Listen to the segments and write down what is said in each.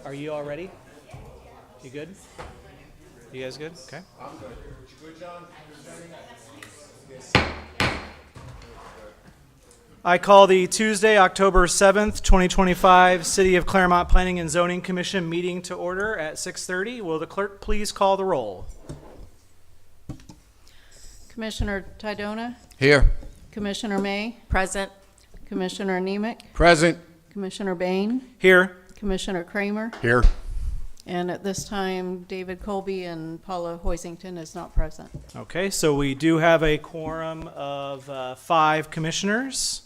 Are you all ready? You good? You guys good? Okay. I'm good. You good, John? I call the Tuesday, October 7th, 2025 City of Clermont Planning and Zoning Commission meeting to order at 6:30. Will the clerk please call the roll? Commissioner Tydona? Here. Commissioner May? Present. Commissioner Nemec? Present. Commissioner Bain? Here. Commissioner Kramer? Here. And at this time, David Colby and Paula Hoisington is not present. Okay, so we do have a quorum of 5 commissioners.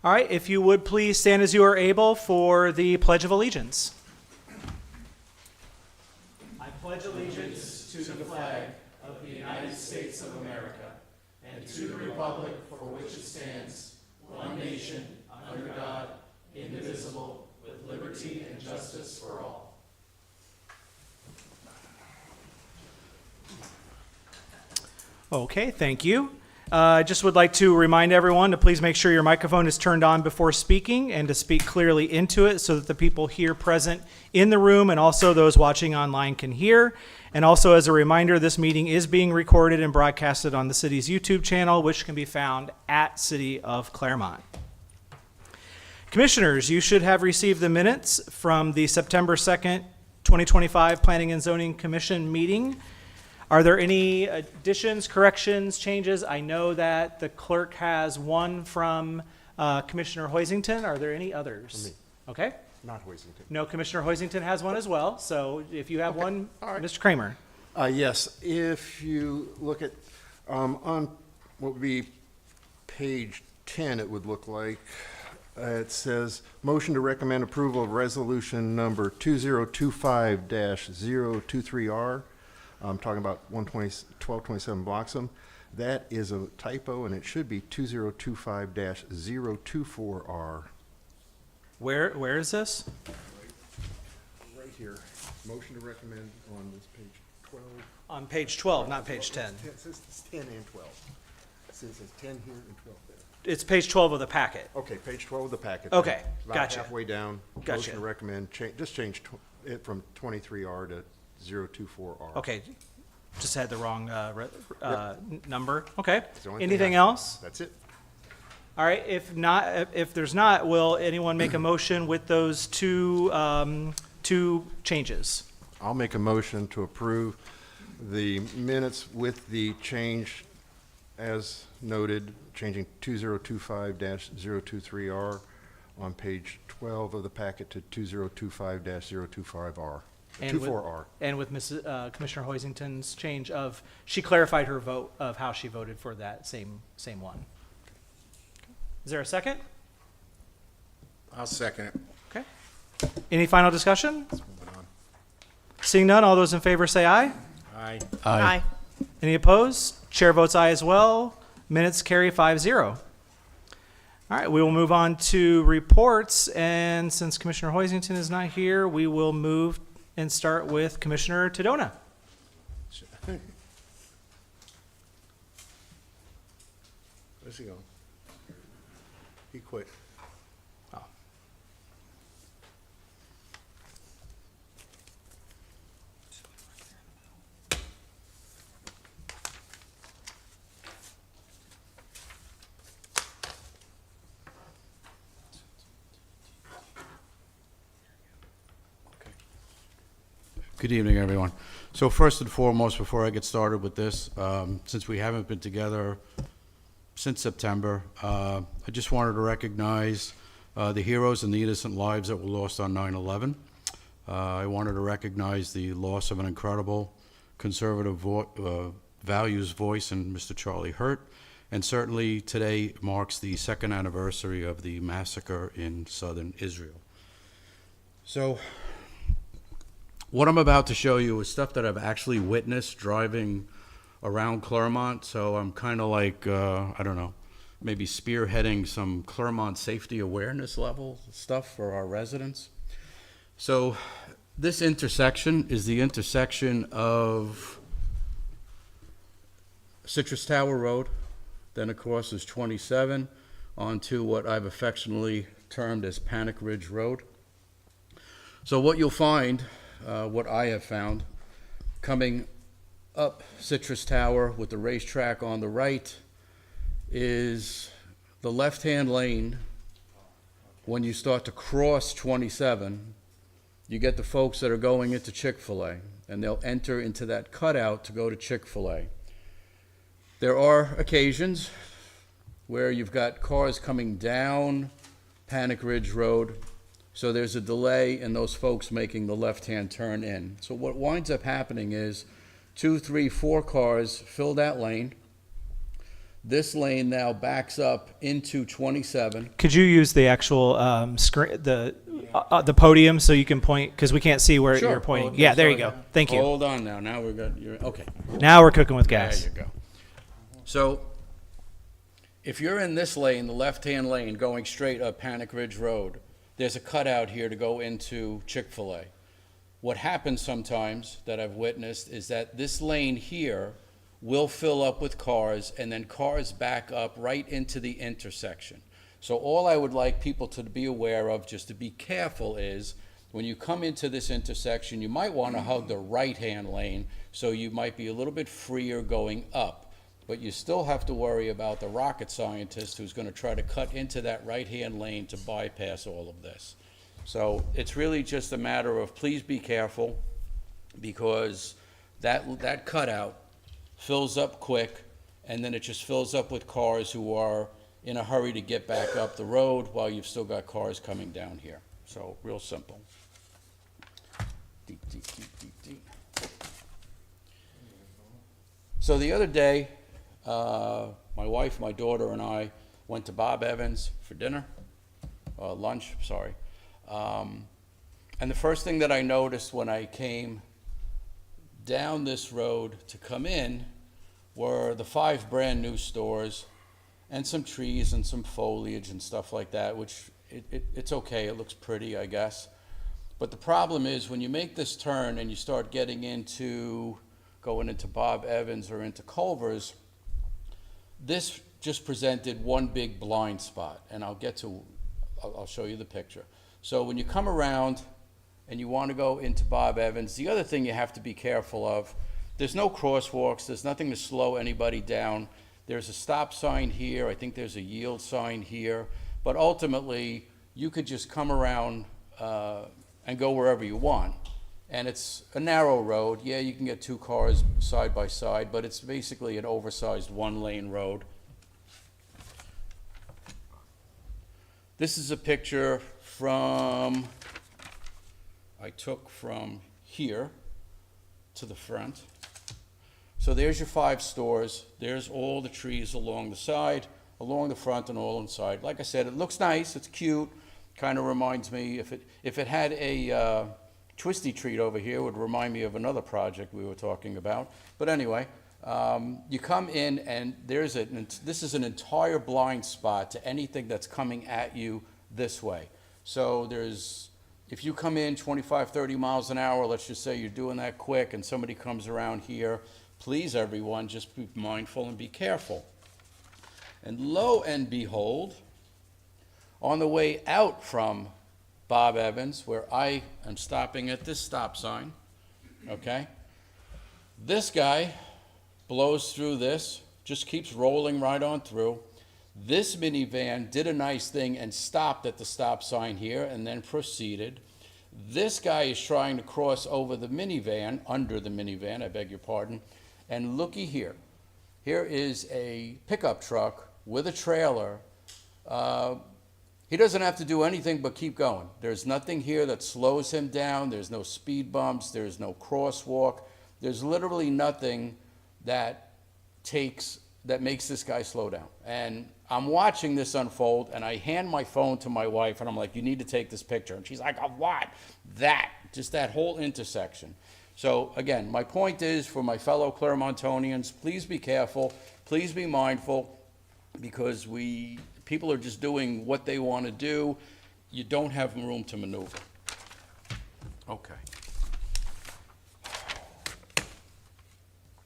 All right, if you would please stand as you are able for the Pledge of Allegiance. I pledge allegiance to the flag of the United States of America and to the republic for which it stands, one nation, under God, indivisible, with liberty and justice for all. Okay, thank you. I just would like to remind everyone to please make sure your microphone is turned on before speaking and to speak clearly into it so that the people here present in the room and also those watching online can hear. And also as a reminder, this meeting is being recorded and broadcasted on the city's YouTube channel, which can be found at City of Clermont. Commissioners, you should have received the minutes from the September 2nd, 2025 Planning and Zoning Commission meeting. Are there any additions, corrections, changes? I know that the clerk has one from Commissioner Hoisington. Are there any others? Me. Okay. Not Hoisington. No, Commissioner Hoisington has one as well. So if you have one, All right. Mr. Kramer. Yes, if you look at, on what would be page 10, it would look like, it says, motion to recommend approval of resolution number 2025-023R. I'm talking about 1227 Bloxham. That is a typo, and it should be 2025-024R. Where is this? Right here. Motion to recommend on this page 12. On page 12, not page 10. It says 10 and 12. It says 10 here and 12 there. It's page 12 of the packet. Okay, page 12 of the packet. Okay, About gotcha. halfway down. Gotcha. Motion to recommend, just change it from 23R to 024R. Okay, just had the wrong number. Okay. It's the only thing Anything I- else? That's it. All right. If not, if there's not, will anyone make a motion with those two changes? I'll make a motion to approve the minutes with the change as noted, changing 2025-023R on page 12 of the packet to 2025-025R. And with- 24R. And with Commissioner Hoisington's change of, she clarified her vote of how she voted for that same one. Is there a second? I'll second it. Okay. Any final discussion? Let's move it on. Seeing none, all those in favor say aye. Aye. Aye. Any opposed? Chair votes aye as well. Minutes carry 5-0. All right, we will move on to reports, and since Commissioner Hoisington is not here, we will move and start with Commissioner Tydona. Where's he going? He quit. Oh. Good evening, everyone. So first and foremost, before I get started with this, since we haven't been together since September, I just wanted to recognize the heroes and the innocent lives that were lost on 9/11. I wanted to recognize the loss of an incredible conservative values voice in Mr. Charlie Hurt. And certainly today marks the second anniversary of the massacre in southern Israel. So what I'm about to show you is stuff that I've actually witnessed driving around Clermont. So I'm kind of like, I don't know, maybe spearheading some Clermont safety awareness level stuff for our residents. So this intersection is the intersection of Citrus Tower Road, then of course is 27 onto what I've affectionately termed as Panic Ridge Road. So what you'll find, what I have found, coming up Citrus Tower with the racetrack on the right, is the left-hand lane. When you start to cross 27, you get the folks that are going into Chick-fil-A, and they'll enter into that cutout to go to Chick-fil-A. There are occasions where you've got cars coming down Panic Ridge Road, so there's a delay in those folks making the left-hand turn in. So what winds up happening is 2, 3, 4 cars fill that lane. This lane now backs up into 27. Could you use the actual screen, the podium, so you can point, because we can't see where Sure. you're pointing? Oh, Yeah, there you sorry. go. Thank you. Hold on now. Now we're good. Okay. Now we're cooking with gas. There you go. So if you're in this lane, the left-hand lane, going straight up Panic Ridge Road, there's a cutout here to go into Chick-fil-A. What happens sometimes that I've witnessed is that this lane here will fill up with cars, and then cars back up right into the intersection. So all I would like people to be aware of, just to be careful, is when you come into this intersection, you might want to hug the right-hand lane, so you might be a little bit freer going up. But you still have to worry about the rocket scientist who's going to try to cut into that right-hand lane to bypass all of this. So it's really just a matter of, please be careful, because that cutout fills up quick, and then it just fills up with cars who are in a hurry to get back up the road while you've still got cars coming down here. So real simple. Deep, deep, deep, deep, deep. So the other day, my wife, my daughter, and I went to Bob Evans for dinner, lunch, sorry. And the first thing that I noticed when I came down this road to come in were the 5 brand new stores and some trees and some foliage and stuff like that, which it's okay, it looks pretty, I guess. But the problem is when you make this turn and you start getting into, going into Bob Evans or into Culver's, this just presented one big blind spot, and I'll show you the picture. So when you come around and you want to go into Bob Evans, the other thing you have to be careful of, there's no crosswalks, there's nothing to slow anybody down. There's a stop sign here, I think there's a yield sign here, but ultimately you could just come around and go wherever you want. And it's a narrow road. Yeah, you can get 2 cars side by side, but it's basically an oversized 1-lane road. This is a picture I took from here to the front. So there's your 5 stores. There's all the trees along the side, along the front, and all inside. Like I said, it looks nice. It's cute. Kind of reminds me, if it had a twisty treat over here, it would remind me of another project we were talking about. But anyway, you come in and this is an entire blind spot to anything that's coming at you this way. So if you come in 25, 30 miles an hour, let's just say you're doing that quick and somebody comes around here, please everyone, just be mindful and be careful. And lo and behold, on the way out from Bob Evans, where I am stopping at this stop sign, okay, this guy blows through this, just keeps rolling right on through. This minivan did a nice thing and stopped at the stop sign here and then proceeded. This guy is trying to cross over the minivan, under the minivan, I beg your pardon, and looky here. Here is a pickup truck with a trailer. He doesn't have to do anything but keep going. There's nothing here that slows him down. There's no speed bumps. There's no crosswalk. There's literally nothing that makes this guy slow down. And I'm watching this unfold, and I hand my phone to my wife, and I'm like, you need to take this picture. And she's like, of what? Just that whole intersection. So again, my point is, for my fellow Clermontonians, please be careful, please be mindful, because people are just doing what they want to do. You don't have room to maneuver. Okay.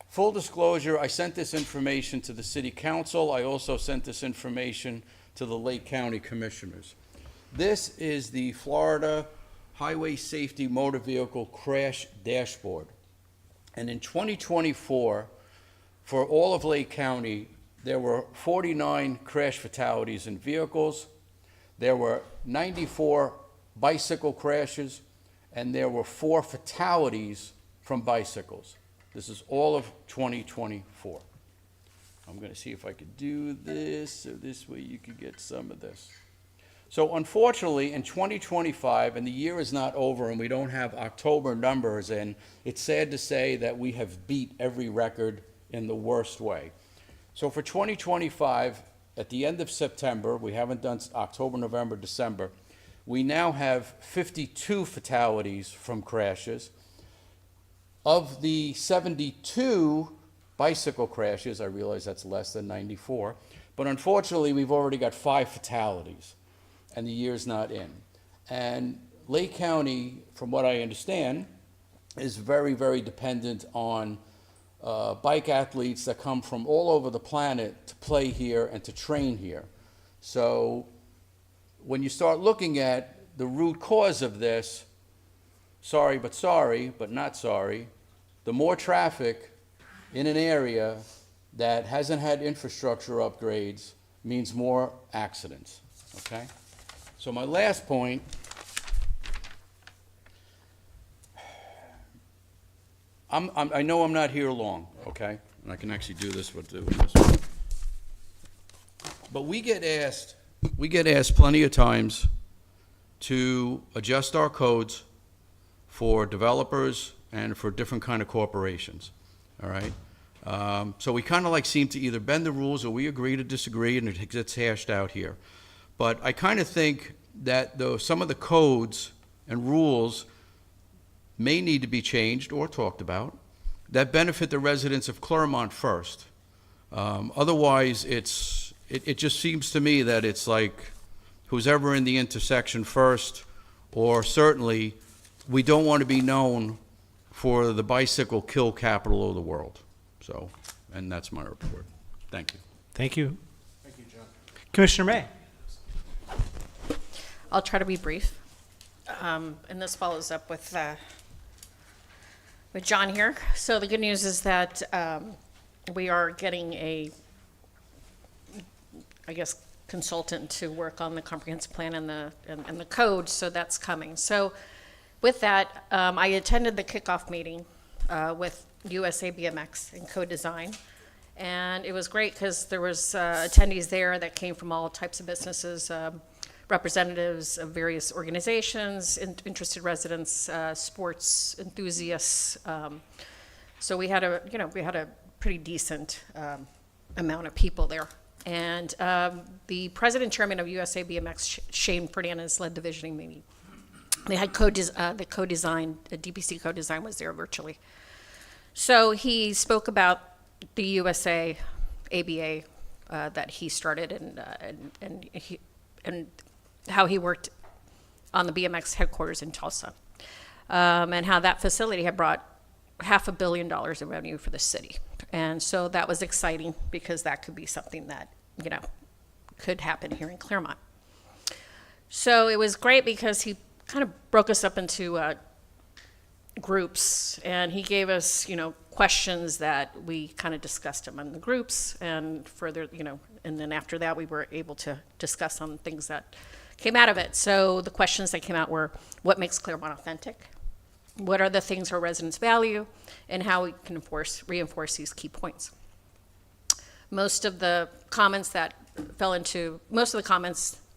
Full disclosure, I sent this information to the City Council. I also sent this information to the Lake County Commissioners. This is the Florida Highway Safety Motor Vehicle Crash Dashboard. And in 2024, for all of Lake County, there were 49 crash fatalities in vehicles, there were 94 bicycle crashes, and there were 4 fatalities from bicycles. This is all of 2024. I'm going to see if I could do this, so this way you could get some of this. So unfortunately, in 2025, and the year is not over, and we don't have October numbers, and it's sad to say that we have beat every record in the worst way. So for 2025, at the end of September, we haven't done October, November, December, we now have 52 fatalities from crashes. Of the 72 bicycle crashes, I realize that's less than 94, but unfortunately, we've already got 5 fatalities, and the year's not in. And Lake County, from what I understand, is very, very dependent on bike athletes that come from all over the planet to play here and to train here. So when you start looking at the root cause of this, sorry, but not sorry, the more traffic in an area that hasn't had infrastructure upgrades means more accidents, okay? So my last point, I know I'm not here long, okay? And I can actually do this with this. But we get asked plenty of times to adjust our codes for developers and for different kind of corporations, all right? So we kind of like seem to either bend the rules or we agree to disagree, and it gets hashed out here. But I kind of think that some of the codes and rules may need to be changed or talked about that benefit the residents of Clermont first. Otherwise, it just seems to me that it's like who's ever in the intersection first, or certainly we don't want to be known for the bicycle kill capital of the world. So, and that's my report. Thank you. Thank you. Thank you, John. Commissioner May. I'll try to be brief. And this follows up with John here. So the good news is that we are getting a, I guess, consultant to work on the comprehensive plan and the code, so that's coming. So with that, I attended the kickoff meeting with USA BMX and co-design, and it was great because there was attendees there that came from all types of businesses, representatives of various organizations, interested residents, sports enthusiasts. So we had a pretty decent amount of people there. And the president and chairman of USA BMX, Shane Fernandez, led the visioning meeting. They had the co-design, the DPC co-design was there virtually. So he spoke about the USA ABA that he started and how he worked on the BMX headquarters in Tulsa, and how that facility had brought $500 million in revenue for the city. And so that was exciting because that could be something that, could happen here in Clermont. So it was great because he kind of broke us up into groups, and he gave us, questions that we kind of discussed among the groups, and further, and then after that we were able to discuss on things that came out of it. So the questions that came out were, what makes Clermont authentic? What are the things our residents value, and how we can reinforce these key points? Most of the comments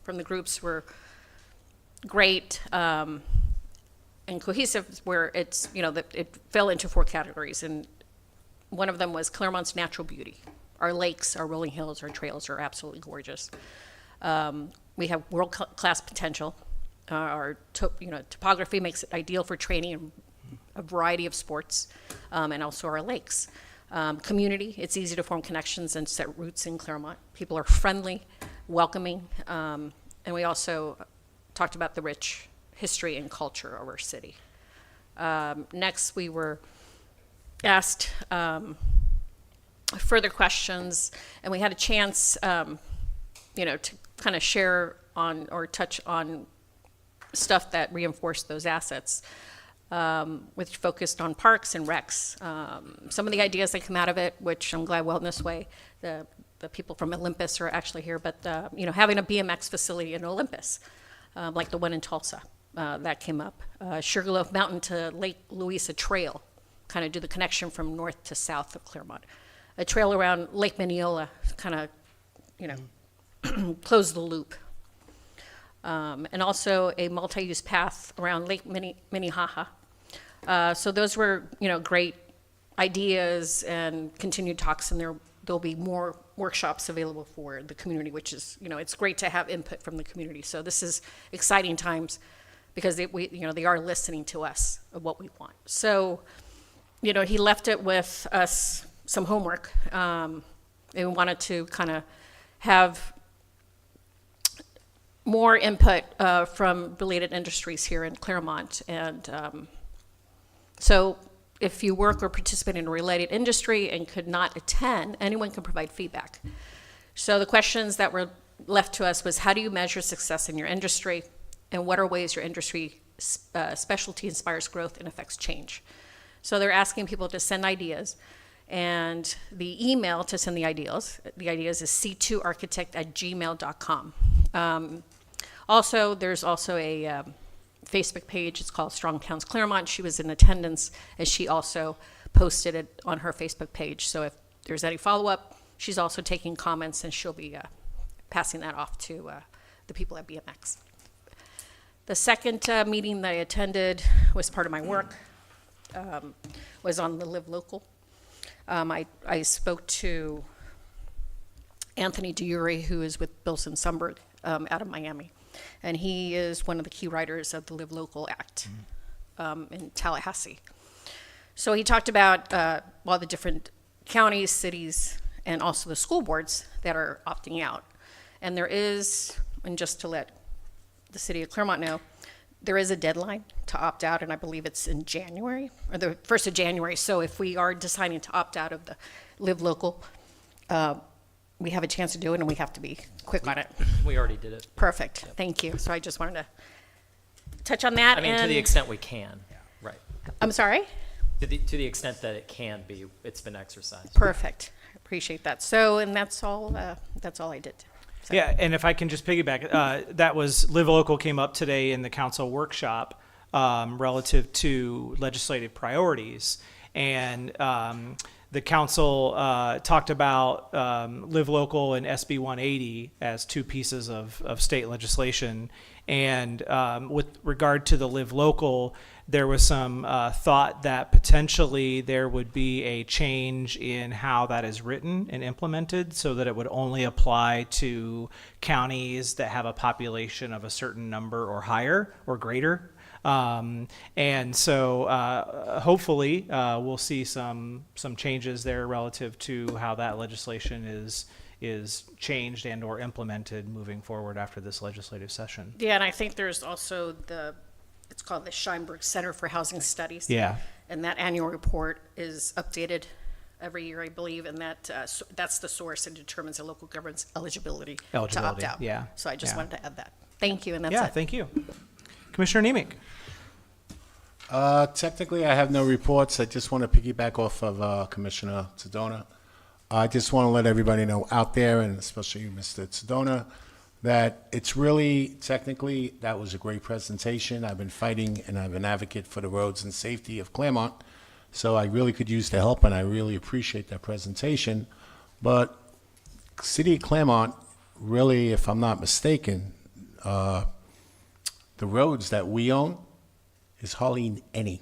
from the groups were great and cohesive, where it's, it fell into 4 categories. And one of them was Clermont's natural beauty. Our lakes, our rolling hills, our trails are absolutely gorgeous. We have world-class potential. Our topography makes it ideal for training in a variety of sports, and also our lakes. Community, it's easy to form connections and set roots in Clermont. People are friendly, welcoming, and we also talked about the rich history and culture of our city. Next, we were asked further questions, and we had a chance, to kind of share on or touch on stuff that reinforced those assets, which focused on parks and recs. Some of the ideas that come out of it, which I'm glad Wellness Way, the people from Olympus are actually here, but having a BMX facility in Olympus, like the one in Tulsa, that came up. Sugarloaf Mountain to Lake Louisa Trail, kind of do the connection from north to south of Clermont. A trail around Lake Mineola, kind of, close the loop. And also a multi-use path around Lake Minnehaha. So those were, great ideas and continued talks, and there'll be more workshops available for the community, which is, it's great to have input from the community. So this is exciting times because they are listening to us of what we want. So, he left it with us some homework. And we wanted to kind of have more input from related industries here in Clermont. And so if you work or participate in a related industry and could not attend, anyone can provide feedback. So the questions that were left to us was, how do you measure success in your industry? And what are ways your industry specialty inspires growth and affects change? So they're asking people to send ideas. And the email to send the ideas is c2architect@gmail.com. Also, there's also a Facebook page. It's called Strong Towns Clermont. She was in attendance, and she also posted it on her Facebook page. So if there's any follow-up, she's also taking comments, and she'll be passing that off to the people at BMX. The second meeting that I attended was part of my work, was on the Live Local. I spoke to Anthony DeUri, who is with Bilson Sumberg out of Miami. And he is one of the key writers of the Live Local Act in Tallahassee. So he talked about all the different counties, cities, and also the school boards that are opting out. And there is, and just to let the city of Clermont know, there is a deadline to opt out, and I believe it's in January, or the 1st of January. So if we are deciding to opt out of the Live Local, we have a chance to do it, and we have to be quick on it. We already did it. Perfect. Thank you. So I just wanted to touch on that. I mean, to the extent we can, right. I'm sorry? To the extent that it can be, it's been exercised. Perfect. Appreciate that. So, and that's all I did. So. Yeah, and if I can just piggyback, that was Live Local came up today in the council workshop relative to legislative priorities. And the council talked about Live Local and SB 180 as two pieces of state legislation. And with regard to the Live Local, there was some thought that potentially there would be a change in how that is written and implemented so that it would only apply to counties that have a population of a certain number or higher or greater. And so hopefully we'll see some changes there relative to how that legislation is changed and or implemented moving forward after this legislative session. Yeah, and I think there's also it's called the Scheinberg Center for Housing Studies. Yeah. And that annual report is updated every year, I believe, and that's the source and determines the local government's eligibility to opt out. Yeah. So I just Yeah. wanted to add that. Thank you, and that's Yeah, it. thank you. Commissioner Nemec. Technically, I have no reports. I just want to piggyback off of Commissioner Sedona. I just want to let everybody know out there, and especially Mr. Sedona, that it's really, technically, that was a great presentation. I've been fighting, and I'm an advocate for the roads and safety of Clermont, so I really could use the help, and I really appreciate that presentation. But City of Clermont, really, if I'm not mistaken, the roads that we own is hardly any,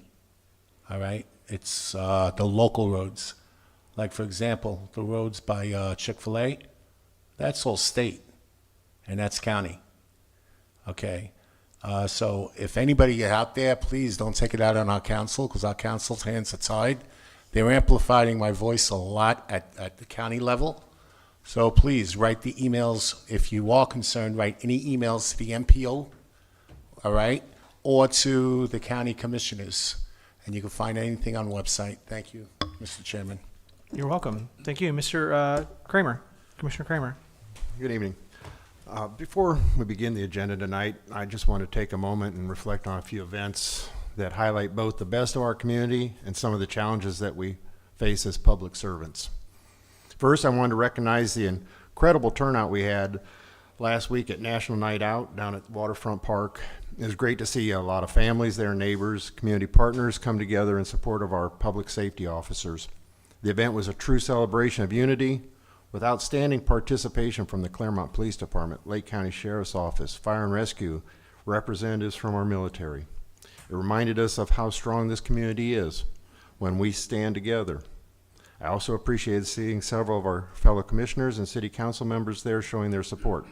all right? It's the local roads. Like, for example, the roads by Chick-fil-A, that's all state, and that's county, okay? So if anybody out there, please don't take it out on our council, because our council's hands are tied. They're amplifying my voice a lot at the county level. So please write the emails. If you are concerned, write any emails to the MPO, all right? Or to the county commissioners. And you can find anything on the website. Thank you, Mr. Chairman. You're welcome. Thank you, Mr. Kramer. Commissioner Kramer. Good evening. Before we begin the agenda tonight, I just want to take a moment and reflect on a few events that highlight both the best of our community and some of the challenges that we face as public servants. First, I wanted to recognize the incredible turnout we had last week at National Night Out down at Waterfront Park. It was great to see a lot of families there, neighbors, community partners come together in support of our public safety officers. The event was a true celebration of unity, with outstanding participation from the Clermont Police Department, Lake County Sheriff's Office, Fire and Rescue, representatives from our military. It reminded us of how strong this community is when we stand together. I also appreciated seeing several of our fellow commissioners and city council members there showing their support.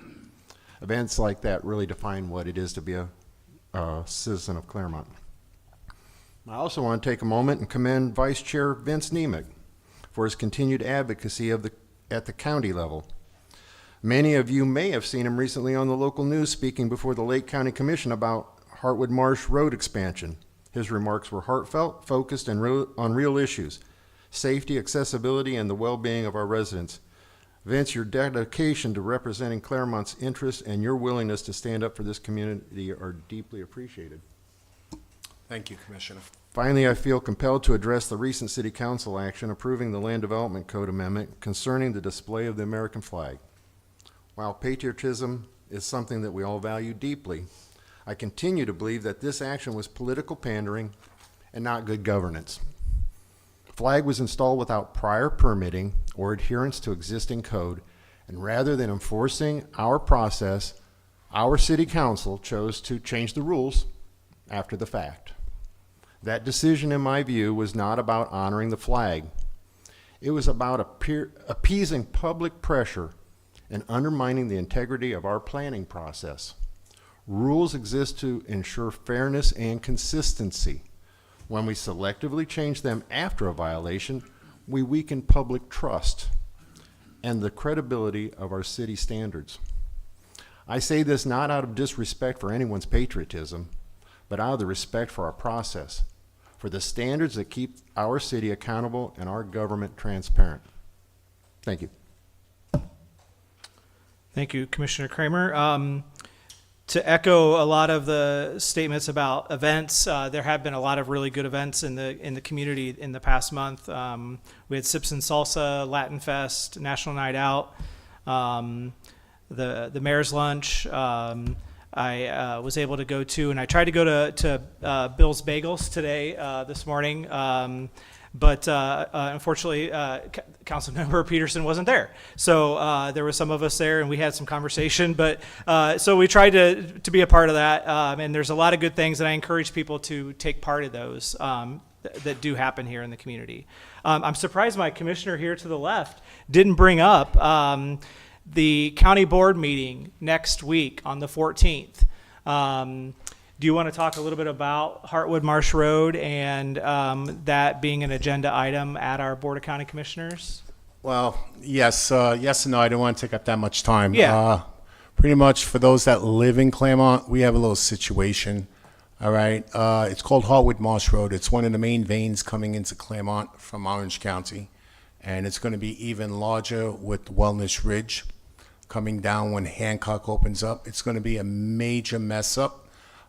Events like that really define what it is to be a citizen of Clermont. I also want to take a moment and commend Vice Chair Vince Nemec for his continued advocacy at the county level. Many of you may have seen him recently on the local news speaking before the Lake County Commission about Hartwood Marsh Road expansion. His remarks were heartfelt, focused, and on real issues: safety, accessibility, and the well-being of our residents. Vince, your dedication to representing Clermont's interests and your willingness to stand up for this community are deeply appreciated. Thank you, Commissioner. Finally, I feel compelled to address the recent City Council action approving the Land Development Code amendment concerning the display of the American flag. While patriotism is something that we all value deeply, I continue to believe that this action was political pandering and not good governance. The flag was installed without prior permitting or adherence to existing code, and rather than enforcing our process, our City Council chose to change the rules after the fact. That decision, in my view, was not about honoring the flag. It was about appeasing public pressure and undermining the integrity of our planning process. Rules exist to ensure fairness and consistency. When we selectively change them after a violation, we weaken public trust and the credibility of our city standards. I say this not out of disrespect for anyone's patriotism, but out of the respect for our process, for the standards that keep our city accountable and our government transparent. Thank you. Thank you, Commissioner Kramer. To echo a lot of the statements about events, there have been a lot of really good events in the community in the past month. We had Sips and Salsa, Latin Fest, National Night Out, the Mayor's Lunch. I was able to go to, and I tried to go to Bill's Bagels today, this morning, but unfortunately, Councilmember Peterson wasn't there. So there were some of us there, and we had some conversation. But so we tried to be a part of that, and there's a lot of good things, and I encourage people to take part of those that do happen here in the community. I'm surprised my commissioner here to the left didn't bring up the county board meeting next week on the 14th. Do you want to talk a little bit about Hartwood Marsh Road and that being an agenda item at our Board of County Commissioners? Well, yes and no. I don't want to take up that much time. Yeah. Pretty much for those that live in Clermont, we have a little situation. All right. It's called Hartwood Marsh Road. It's one of the main veins coming into Clermont from Orange County. And it's going to be even larger with Wellness Ridge coming down when Hancock opens up. It's going to be a major mess up.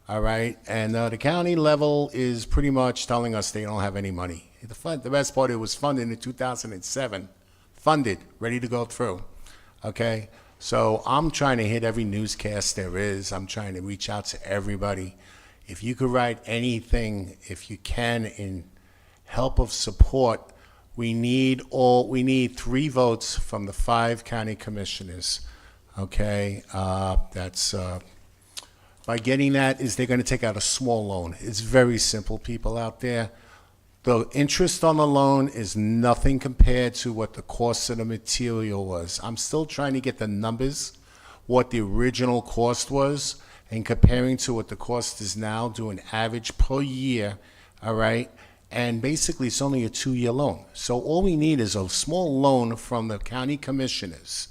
All right. And the county level is pretty much telling us they don't have any money. The best part, it was funded in 2007. Funded, ready to go through. Okay. So I'm trying to hit every newscast there is. I'm trying to reach out to everybody. If you could write anything, if you can, in help of support, we need 3 votes from the 5 county commissioners. Okay, by getting that is they're going to take out a small loan. It's very simple, people out there. The interest on the loan is nothing compared to what the cost of the material was. I'm still trying to get the numbers, what the original cost was, and comparing to what the cost is now, do an average per year, all right? And basically, it's only a 2-year loan. So all we need is a small loan from the county commissioners,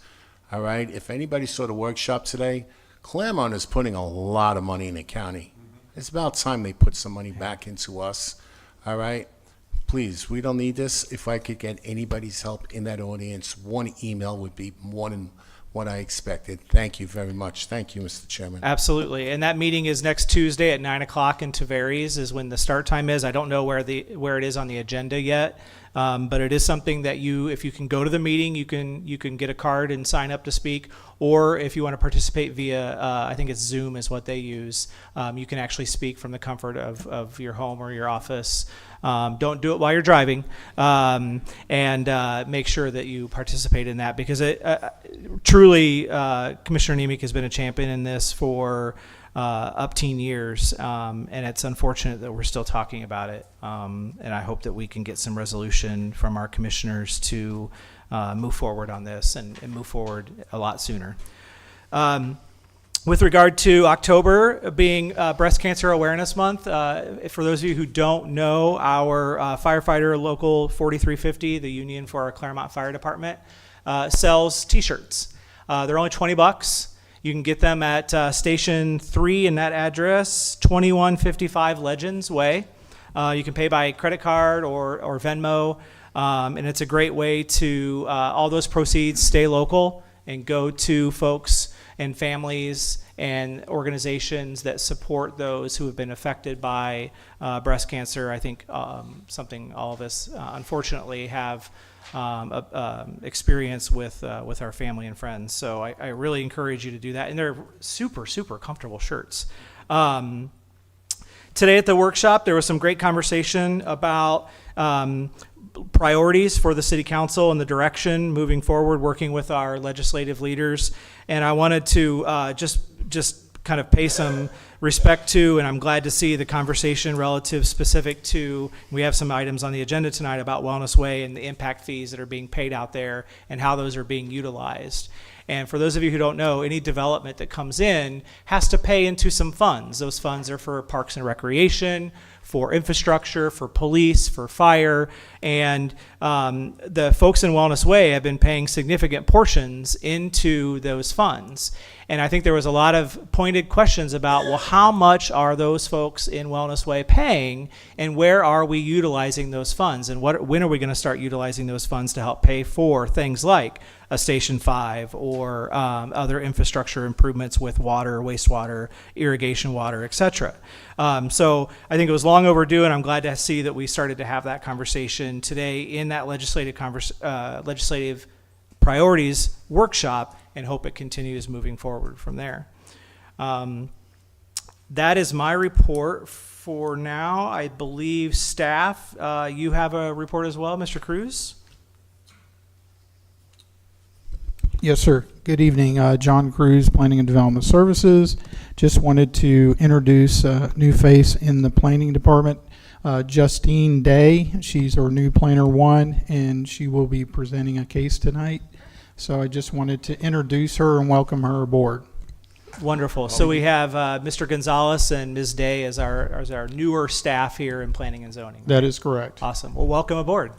all right? If anybody saw the workshop today, Clermont is putting a lot of money in the county. It's about time they put some money back into us, all right? Please, we don't need this. If I could get anybody's help in that audience, one email would be more than what I expected. Thank you very much. Thank you, Mr. Chairman. Absolutely. And that meeting is next Tuesday at 9 o'clock in Tavares is when the start time is. I don't know where it is on the agenda yet. But it is something that if you can go to the meeting, you can get a card and sign up to speak. Or if you want to participate via, I think it's Zoom is what they use. You can actually speak from the comfort of your home or your office. Don't do it while you're driving, and make sure that you participate in that because truly, Commissioner Nemec has been a champion in this for up teen years, and it's unfortunate that we're still talking about it. And I hope that we can get some resolution from our commissioners to move forward on this and move forward a lot sooner. With regard to October being Breast Cancer Awareness Month, for those of you who don't know, our firefighter local 4350, the union for our Clermont Fire Department, sells T-shirts. They're only $20. You can get them at Station 3 in that address, 2155 Legends Way. You can pay by credit card or Venmo, and it's a great way to, all those proceeds stay local and go to folks and families and organizations that support those who have been affected by breast cancer. I think something all of us, unfortunately, have experience with our family and friends. So I really encourage you to do that. And they're super, super comfortable shirts. Today at the workshop, there was some great conversation about priorities for the city council and the direction moving forward, working with our legislative leaders. And I wanted to just kind of pay some respect to, and I'm glad to see the conversation relative specific to, we have some items on the agenda tonight about Wellness Way and the impact fees that are being paid out there and how those are being utilized. And for those of you who don't know, any development that comes in has to pay into some funds. Those funds are for parks and recreation, for infrastructure, for police, for fire, and the folks in Wellness Way have been paying significant portions into those funds. And I think there was a lot of pointed questions about, well, how much are those folks in Wellness Way paying, and where are we utilizing those funds, and when are we going to start utilizing those funds to help pay for things like a Station 5 or other infrastructure improvements with water, wastewater, irrigation water, etc. So I think it was long overdue, and I'm glad to see that we started to have that conversation today in that legislative priorities workshop, and hope it continues moving forward from there. That is my report for now. I believe staff, you have a report as well, Mr. Cruz? Yes, sir. Good evening. John Cruz, Planning and Development Services. Just wanted to introduce a new face in the Planning Department, Justine Day. She's our new Planner 1, and she will be presenting a case tonight. So I just wanted to introduce her and welcome her aboard. Wonderful. So we have Mr. Gonzalez and Ms. Day as our newer staff here in Planning and Zoning. That is correct. Awesome. Well, welcome aboard.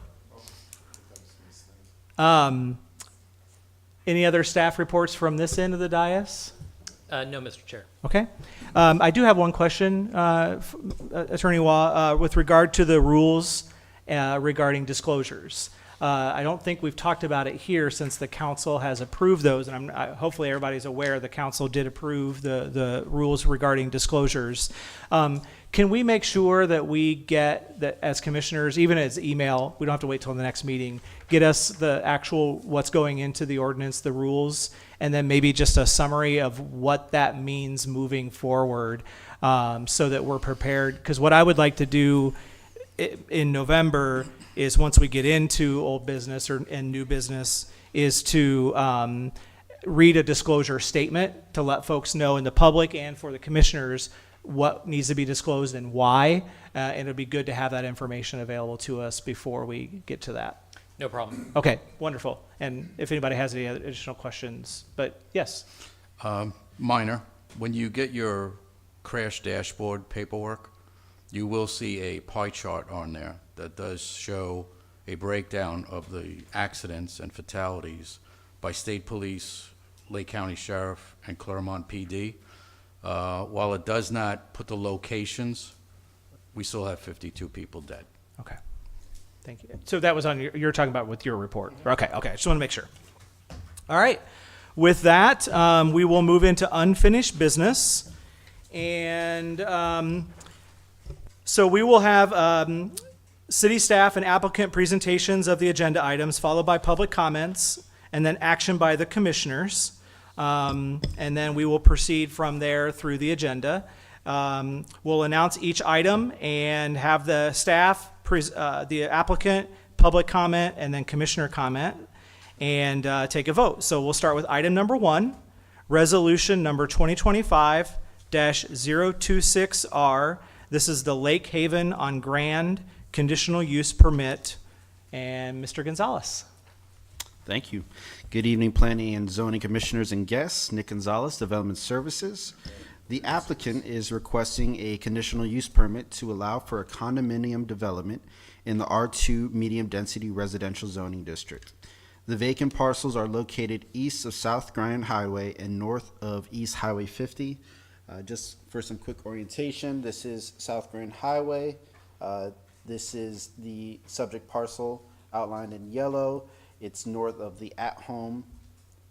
Any other staff reports from this end of the dais? No, Mr. Chair. Okay. I do have one question, Attorney Waugh, with regard to the rules regarding disclosures. I don't think we've talked about it here since the council has approved those, and hopefully everybody's aware the council did approve the rules regarding disclosures. Can we make sure that we get that as commissioners, even as email, we don't have to wait till the next meeting, get us the actual what's going into the ordinance, the rules, and then maybe just a summary of what that means moving forward, so that we're prepared? Because what I would like to do in November is, once we get into old business and new business, is to read a disclosure statement to let folks know in the public and for the commissioners what needs to be disclosed and why. And it'd be good to have that information available to us before we get to that. No problem. Okay, wonderful. And if anybody has any other additional questions, but yes. Minor. When you get your crash dashboard paperwork, you will see a pie chart on there that does show a breakdown of the accidents and fatalities by state police, Lake County Sheriff, and Clermont PD. While it does not put the locations, we still have 52 people dead. Okay, thank you. So that was on you're talking about with your report. Okay, I just want to make sure. All right. With that, we will move into unfinished business. And so we will have city staff and applicant presentations of the agenda items, followed by public comments, and then action by the commissioners. And then we will proceed from there through the agenda. We'll announce each item and have the staff, the applicant, public comment, and then commissioner comment, and take a vote. So we'll start with item number 1, resolution number 2025-026R. This is the Lake Haven on Grand conditional use permit. And Mr. Gonzalez. Thank you. Good evening, Planning and Zoning Commissioners and guests. Nick Gonzalez, Development Services. The applicant is requesting a conditional use permit to allow for a condominium development in the R2 Medium Density Residential Zoning District. The vacant parcels are located east of South Grand Highway and north of East Highway 50. Just for some quick orientation, this is South Grand Highway. This is the subject parcel outlined in yellow. It's north of the at-home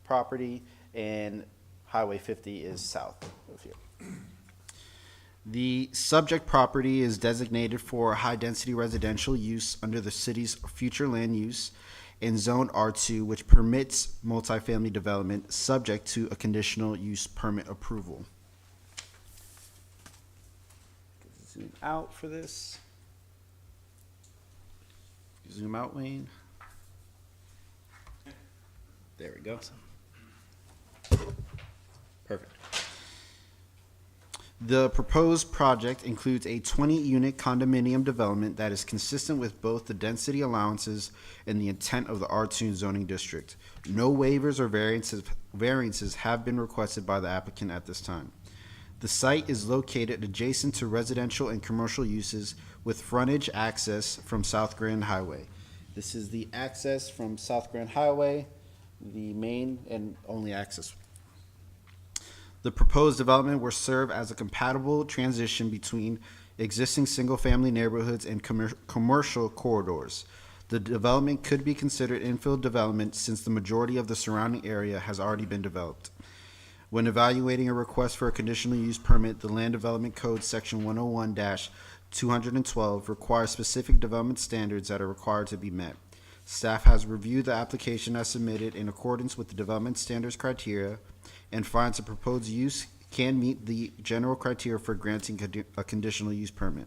property, and Highway 50 is south of here. The subject property is designated for high-density residential use under the city's future land use in Zone R2, which permits multifamily development subject to a conditional use permit approval. Zoom out for this. Zoom out, Wayne. There we go. Perfect. The proposed project includes a 20-unit condominium development that is consistent with both the density allowances and the intent of the R2 zoning district. No waivers or variances have been requested by the applicant at this time. The site is located adjacent to residential and commercial uses with frontage access from South Grand Highway. This is the access from South Grand Highway, the main and only access. The proposed development will serve as a compatible transition between existing single-family neighborhoods and commercial corridors. The development could be considered infill development since the majority of the surrounding area has already been developed. When evaluating a request for a conditional use permit, the Land Development Code Section 101-212 requires specific development standards that are required to be met. Staff has reviewed the application as submitted in accordance with the development standards criteria and finds the proposed use can meet the general criteria for granting a conditional use permit.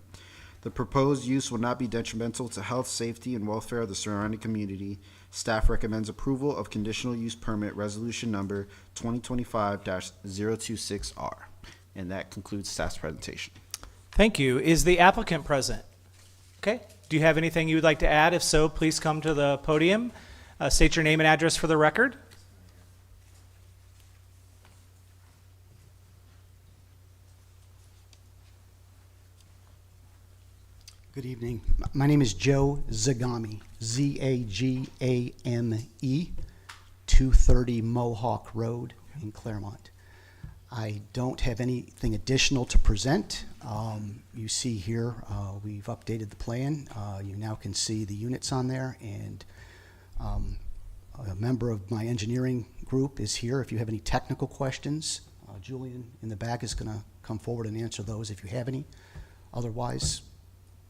The proposed use will not be detrimental to health, safety, and welfare of the surrounding community. Staff recommends approval of conditional use permit resolution number 2025-026R. And that concludes staff's presentation. Thank you. Is the applicant present? Okay. Do you have anything you would like to add? If so, please come to the podium. State your name and address for the record. Good evening. My name is Joe Zagami, Z-A-G-A-M-E, 230 Mohawk Road in Clermont. I don't have anything additional to present. You see here, we've updated the plan. You now can see the units on there, and a member of my engineering group is here. If you have any technical questions, Julian in the back is going to come forward and answer those if you have any. Otherwise,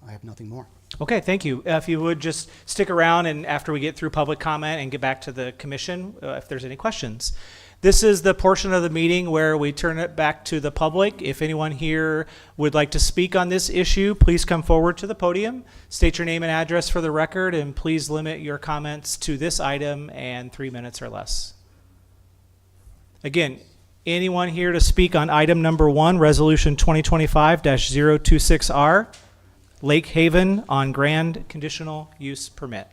I have nothing more. Okay, thank you. If you would just stick around and after we get through public comment and get back to the commission, if there's any questions. This is the portion of the meeting where we turn it back to the public. If anyone here would like to speak on this issue, please come forward to the podium, state your name and address for the record, and please limit your comments to this item and 3 minutes or less. Again, anyone here to speak on item number 1, resolution 2025-026R? Lake Haven on Grand Conditional Use Permit.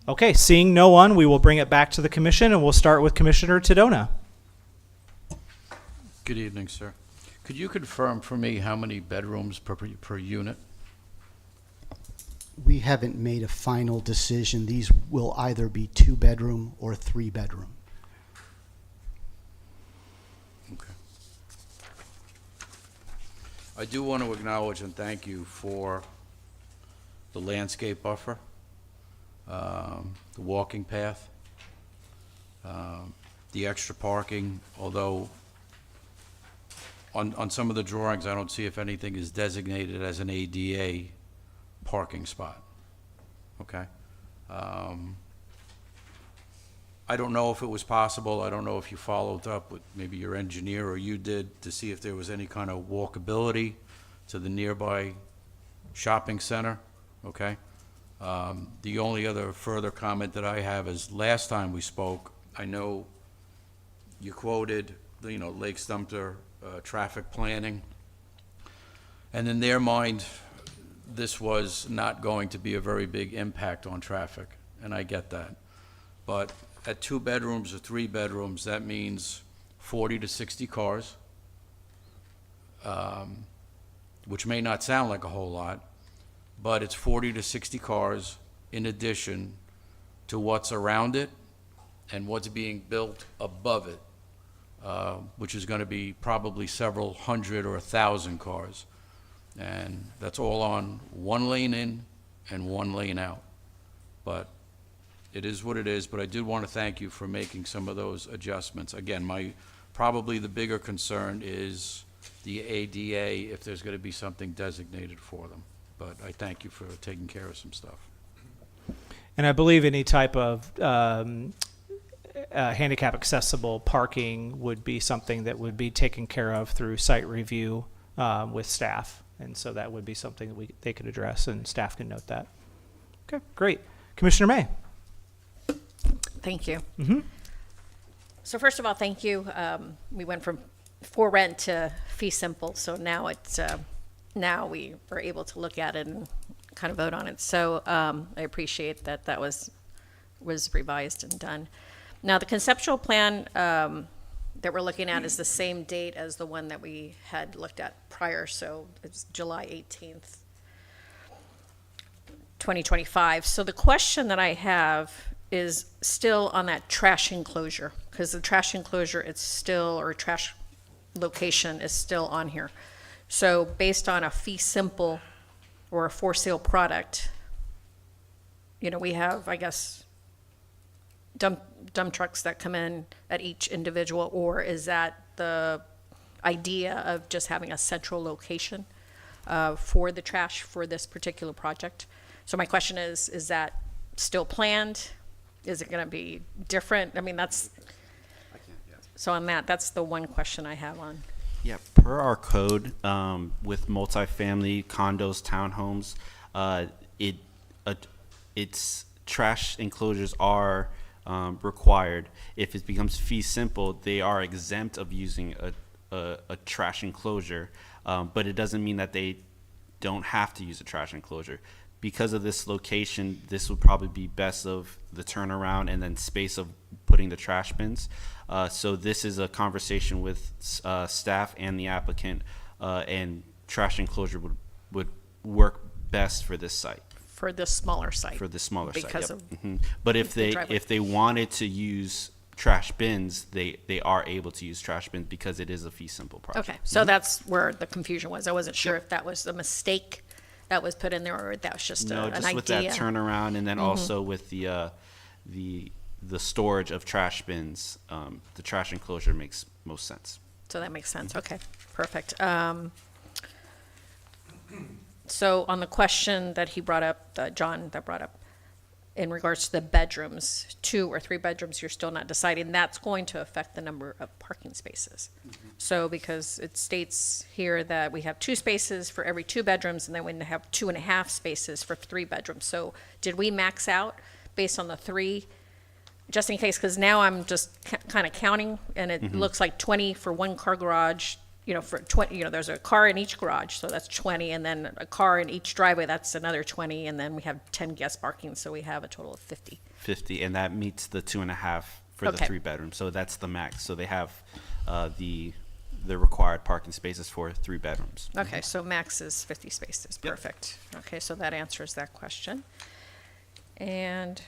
Okay, seeing no one, we will bring it back to the commission, and we'll start with Commissioner Tadona. Good evening, sir. Could you confirm for me how many bedrooms per unit? We haven't made a final decision. These will either be 2-bedroom or 3-bedroom. Okay. I do want to acknowledge and thank you for the landscape buffer, the walking path. the extra parking, although on some of the drawings, I don't see if anything is designated as an ADA parking spot. Okay? I don't know if it was possible, I don't know if you followed up with maybe your engineer or you did to see if there was any kind of walkability to the nearby shopping center, okay? The only other further comment that I have is, last time we spoke, I know you quoted, Lake Sumter traffic planning, and in their mind, this was not going to be a very big impact on traffic, and I get that. But at 2 bedrooms or 3 bedrooms, that means 40 to 60 cars, which may not sound like a whole lot, but it's 40 to 60 cars in addition to what's around it and what's being built above it, which is going to be probably several hundred or 1,000 cars. And that's all on 1 lane in and 1 lane out. But it is what it is, but I did want to thank you for making some of those adjustments. Again, probably the bigger concern is the ADA, if there's going to be something designated for them. But I thank you for taking care of some stuff. And I believe any type of handicap accessible parking would be something that would be taken care of through site review with staff. And so that would be something that they could address, and staff can note that. Okay, great. Commissioner May. Thank you. So first of all, thank you. We went from for rent to fee simple, so now now we are able to look at it and kind of vote on it. So I appreciate that that was revised and done. Now the conceptual plan that we're looking at is the same date as the one that we had looked at prior, so it's July 18th, 2025. So the question that I have is still on that trash enclosure, because the trash enclosure, it's still, or trash location is still on here. So based on a fee simple or a for sale product, we have, I guess, dump trucks that come in at each individual, or is that the idea of just having a central location for the trash for this particular project? So my question is that still planned? Is it going to be different? I mean, so on that's the one question I have on. Yeah, per our code, with multifamily condos, townhomes, its trash enclosures are required. If it becomes fee simple, they are exempt of using a trash enclosure, but it doesn't mean that they don't have to use a trash enclosure. Because of this location, this would probably be best of the turnaround and then space of putting the trash bins. So this is a conversation with staff and the applicant, and trash enclosure would work best for this site. For this smaller site. For the smaller site, because yep. of But if the they driveway. wanted to use trash bins, they are able to use trash bins because it is a fee simple project. Okay, so that's where the confusion was. I wasn't sure if that was a mistake that was put in there, or that was just No, an just idea. with that turnaround, and then also with the storage of trash bins, the trash enclosure makes most sense. So that makes sense. Okay, perfect. So on the question that he brought up, that John that brought up, in regards to the bedrooms, 2 or 3 bedrooms, you're still not deciding. That's going to affect the number of parking spaces. So because it states here that we have 2 spaces for every 2 bedrooms, and then we have 2.5 spaces for 3 bedrooms. So did we max out based on the 3? Just in case, because now I'm just kind of counting, and it looks like 20 for 1 car garage. For 20, there's a car in each garage, so that's 20, and then a car in each driveway, that's another 20, and then we have 10 guest parking, so we have a total of 50. 50, and that meets the 2.5 for the Okay. 3 bedrooms. So that's the max. So they have the required parking spaces for 3 bedrooms. Okay, so max is 50 spaces. Yep. Perfect. Okay, so that answers that question. And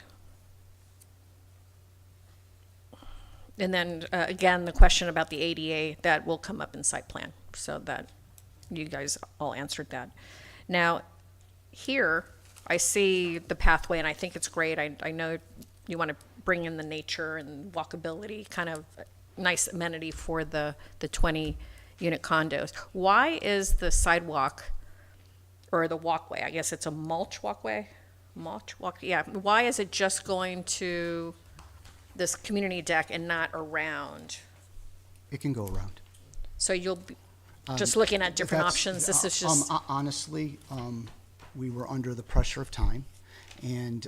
then, again, the question about the ADA, that will come up in site plan, so that you guys all answered that. Now, here, I see the pathway, and I think it's great. I know you want to bring in the nature and walkability, kind of nice amenity for the 20-unit condos. Why is the sidewalk, or the walkway, I guess it's a mulch walkway? Yeah. Why is it just going to this community deck and not around? It can go around. So you'll be just looking at different That's- options. This is just, Honestly, we were under the pressure of time, and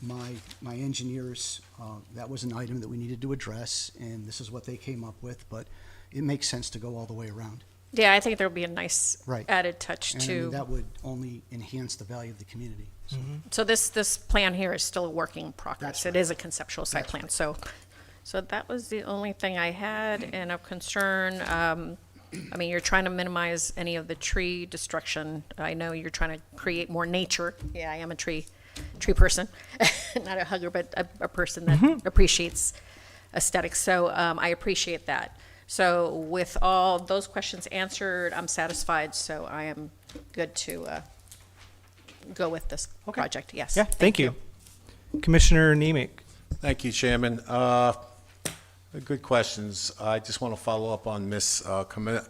my engineers, that was an item that we needed to address, and this is what they came up with, but it makes sense to go all the way around. yeah, I think there'll be a nice Right. added touch And I mean, to. that would only enhance the value of the community. So So this plan here is still a work in progress. That's It is a conceptual site plan, so that was the only thing I had and of concern. I mean, you're trying to minimize any of the tree destruction. I know you're trying to create more nature. Yeah, I am a tree person, not a hugger, but a person that appreciates aesthetics. So I appreciate that. So with all those questions answered, I'm satisfied, so I am good to go with this project, yes. Yeah, thank you. Commissioner Nemec. Thank you, Chairman. Good questions. I just want to follow up on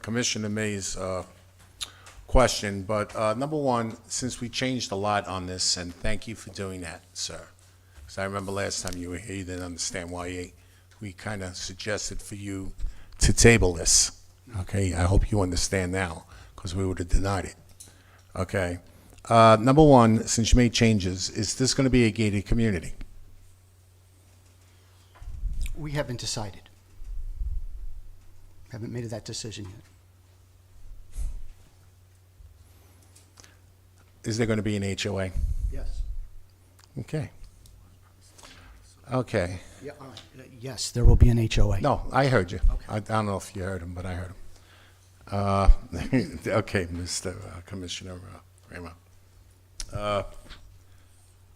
Commissioner May's question. But number one, since we changed a lot on this, and thank you for doing that, sir. Because I remember last time you were here, you didn't understand why we kind of suggested for you to table this. Okay, I hope you understand now, because we would have denied it. Okay. Number one, since you made changes, is this going to be a gated community? we haven't decided. Haven't made that decision yet. Is there going to be an HOA? Yes. Okay. Okay. Yeah, yes, there will be an HOA. No, I heard you. Okay. I don't know if you heard him, but I heard him. Okay, Mr. Commissioner Kramer.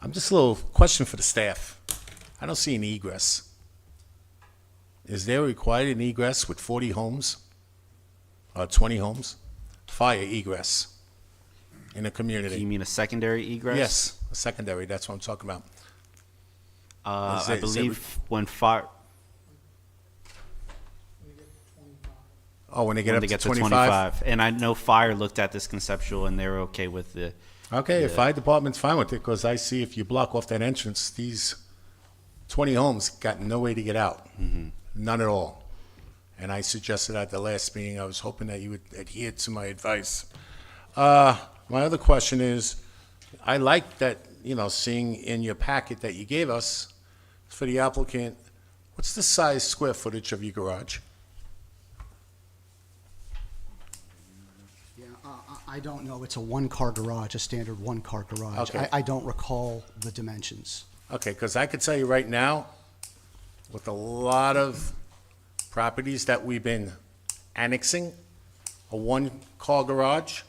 I'm just a little question for the staff. I don't see an egress. Is there required an egress with 40 homes? 20 homes? Fire egress in a Do community? you mean a secondary egress? Yes, a secondary, that's what I'm talking about. Is I it- is it believe when fire, Oh, when they get when up they to get to 25? 25. And I know fire looked at this conceptual and they were okay with the, Okay, if Yeah. fire department's fine with it, because I see if you block off that entrance, these 20 homes got no way to get out. None at all. And I suggested at the last meeting, I was hoping that you would adhere to my advice. My other question is, I like that, seeing in your packet that you gave us for the applicant, what's the size square footage of your garage? Yeah, I don't know. It's a one-car garage, a standard one-car garage. Okay. I don't recall the dimensions. Okay, because I could tell you right now, with a lot of properties that we've been annexing, a one-car garage,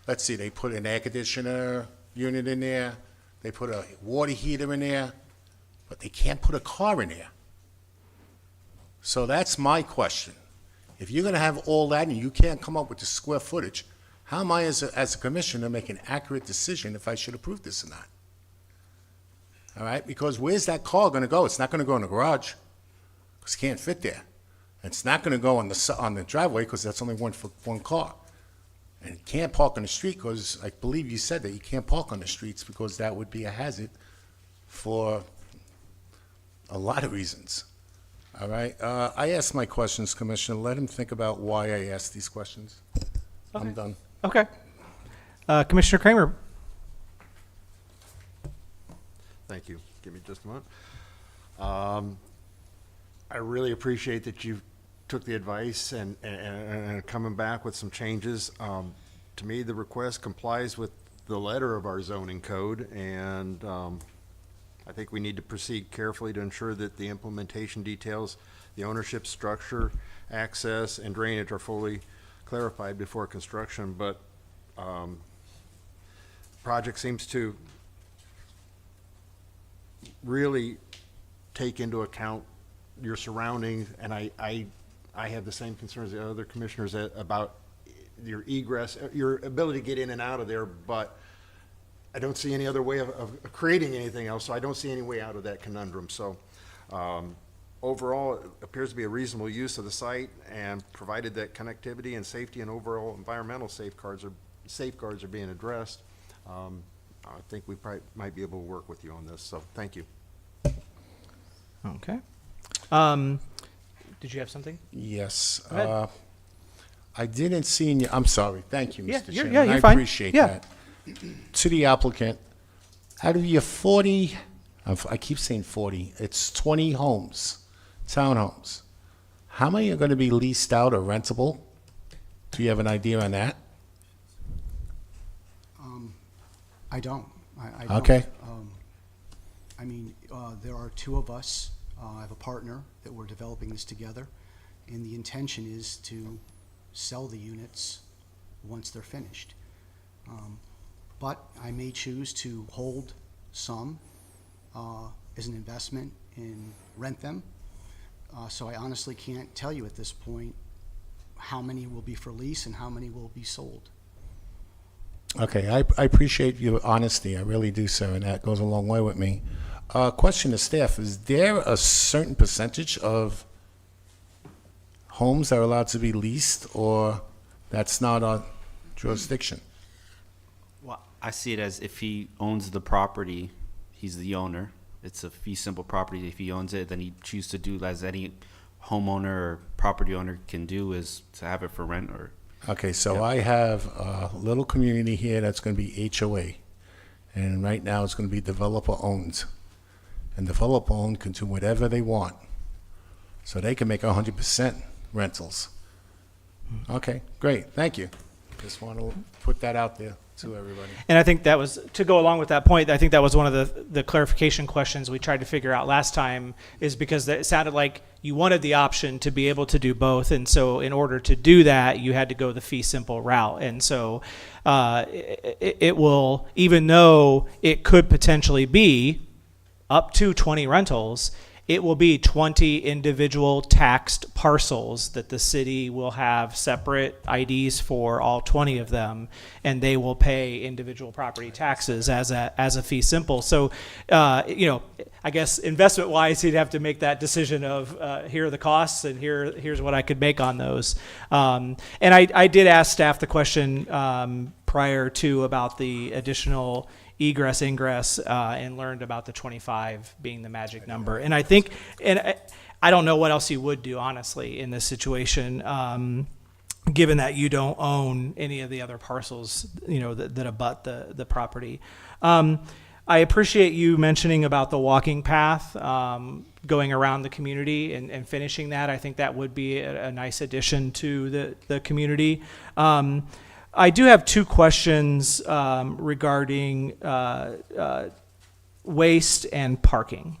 let's see, they put an air conditioner unit in there, they put a water heater in there, but they can't put a car in there. So that's my question. If you're gonna have all that and you can't come up with the square footage, how am I as a commissioner make an accurate decision if I should approve this or not? All right, because where's that car gonna go? It's not gonna go in the garage, because it can't fit there. It's not gonna go on the driveway, because that's only one car. And it can't park on the street, because I believe you said that you can't park on the streets, because that would be a hazard for a lot of reasons. All right, I asked my questions, Commissioner. Let him think about why I asked these questions. I'm done. Okay. Commissioner Kramer. Thank you. Give me just a moment. I really appreciate that you took the advice and are coming back with some changes. To me, the request complies with the letter of our zoning code, and I think we need to proceed carefully to ensure that the implementation details, the ownership structure, access, and drainage are fully clarified before construction, but project seems to really take into account your surroundings, and I have the same concerns as the other commissioners about your egress, your ability to get in and out of there, but I don't see any other way of creating anything else, so I don't see any way out of that conundrum. So overall, it appears to be a reasonable use of the site, and provided that connectivity and safety and overall environmental safeguards are being addressed, I think we probably might be able to work with you on this. So thank you. Okay. Did you have something? Yes. Go ahead. I didn't see in your, I'm sorry. Thank you, Yeah, Mr. you're- Chairman. yeah, you're I fine. appreciate Yeah. that. To the applicant, out of your 40, I keep saying 40, it's 20 homes, townhomes. How many are going to be leased out or rentable? Do you have an idea on that? I don't. I don't. Okay. I mean, there are two of us. I have a partner that we're developing this together, and the intention is to sell the units once they're finished. But I may choose to hold some as an investment and rent them. So I honestly can't tell you at this point how many will be for lease and how many will be sold. Okay, I appreciate your honesty. I really do, sir, and that goes a long way with me. Question to staff, is there a certain percentage of homes that are allowed to be leased, or that's not our jurisdiction? Well, I see it as if he owns the property, he's the owner. It's a fee simple property. If he owns it, then he chooses to do as any homeowner or property owner can do, is to have it for rent or. Okay, so I have a little community here that's going to be HOA, and right now it's going to be developer owned. And developer owned can do whatever they want. So they can make 100% rentals. Okay, great, thank you. Just want to put that out there to everybody. And I think that was, to go along with that point, I think that was one of the clarification questions we tried to figure out last time, is because it sounded like you wanted the option to be able to do both. And so in order to do that, you had to go the fee simple route. And so it will, even though it could potentially be up to 20 rentals, it will be 20 individual taxed parcels that the city will have separate IDs for all 20 of them, and they will pay individual property taxes as a fee simple. So, I guess investment wise, he'd have to make that decision of here are the costs and here's what I could make on those. And I did ask staff the question prior to about the additional egress, ingress, and learned about the 25 being the magic number. And I think, and I don't know what else you would do, honestly, in this situation, given that you don't own any of the other parcels, that abut the property. I appreciate you mentioning about the walking path, going around the community and finishing that. I think that would be a nice addition to the community. I do have two questions regarding waste and parking.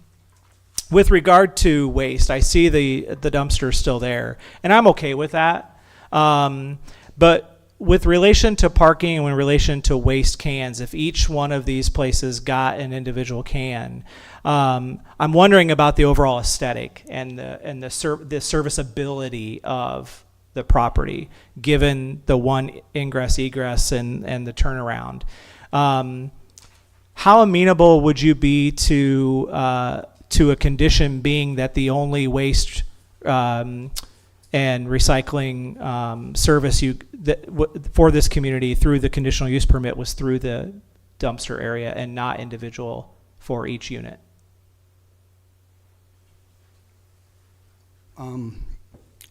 With regard to waste, I see the dumpster still there, and I'm okay with that. But with relation to parking and in relation to waste cans, if each one of these places got an individual can, I'm wondering about the overall aesthetic and the serviceability of the property, given the one ingress, egress, and the turnaround. How amenable would you be to a condition being that the only waste and recycling service for this community through the conditional use permit was through the dumpster area and not individual for each unit?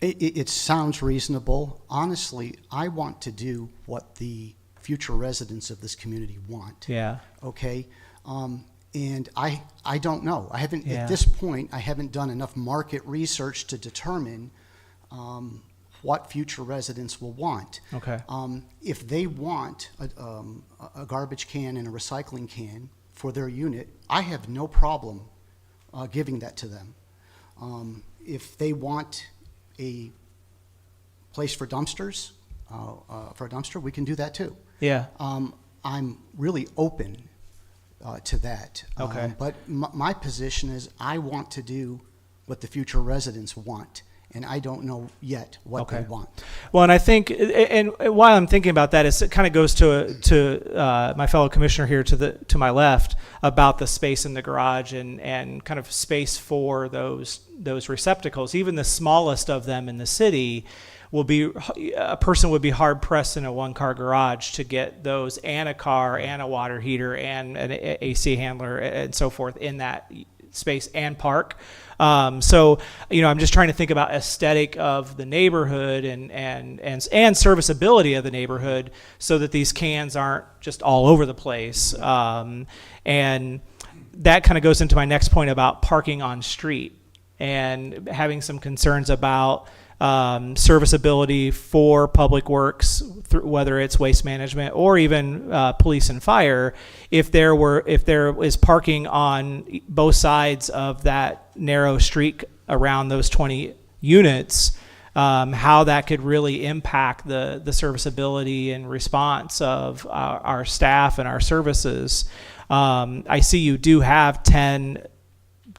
It sounds reasonable. Honestly, I want to do what the future residents of this community want. Yeah. Okay? And I don't know. I haven't, Yeah. at this point, I haven't done enough market research to determine what future residents will want. Okay. If they want a garbage can and a recycling can for their unit, I have no problem giving that to them. If they want a place for dumpsters, for a dumpster, we can do that too. Yeah. I'm really open to that. Okay. But my position is I want to do what the future residents want. and I don't know yet what they Okay. want. Well, and I think, and while I'm thinking about that, it kind of goes to my fellow commissioner here to my left about the space in the garage and kind of space for those receptacles. Even the smallest of them in the city a person would be hard pressed in a 1-car garage to get those and a car and a water heater and an AC handler and so forth in that space and park. So, I'm just trying to think about aesthetic of the neighborhood and serviceability of the neighborhood so that these cans aren't just all over the place. And that kind of goes into my next point about parking on street and having some concerns about serviceability for public works, whether it's waste management or even police and fire. If there is parking on both sides of that narrow street around those 20 units, how that could really impact the serviceability and response of our staff and our services. I see you do have 10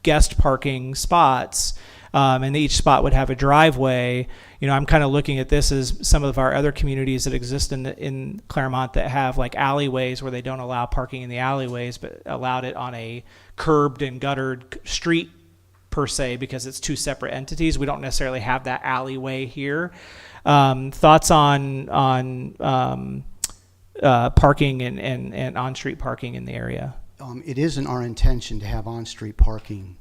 guest parking spots. And each spot would have a driveway. I'm kind of looking at this as some of our other communities that exist in Clermont that have like alleyways where they don't allow parking in the alleyways, but allowed it on a curbed and guttered street per se, because it's two separate entities. We don't necessarily have that alleyway here. Thoughts on parking and on-street parking in the area? It isn't our intention to have on-street parking.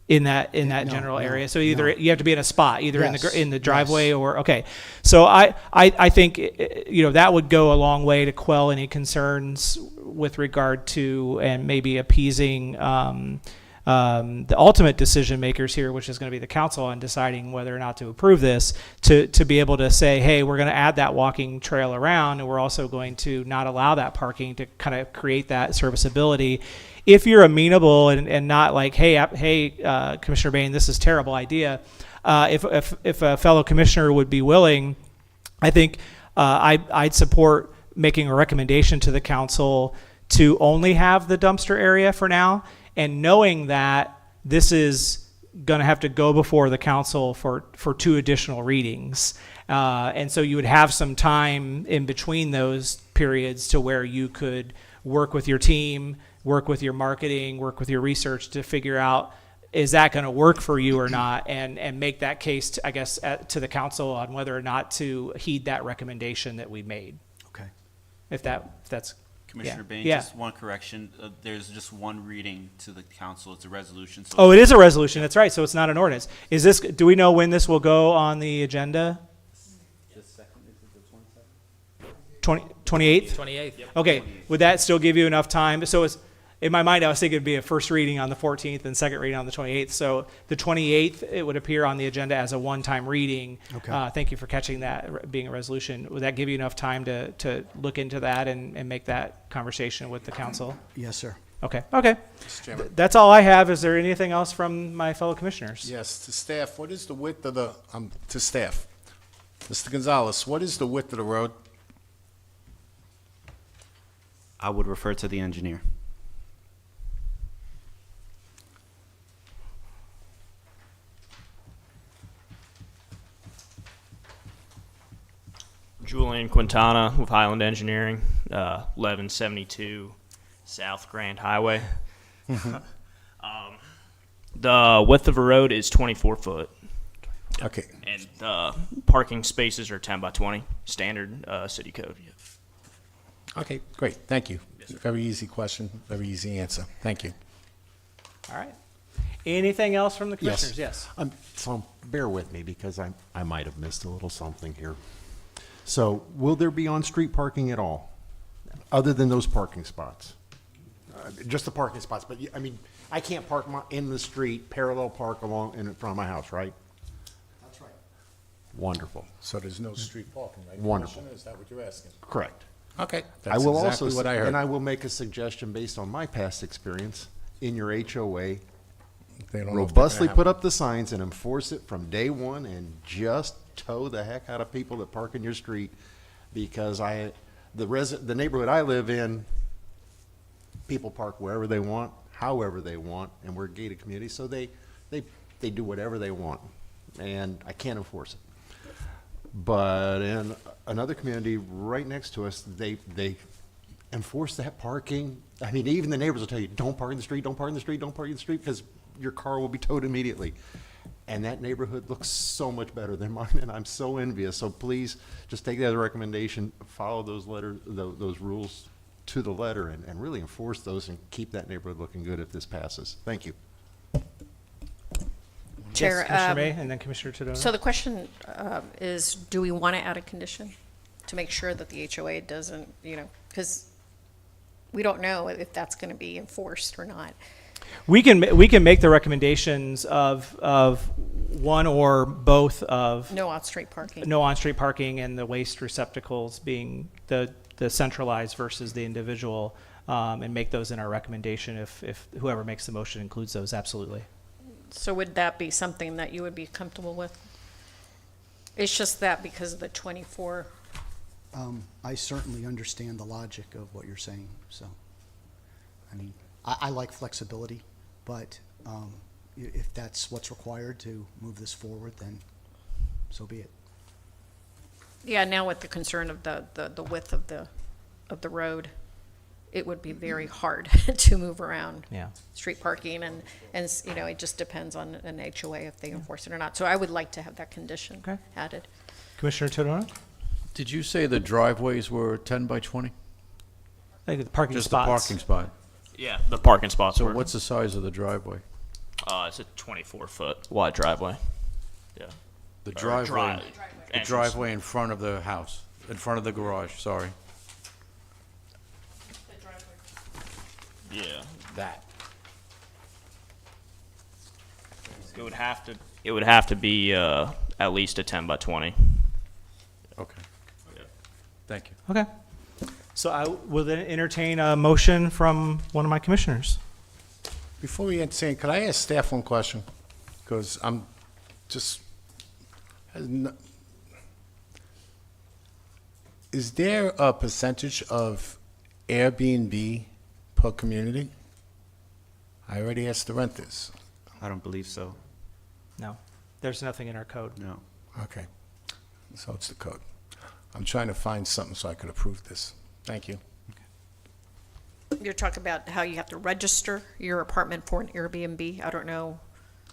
In that No, general no, area. So either no. you have to be in a spot, either Yes, in the driveway yes. or okay. So I think that would go a long way to quell any concerns with regard to and maybe appeasing the ultimate decision makers here, which is going to be the council on deciding whether or not to approve this, to be able to say, hey, we're going to add that walking trail around, and we're also going to not allow that parking to kind of create that serviceability. If you're amenable and not like, hey, Commissioner Bain, this is a terrible idea. If a fellow commissioner would be willing, I think I'd support making a recommendation to the council to only have the dumpster area for now, and knowing that this is going to have to go before the council for 2 additional readings. And so you would have some time in between those periods to where you could work with your team, work with your marketing, work with your research to figure out, is that going to work for you or not, and make that case, to the council on whether or not to heed that recommendation that we made. Okay. If that's Commissioner yeah. Bain, Yeah. just one correction. There's just one reading to the council. It's a resolution. So Oh, it is a resolution. That's right. So it's not an ordinance. Do we know when this will go on the agenda? 28th? 28th. Okay. Would that still give you enough time? So it's, in my mind, I was thinking it'd be a first reading on the 14th and second reading on the 28th. So the 28th, it would appear on the agenda as a one-time reading. Okay. Thank you for catching that, being a resolution. Would that give you enough time to look into that and make that conversation with the council? Yes, sir. Okay. Mr. Chairman. That's all I have. Is there anything else from my fellow commissioners? Yes, to staff, what is the width of the, to staff? Mr. Gonzalez, what is the width of the road? I would refer to the engineer. Julian Quintana with Highland Engineering, 1172 South Grand Highway. The width of the road is 24 foot, Okay, and parking spaces are 10 by 20, standard city code. okay, great, thank you. Very easy question, very easy answer. Thank you. All right. Anything else from the commissioners? Yes. So bear with me because I might have missed a little something here. So will there be on-street parking at all, other than those parking spots? Just the parking spots, but I mean, I can't park in the street, parallel park along in front of my house, right? That's right. Wonderful. So there's no street parking, right? Wonderful. Commissioner? Is that what you're asking? Correct. Okay, I that's will exactly also, what I heard. and I will make a suggestion based on my past experience in your HOA. They don't know if they're Robustly gonna put have up the signs and enforce it from day one, and just tow the heck out of people that park in your street, because the neighborhood I live in, people park wherever they want, however they want, and we're a gated community, so they do whatever they want. and I can't enforce it. But in another community right next to us, they enforce that parking. I mean, even the neighbors will tell you, don't park in the street, don't park in the street, don't park in the street, because your car will be towed immediately. And that neighborhood looks so much better than mine, and I'm so envious. So please, just take that as a recommendation, follow those those rules to the letter, and really enforce those and keep that neighborhood looking good if this passes. Thank you. Chair, Yes, Commissioner May, and then Commissioner Tadona. so the question is, do we want to add a condition to make sure that the HOA doesn't, because we don't know if that's going to be enforced or not. We can make the recommendations of one or both of No on-street parking. no on-street parking and the waste receptacles being the centralized versus the individual, and make those in our recommendation if whoever makes the motion includes those. Absolutely. So would that be something that you would be comfortable with? It's just that because of the 24. I certainly understand the logic of what you're saying, so, I mean, I like flexibility, but if that's what's required to move this forward, then so be it. Yeah, now with the concern of the width of the road, it would be very hard to move around. Yeah. Street parking and it just depends on an HOA if they enforce it or not. So I would like to have that condition Okay. added. Commissioner Tadona? Did you say the driveways were 10 by 20? I think the parking Just spots. the parking spot? Yeah, the parking spots So were. what's the size of the driveway? It's a 24-foot wide driveway. Yeah. The Or driveway, the entrance. driveway in front of the house, in front of the garage, sorry. Yeah. That. It would have to be at least a 10 by 20. Okay. Thank you. Okay. So I will then entertain a motion from one of my commissioners. Before we entertain, could I ask staff one question? Because I'm just, is there a percentage of Airbnb per community? I already asked the renters. I don't believe so. No, there's nothing in our code. No. Okay, so it's the code. I'm trying to find something so I could approve this. Thank you. You're talking about how you have to register your apartment for an Airbnb. I don't know.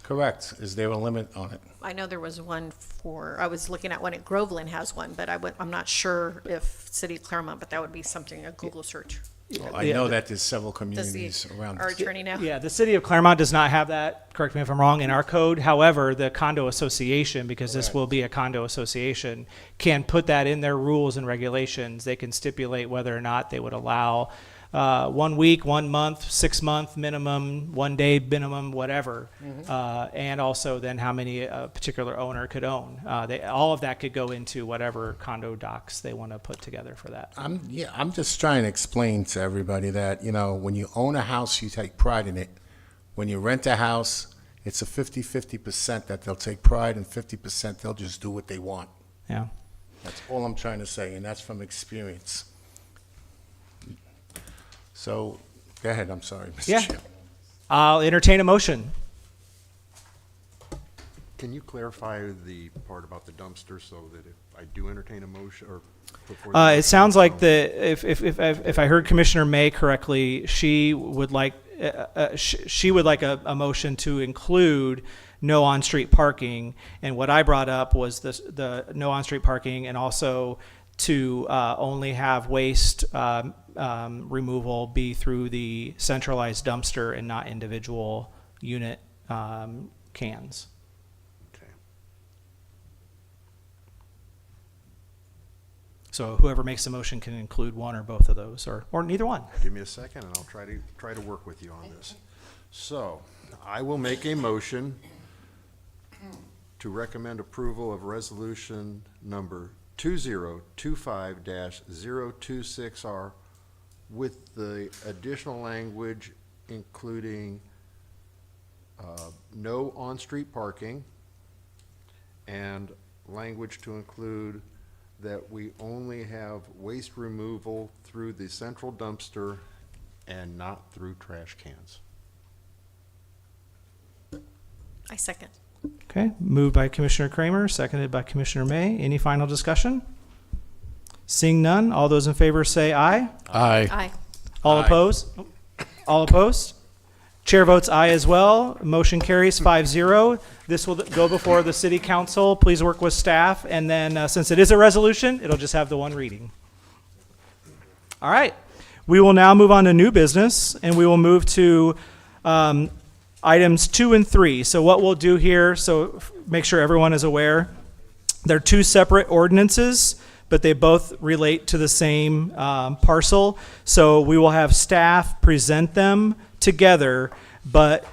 Correct. Is there a limit on it? I know there was one I was looking at one at Groveland has one, but I'm not sure if City of Clermont, but that would be something, a Google search. Well, I Yeah, know the- that there's several Does communities around. our attorney know? Yeah, the city of Clermont does not have that, correct me if I'm wrong, in our code. However, the condo association, because this will be a condo association, can put that in their rules and regulations. They can stipulate whether or not they would allow 1 week, 1 month, 6 month minimum, 1 day minimum, whatever. And also then how many a particular owner could own. All of that could go into whatever condo docs they want to put together for that. I'm just trying to explain to everybody that, when you own a house, you take pride in it. When you rent a house, it's a 50-50% that they'll take pride and 50% they'll just do what they want. Yeah. That's all I'm trying to say, and that's from experience. So, go ahead, I'm sorry, Mr. Yeah. Chair. I'll entertain a motion. Can you clarify the part about the dumpster so that if I do entertain a motion or put forward? a It motion, sounds like so- if I heard Commissioner May correctly, she would like a motion to include no on-street parking. And what I brought up was the no on-street parking, and also to only have waste removal be through the centralized dumpster and not individual unit cans. Okay. So whoever makes the motion can include one or both of those, or neither one. Give me a second, and I'll try to work with you on this. So, I will make a motion to recommend approval of resolution number 2025-026R with the additional language including no on-street parking, and language to include that we only have waste removal through the central dumpster and not through trash cans. I second. Okay, moved by Commissioner Kramer, seconded by Commissioner May. Any final discussion? Seeing none, all those in favor say aye. Aye. Aye. All opposed? All opposed? Chair votes aye as well. Motion carries 5-0. This will go before the city council. Please work with staff, and then since it is a resolution, it'll just have the one reading. All right. We will now move on to new business, and we will move to items 2 and 3. So what we'll do here, so make sure everyone is aware, they're two separate ordinances, but they both relate to the same parcel. So we will have staff present them together,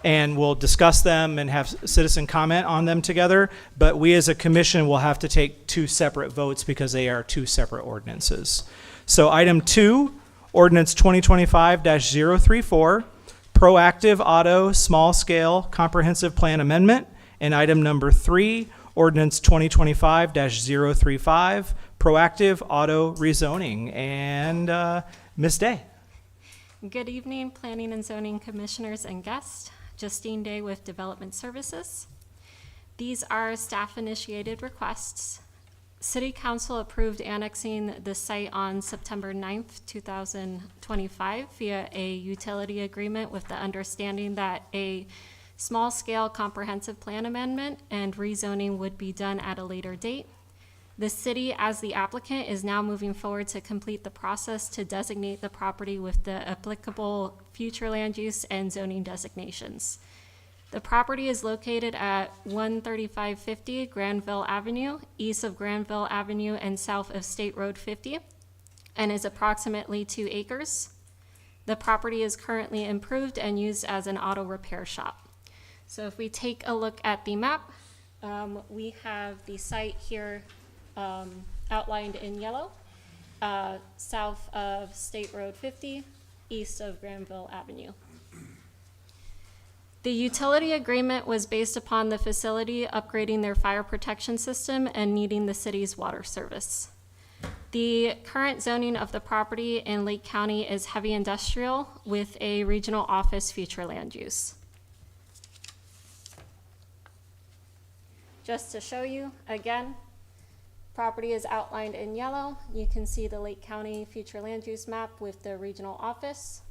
and we'll discuss them and have citizen comment on them together. But we as a commission will have to take two separate votes because they are two separate ordinances. So item 2, ordinance 2025-034, proactive auto small scale comprehensive plan amendment. And item number 3, ordinance 2025-035, proactive auto rezoning. And Ms. Day. Good evening, Planning and Zoning Commissioners and guests. Justine Day with Development Services. These are staff-initiated requests. City Council approved annexing the site on September 9th, 2025 via a utility agreement with the understanding that a small-scale comprehensive plan amendment and rezoning would be done at a later date. The city, as the applicant, is now moving forward to complete the process to designate the property with the applicable future land use and zoning designations. The property is located at 13550 Granville Avenue, east of Granville Avenue and south of State Road 50, and is approximately 2 acres. The property is currently improved and used as an auto repair shop. So if we take a look at the map, we have the site here outlined in yellow, south of State Road 50, east of Granville Avenue. The utility agreement was based upon the facility upgrading their fire protection system and needing the city's water service. The current zoning of the property in Lake County is heavy industrial with a regional office future land use. Just to show you, again, property is outlined in yellow. You can see the Lake County future land use map with the regional office.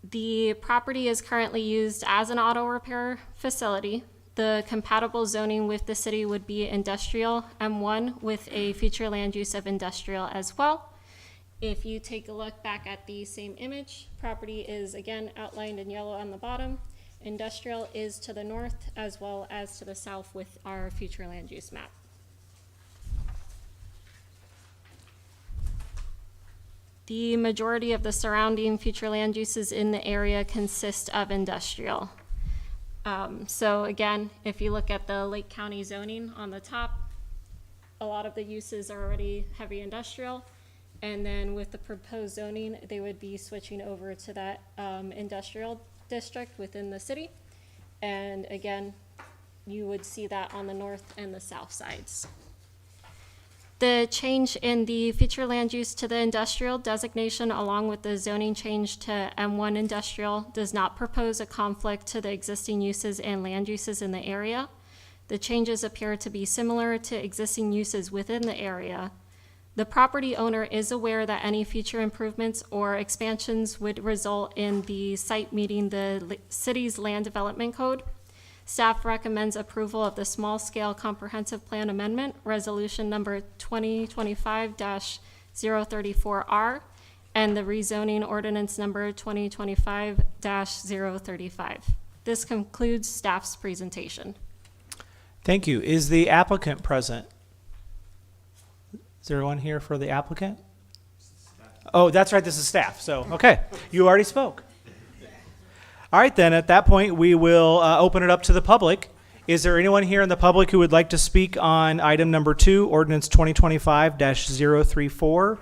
The property is currently used as an auto repair facility. The compatible zoning with the city would be industrial M1 with a future land use of industrial as well. If you take a look back at the same image, property is again outlined in yellow on the bottom. Industrial is to the north as well as to the south with our future land use map. The majority of the surrounding future land uses in the area consist of industrial. So again, if you look at the Lake County zoning on the top, a lot of the uses are already heavy industrial. And then with the proposed zoning, they would be switching over to that industrial district within the city. And again, you would see that on the north and the south sides. The change in the future land use to the industrial designation along with the zoning change to M1 industrial does not propose a conflict to the existing uses and land uses in the area. The changes appear to be similar to existing uses within the area. The property owner is aware that any future improvements or expansions would result in the site meeting the city's land development code. Staff recommends approval of the small-scale comprehensive plan amendment, resolution number 2025-034R, and the rezoning ordinance number 2025-035. This concludes staff's presentation. Thank you. Is the applicant present? Is there one here for the applicant? Oh, that's right, this is staff, so, okay. You already spoke. All right, then, at that point, we will open it up to the public. Is there anyone here in the public who would like to speak on item number 2, ordinance 2025-034,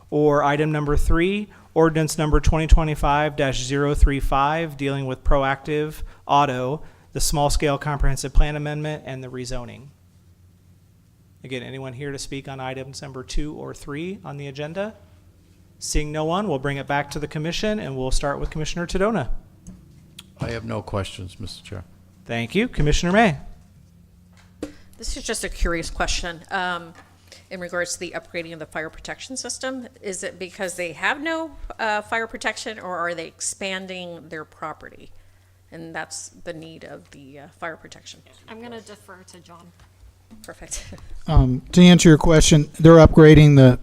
or item number 3, ordinance number 2025-035, dealing with proactive auto, the small-scale comprehensive plan amendment, and the rezoning? Again, anyone here to speak on items number 2 or 3 on the agenda? Seeing no one, we'll bring it back to the commission, and we'll start with Commissioner Tadona. I have no questions, Mr. Chair. Thank you. Commissioner May. This is just a curious question. In regards to the upgrading of the fire protection system, is it because they have no fire protection, or are they expanding their property? And that's the need of the fire protection. I'm going to defer to John. Perfect. To answer your question, they're upgrading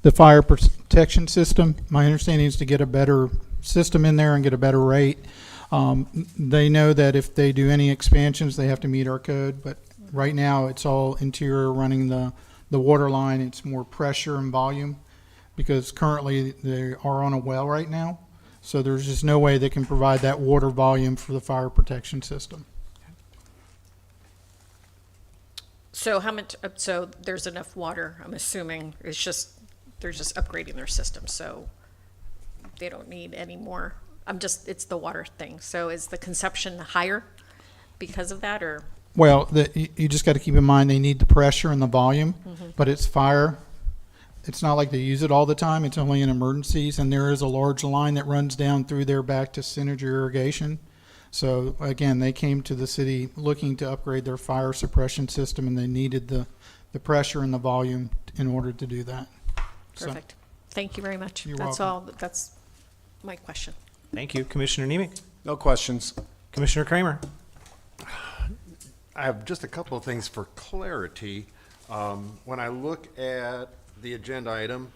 the fire protection system. My understanding is to get a better system in there and get a better rate. They know that if they do any expansions, they have to meet our code, but right now it's all interior running the water line. It's more pressure and volume because currently they are on a well right now. So there's just no way they can provide that water volume for the fire protection system. So how much, so there's enough water, I'm assuming, they're just upgrading their system, so they don't need any more. It's the water thing. So is the consumption higher because of that, or? Well, you just got to keep in mind they need the pressure and the volume, but it's fire. It's not like they use it all the time. It's only in emergencies, and there is a large line that runs down through there back to Synergy Irrigation. So again, they came to the city looking to upgrade their fire suppression system, and they needed the pressure and the volume in order to do that. Perfect. Thank you very much. You're That's welcome. all, that's my question. Thank you. Commissioner Nemec. No questions. Commissioner Kramer. I have just a couple of things for clarity. When I look at the agenda item,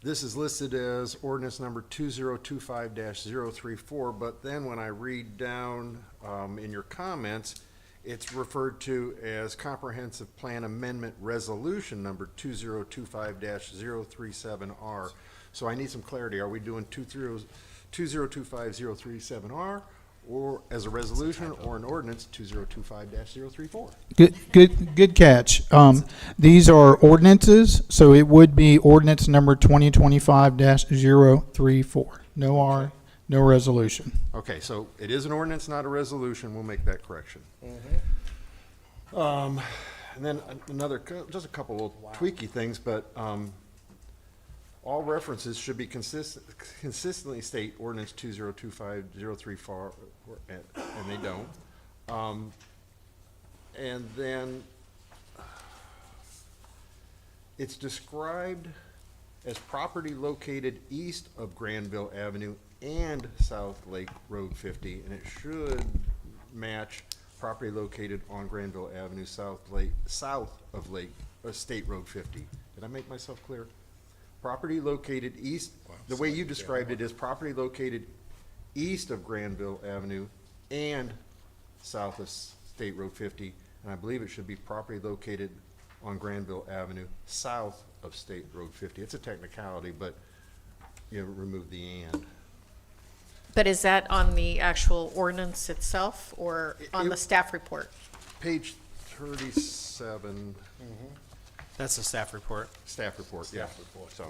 this is listed as ordinance number 2025-034, but then when I read down in your comments, it's referred to as Comprehensive Plan Amendment Resolution number 2025-037R. So I need some clarity. Are we doing 2025-037R? Or as a resolution or an ordinance 2025-034. Good catch. These are ordinances, so it would be ordinance number 2025-034. No R, no resolution. Okay, so it is an ordinance, not a resolution. We'll make that correction. And then just a couple of tweaky things, but all references should be consistently state ordinance 2025-034, and they don't. And then it's described as property located east of Granville Avenue and South Lake Road 50, and it should match property located on Granville Avenue, south of State Road 50. Did I make myself clear? Property located east, the way you described it is property located east of Granville Avenue and south of State Road 50, and I believe it should be property located on Granville Avenue, south of State Road 50. It's a technicality, but you remove the and. But is that on the actual ordinance itself, or on the staff report? Page 37. That's the staff report. Staff report, yeah. So.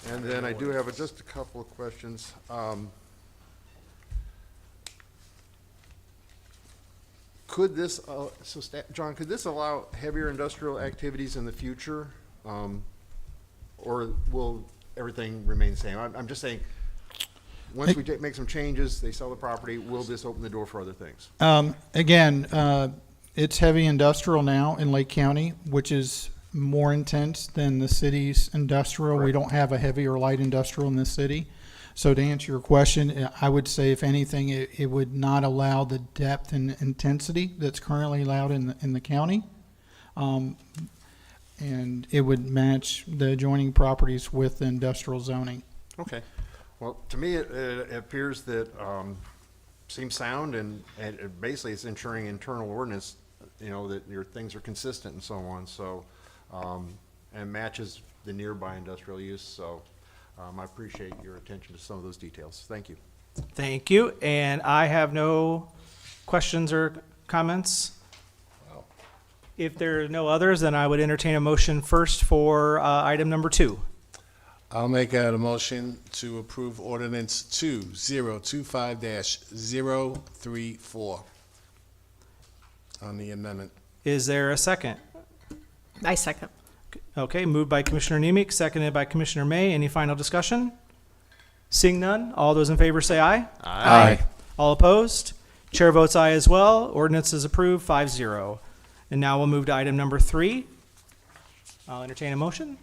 And then I do have just a couple of questions. Could this, John, could this allow heavier industrial activities in the future? Or will everything remain the same? I'm just saying, once we make some changes, they sell the property, will this open the door for other things? Again, it's heavy industrial now in Lake County, which is more intense than the city's industrial. We don't have a heavy or light industrial in this city. So to answer your question, I would say if anything, it would not allow the depth and intensity that's currently allowed in the county. And it would match the adjoining properties with the industrial zoning. Okay. Well, to me, it appears that seems sound, and basically it's ensuring internal ordinance, that your things are consistent and so on. So, and matches the nearby industrial use. So, I appreciate your attention to some of those details. Thank you. Thank you. And I have no questions or comments. If there are no others, then I would entertain a motion first for item number 2. I'll make a motion to approve ordinance 2025-034 on the amendment. Is there a second? I second. Okay, moved by Commissioner Nemec, seconded by Commissioner May. Any final discussion? Seeing none, all those in favor say aye. Aye. All opposed? Chair votes aye as well. Ordinance is approved 5-0. And now we'll move to item number 3. I'll entertain a motion.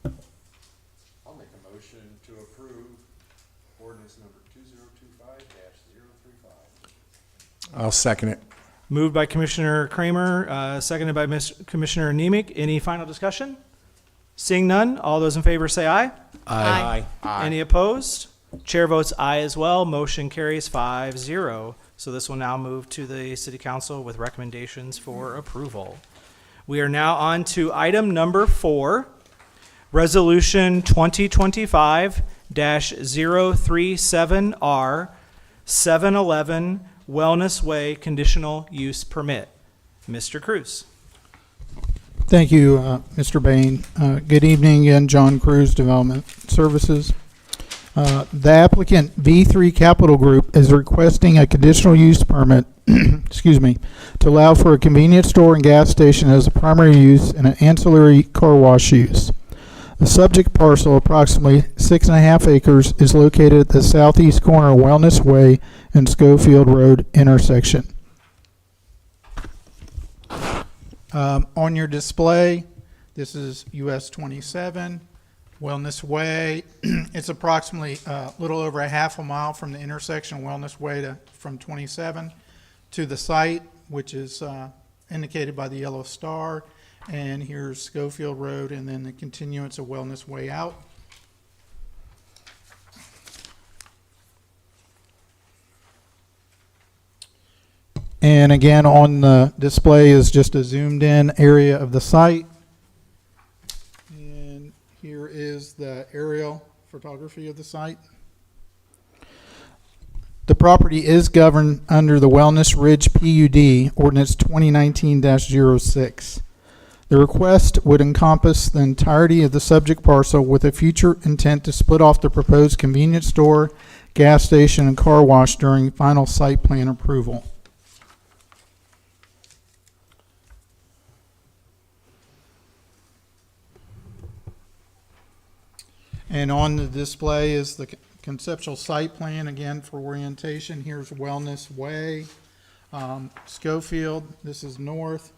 I'll make a motion to approve ordinance number 2025-035. I'll second it. Moved by Commissioner Kramer, seconded by Commissioner Nemec. Any final discussion? Seeing none, all those in favor say aye. Aye. Any opposed? Chair votes aye as well. Motion carries 5-0. So this will now move to the City Council with recommendations for approval. We are now on to item number 4, Resolution 2025-037R 711 Wellness Way Conditional Use Permit. Mr. Cruz. Thank you, Mr. Bain. Good evening again, John Cruz, Development Services. The applicant V3 Capital Group is requesting a conditional use permit, excuse me, to allow for a convenience store and gas station as a primary use and an ancillary car wash use. The subject parcel, approximately 6.5 acres, is located at the southeast corner of Wellness Way and Schofield Road intersection. On your display, this is US 27, Wellness Way. It's approximately a little over a half a mile from the intersection of Wellness Way from 27 to the site, which is indicated by the yellow star. And here's Schofield Road and then the continuance of Wellness Way out. And again, on the display is just a zoomed in area of the site. And here is the aerial photography of the site. The property is governed under the Wellness Ridge PUD, Ordinance 2019-06. The request would encompass the entirety of the subject parcel with a future intent to split off the proposed convenience store, gas station, and car wash during final site plan approval. And on the display is the conceptual site plan, again, for orientation. Here's Wellness Way, Schofield, this is north,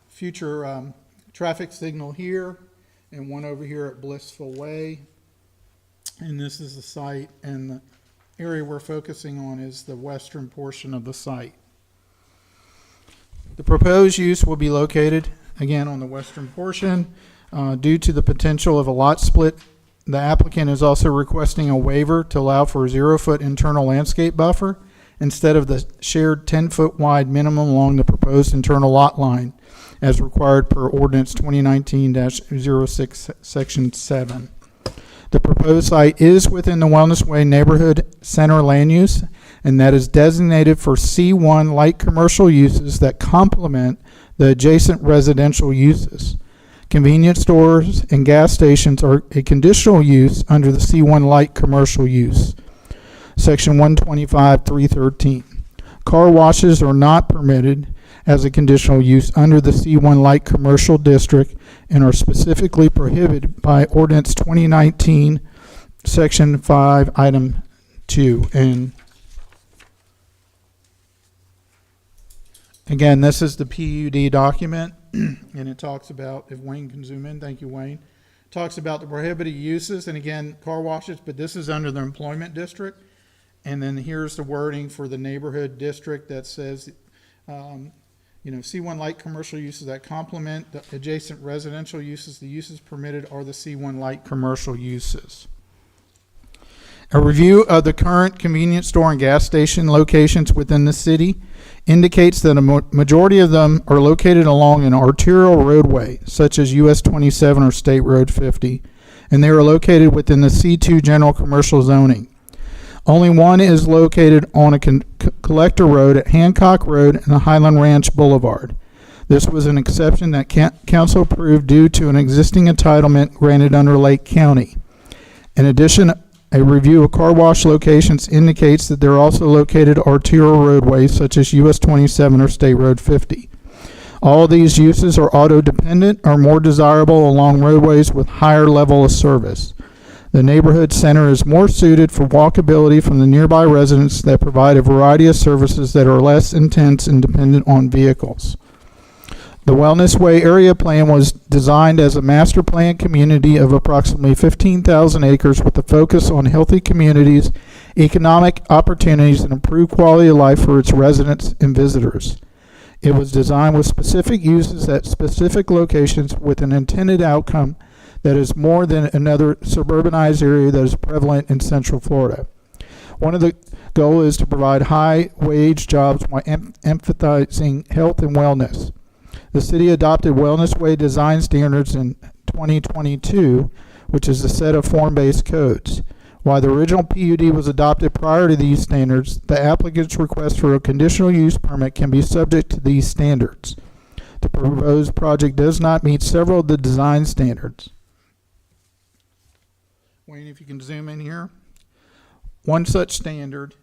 future traffic signal here, and one over here at Blissful Way. And this is the site, and the area we're focusing on is the western portion of the site. The proposed use will be located, again, on the western portion. Due to the potential of a lot split, the applicant is also requesting a waiver to allow for a 0-foot internal landscape buffer instead of the shared 10-foot wide minimum along the proposed internal lot line as required per Ordinance 2019-06, Section 7. The proposed site is within the Wellness Way Neighborhood Center land use, and that is designated for C1 light commercial uses that complement the adjacent residential uses. Convenience stores and gas stations are a conditional use under the C1 light commercial use, Section 125-313. Car washes are not permitted as a conditional use under the C1 light commercial district and are specifically prohibited by Ordinance 2019, Section 5, Item 2. And again, this is the PUD document. And it talks about, if Wayne can zoom in, thank you, Wayne. It talks about the prohibited uses, and again, car washes, but this is under the employment district. And then here's the wording for the neighborhood district that says, C1 light commercial uses that complement the adjacent residential uses. The uses permitted are the C1 light commercial uses. A review of the current convenience store and gas station locations within the city indicates that a majority of them are located along an arterial roadway, such as US 27 or State Road 50, and they are located within the C2 general commercial zoning. Only one is located on a collector road at Hancock Road and Highland Ranch Boulevard. This was an exception that council approved due to an existing entitlement granted under Lake County. In addition, a review of car wash locations indicates that they're also located arterial roadways such as US 27 or State Road 50. All these uses are auto-dependent or more desirable along roadways with higher level of service. The neighborhood center is more suited for walkability from the nearby residents that provide a variety of services that are less intense and dependent on vehicles. The Wellness Way area plan was designed as a master plan community of approximately 15,000 acres with a focus on healthy communities, economic opportunities, and improved quality of life for its residents and visitors. It was designed with specific uses at specific locations with an intended outcome that is more than another suburbanized area that is prevalent in Central Florida. One of the goals is to provide high-wage jobs while emphasizing health and wellness. The city adopted Wellness Way design standards in 2022, which is a set of form-based codes. While the original PUD was adopted prior to these standards, the applicant's request for a conditional use permit can be subject to these standards. The proposed project does not meet several of the design standards. Wayne, if you can zoom in here. One such standard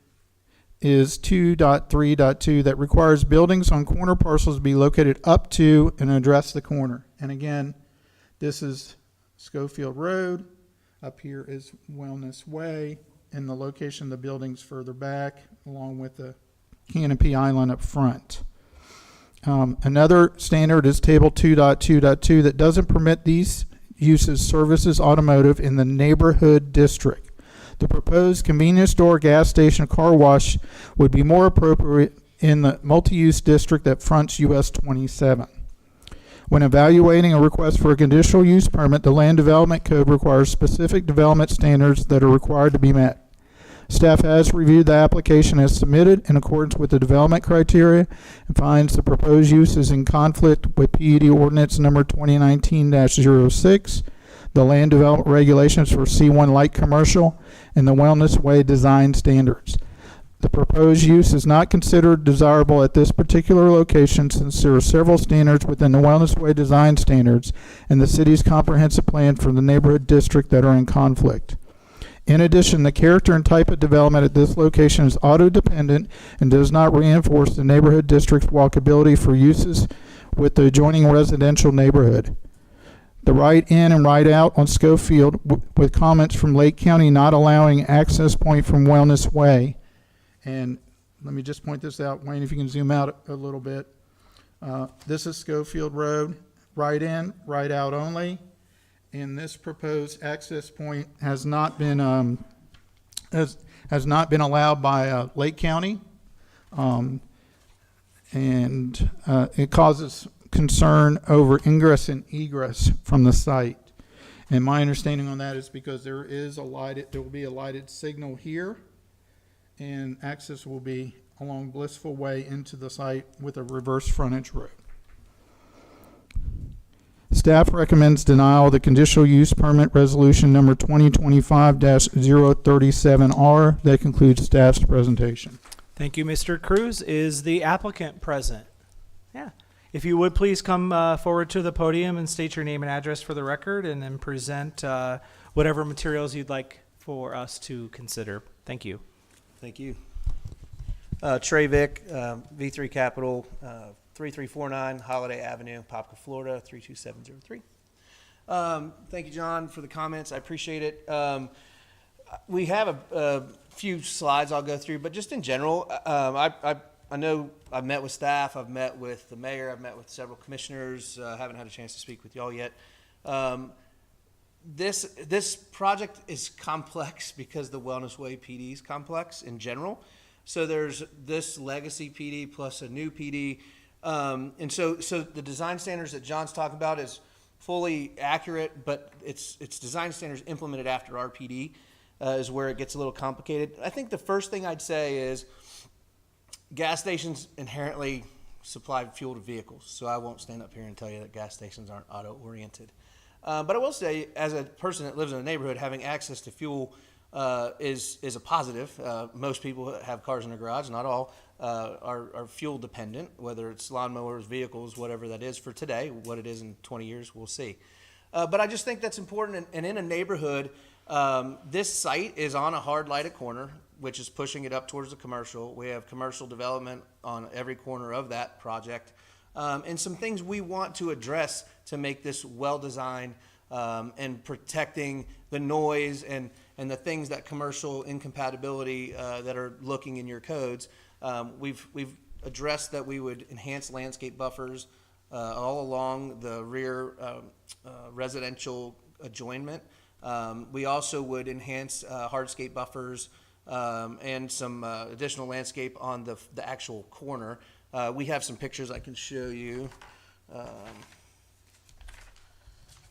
is 2.3.2 that requires buildings on corner parcels to be located up to and address the corner. And again, this is Schofield Road. Up here is Wellness Way, and the location of the buildings further back, along with the canopy island up front. Another standard is Table 2.2.2 that doesn't permit these uses services automotive in the neighborhood district. The proposed convenience store, gas station, car wash would be more appropriate in the multi-use district that fronts US 27. When evaluating a request for a conditional use permit, the Land Development Code requires specific development standards that are required to be met. Staff has reviewed the application as submitted in accordance with the development criteria and finds the proposed use is in conflict with PUD Ordinance number 2019-06, the Land Development Regulations for C1 Light Commercial, and the Wellness Way design standards. The proposed use is not considered desirable at this particular location since there are several standards within the Wellness Way design standards and the city's comprehensive plan for the neighborhood district that are in conflict. In addition, the character and type of development at this location is auto-dependent and does not reinforce the neighborhood district's walkability for uses with the adjoining residential neighborhood. The right in and right out on Schofield, with comments from Lake County not allowing access point from Wellness Way. And let me just point this out, Wayne, if you can zoom out a little bit. This is Schofield Road, right in, right out only. And this proposed access point has not been allowed by Lake County, and it causes concern over ingress and egress from the site. And my understanding on that is because there will be a lighted signal here, and access will be along Blissful Way into the site with a reverse frontage road. Staff recommends denial of the conditional use permit resolution number 2025-037R. That concludes staff's presentation. Thank you, Mr. Cruz. Is the applicant present? Yeah. If you would please come forward to the podium and state your name and address for the record, and then present whatever materials you'd like for us to consider. Thank you. Thank you. Trey Vick, V3 Capital, 3349 Holiday Avenue, Popka, Florida, 32703. Thank you, John, for the comments. I appreciate it. We have a few slides I'll go through, but just in general, I know I've met with staff, I've met with the mayor, I've met with several commissioners, haven't had a chance to speak with y'all yet. This project is complex because the Wellness Way PD is complex in general. So there's this legacy PD plus a new PD. And so the design standards that John's talking about is fully accurate, but it's design standards implemented after RPD is where it gets a little complicated. I think the first thing I'd say is gas stations inherently supply fuel to vehicles. So I won't stand up here and tell you that gas stations aren't auto-oriented. But I will say, as a person that lives in a neighborhood, having access to fuel is a positive. Most people have cars in their garage, not all. Are fuel dependent, whether it's lawnmowers, vehicles, whatever that is for today. What it is in 20 years, we'll see. But I just think that's important. And in a neighborhood, this site is on a hard lighted corner, which is pushing it up towards the commercial. We have commercial development on every corner of that project. And some things we want to address to make this well-designed and protecting the noise and the things that commercial incompatibility that are looking in your codes. We've addressed that we would enhance landscape buffers all along the rear residential adjoinement. We also would enhance hardscape buffers and some additional landscape on the actual corner. We have some pictures I can show you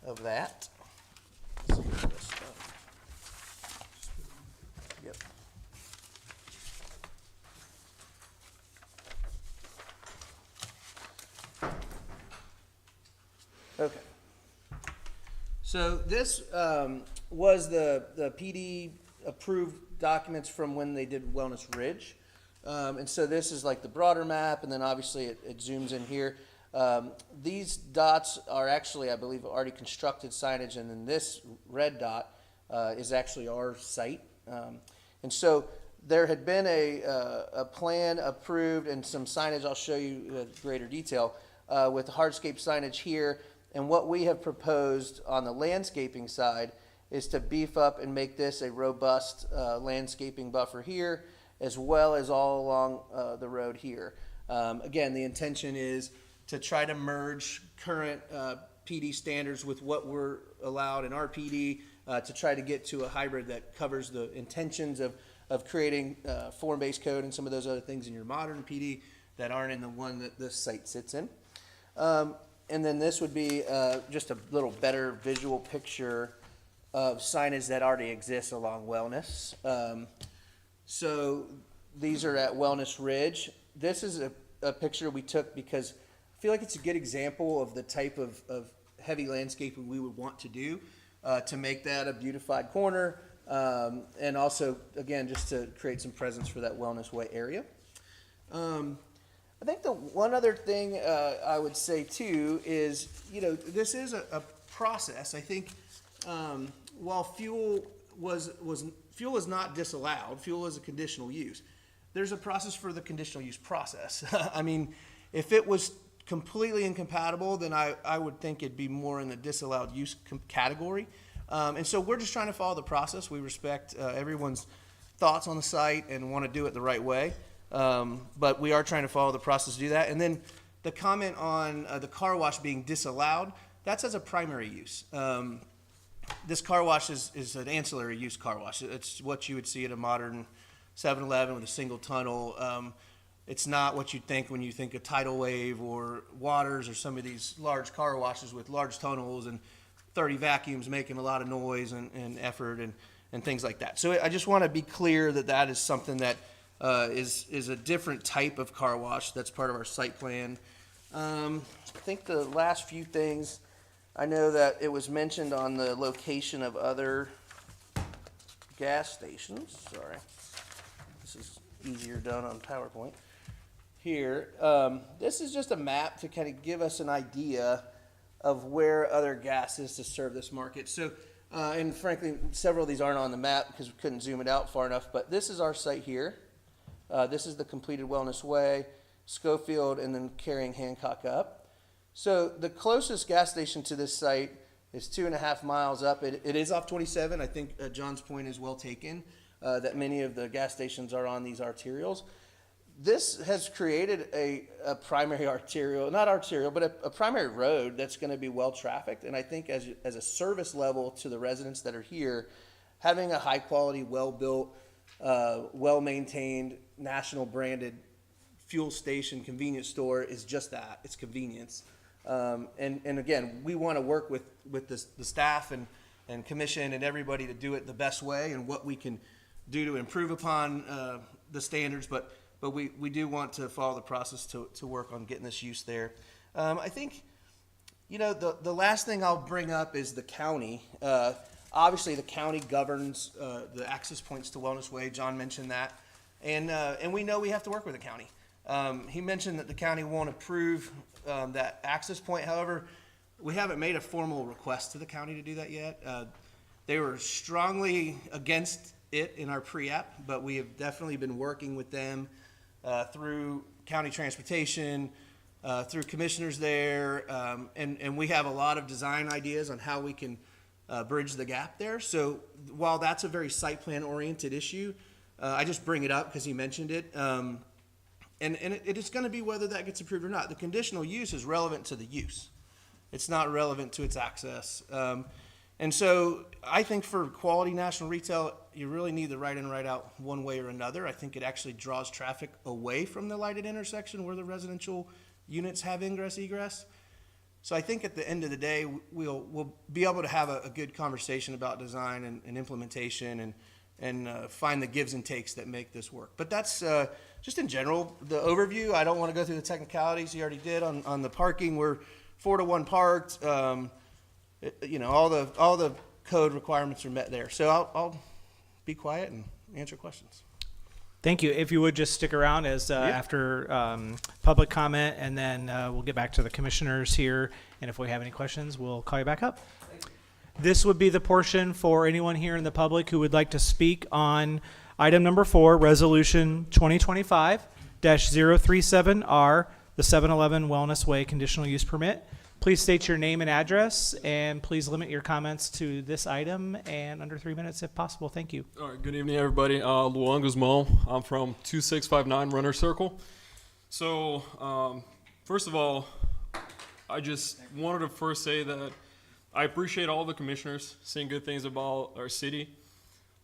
of that. Let's see where this stuff. Yep. Okay. So this was the PD approved documents from when they did Wellness Ridge. And so this is like the broader map, and then obviously it zooms in here. These dots are actually, I believe, already constructed signage, and then this red dot is actually our site. And so there had been a plan approved and some signage I'll show you in greater detail with hardscape signage here. And what we have proposed on the landscaping side is to beef up and make this a robust landscaping buffer here, as well as all along the road here. Again, the intention is to try to merge current PD standards with what we're allowed in our PD to try to get to a hybrid that covers the intentions of creating form-based code and some of those other things in your modern PD that aren't in the one that this site sits in. And then this would be just a little better visual picture of signage that already exists along Wellness. So these are at Wellness Ridge. This is a picture we took because I feel like it's a good example of the type of heavy landscaping we would want to do to make that a beautified corner, and also, again, just to create some presence for that Wellness Way area. I think the one other thing I would say too is, this is a process. I think while fuel is not disallowed, fuel is a conditional use. There's a process for the conditional use process. I mean, if it was completely incompatible, then I would think it'd be more in the disallowed use category. And so we're just trying to follow the process. We respect everyone's thoughts on the site and want to do it the right way. But we are trying to follow the process to do that. And then the comment on the car wash being disallowed, that's as a primary use. This car wash is an ancillary use car wash. It's what you would see at a modern 7-Eleven with a single tunnel. It's not what you'd think when you think of Tidal Wave or Waters or some of these large car washes with large tunnels and 30 vacuums making a lot of noise and effort and things like that. So I just want to be clear that that is something that is a different type of car wash that's part of our site plan. I think the last few things, I know that it was mentioned on the location of other gas stations. Sorry, this is easier done on PowerPoint. Here, this is just a map to kind of give us an idea of where other gas is to serve this market. So, and frankly, several of these aren't on the map because we couldn't zoom it out far enough, but this is our site here. This is the completed Wellness Way, Schofield, and then carrying Hancock up. So the closest gas station to this site is 2.5 miles up. It is off 27. I think John's point is well taken, that many of the gas stations are on these arterials. This has created a primary arterial, not arterial, but a primary road that's going to be well trafficked. And I think as a service level to the residents that are here, having a high quality, well built, well maintained, national branded fuel station convenience store is just that. It's convenience. And again, we want to work with the staff and commission and everybody to do it the best way and what we can do to improve upon the standards, but we do want to follow the process to work on getting this use there. I think, the last thing I'll bring up is the county. Obviously, the county governs the access points to Wellness Way. John mentioned that. And we know we have to work with the county. He mentioned that the county won't approve that access point. However, we haven't made a formal request to the county to do that yet. They were strongly against it in our pre-app, but we have definitely been working with them through county transportation, through commissioners there, and we have a lot of design ideas on how we can bridge the gap there. So while that's a very site plan oriented issue, I just bring it up because he mentioned it. And it is going to be whether that gets approved or not. The conditional use is relevant to the use. It's not relevant to its access. And so I think for quality national retail, you really need the right in, right out one way or another. I think it actually draws traffic away from the lighted intersection where the residential units have ingress egress. So I think at the end of the day, we'll be able to have a good conversation about design and implementation and find the gives and takes that make this work. But that's just in general, the overview. I don't want to go through the technicalities. You already did on the parking. We're 4-to-1 parked. You know, all the code requirements are met there. So I'll be quiet and answer questions. Thank you. If you would just stick around as after public comment, and then we'll get back to the commissioners here. And if we have any questions, we'll call you back up. This would be the portion for anyone here in the public who would like to speak on item number 4, Resolution 2025-037R, the 7-Eleven Wellness Way Conditional Use Permit. Please state your name and address, and please limit your comments to this item and under 3 minutes if possible. Thank you. All right, good evening, everybody. Luan Guzman. I'm from 2659 Runner Circle. So, first of all, I just wanted to first say that I appreciate all the commissioners saying good things about our city.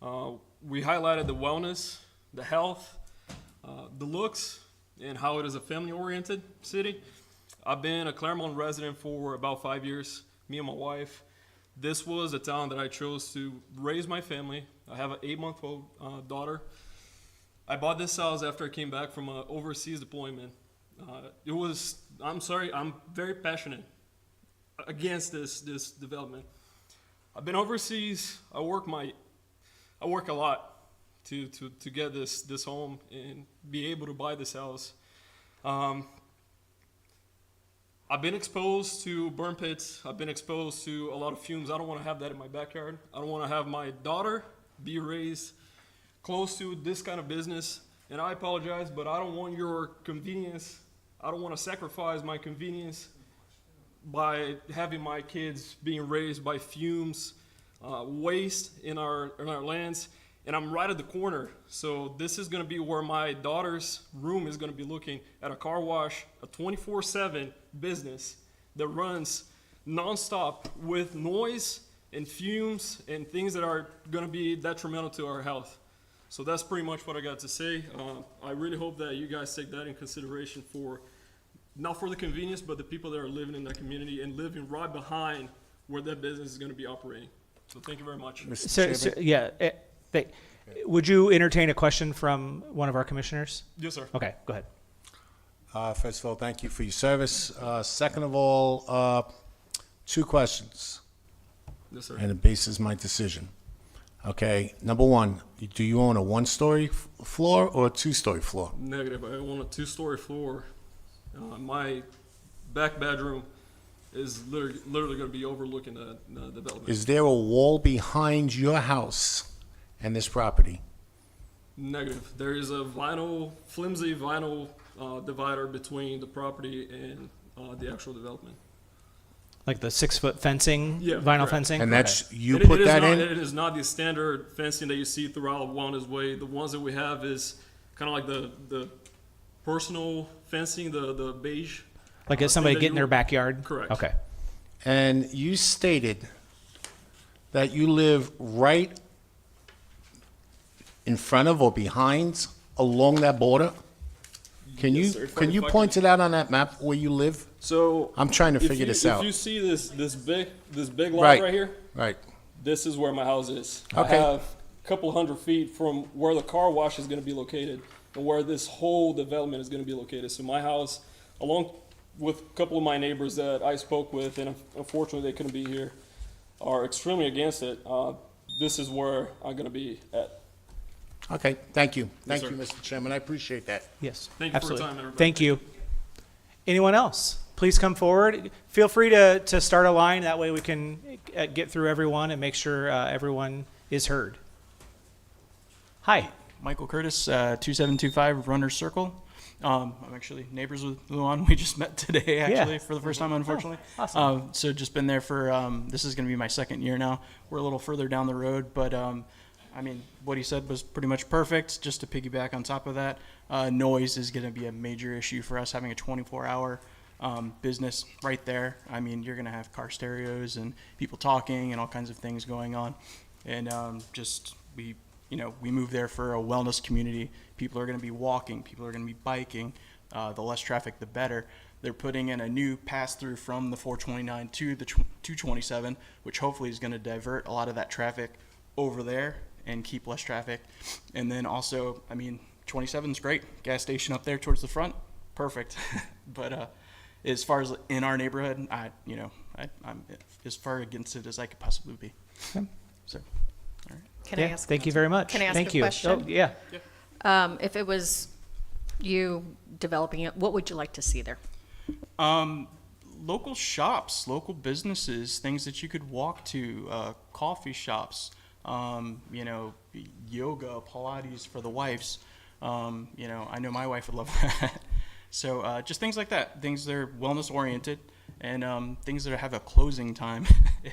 We highlighted the wellness, the health, the looks, and how it is a family-oriented city. I've been a Clermont resident for about 5 years, me and my wife. This was a town that I chose to raise my family. I have an 8-month-old daughter. I bought this house after I came back from an overseas deployment. I'm very passionate against this development. I've been overseas. I work a lot to get this home and be able to buy this house. I've been exposed to burn pits. I've been exposed to a lot of fumes. I don't want to have that in my backyard. I don't want to have my daughter be raised close to this kind of business. And I apologize, but I don't want your convenience. I don't want to sacrifice my convenience by having my kids being raised by fumes, waste in our lands. And I'm right at the corner. So this is going to be where my daughter's room is going to be looking at a car wash, a 24/7 business that runs nonstop with noise and fumes and things that are going to be detrimental to our health. So that's pretty much what I got to say. I really hope that you guys take that in consideration not for the convenience, but the people that are living in that community and living right behind where that business is going to be operating. So thank you very much. Would you entertain a question from one of our commissioners? Yes, sir. Okay, go ahead. First of all, thank you for your service. Second of all, 2 questions. Yes, sir. And it bases my decision. Okay, number 1, do you own a 1-story floor or a 2-story floor? Negative. I own a 2-story floor. My back bedroom is literally going to be overlooking the development. Is there a wall behind your house and this property? Negative. There is a flimsy vinyl divider between the property and the actual development. Like the 6-foot fencing, Yeah, vinyl correct. fencing? And that's, Okay. you put that in? It is not the standard fencing that you see throughout Wellness Way. The ones that we have is kind of like the personal fencing, the beige. Like if somebody get in their backyard? Correct. Okay. And you stated that you live right in front of or behind along that border? Can Yes, sir. you If I point it out on that map where you live? So I'm trying to figure this out. If you see this big lot Right. right here, Right. this is where my house is. Okay. I have a couple hundred feet from where the car wash is going to be located and where this whole development is going to be located. So my house, along with a couple of my neighbors that I spoke with, and unfortunately they couldn't be here, are extremely against it. This is where I'm going to be at. Okay, thank you. Yes, Thank you, Mr. Chairman. I appreciate that. Yes, Thank you for absolutely. your time, everybody. Thank you. Anyone else? Please come forward. Feel free to start a line. That way we can get through everyone and make sure everyone is heard. Hi. Michael Curtis, 2725 Runner Circle. I'm actually neighbors with Luan. We just met today, actually, Yeah. for the first time, unfortunately. Oh, awesome. So just been there for, this is going to be my second year now. We're a little further down the road, but I mean, what he said was pretty much perfect. Just to piggyback on top of that, noise is going to be a major issue for us, having a 24-hour business right there. I mean, you're going to have car stereos and people talking and all kinds of things going on. And we move there for a wellness community. People are going to be walking. People are going to be biking. The less traffic, the better. They're putting in a new pass-through from the 429 to the 227, which hopefully is going to divert a lot of that traffic over there and keep less traffic. And then also, I mean, 27 is great. Gas station up there towards the front, perfect. But as far as in our neighborhood, I'm as far against it as I could possibly be. Okay. So, all right. Can I ask? Thank you very much. Can I ask Thank a you. question? Oh, yeah. If it was you developing it, what would you like to see there? Local shops, local businesses, things that you could walk to, coffee shops, yoga, Pilates for the wives. I know my wife would love that. So just things like that, things that are wellness oriented, and things that have a closing time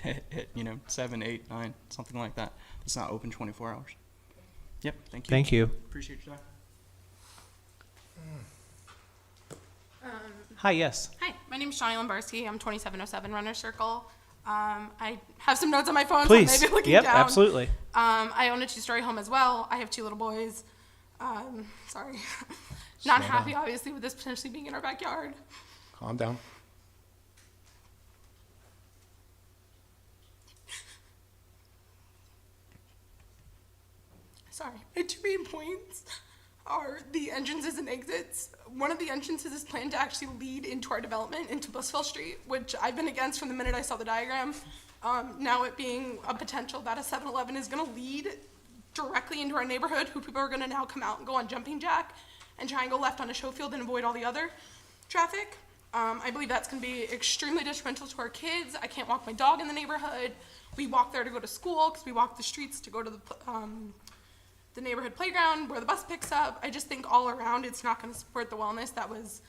at 7, 8, 9, something like that. It's not open 24 hours. Yep, thank you. Thank you. Appreciate your time. Hi, yes. Hi, my name is Shawnee Lombarski. I'm 2707 Runner Circle. I have some notes on my phone, Please. so maybe looking Yep, down. absolutely. I own a 2-story home as well. I have 2 little boys. Sorry. Not happy, obviously, with this potentially being in our backyard. Calm down. Sorry. My 2 main points are the entrances and exits. One of the entrances is planned to actually lead into our development, into Blissville Street, which I've been against from the minute I saw the diagram. Now it being a potential that a 7-Eleven is going to lead directly into our neighborhood, who people are going to now come out and go on Jumping Jack and try and go left on a Schofield and avoid all the other traffic. I believe that's going to be extremely detrimental to our kids. I can't walk my dog in the neighborhood. We walk there to go to school because we walk the streets to go to the neighborhood playground where the bus picks up. I just think all around it's not going to support the wellness that was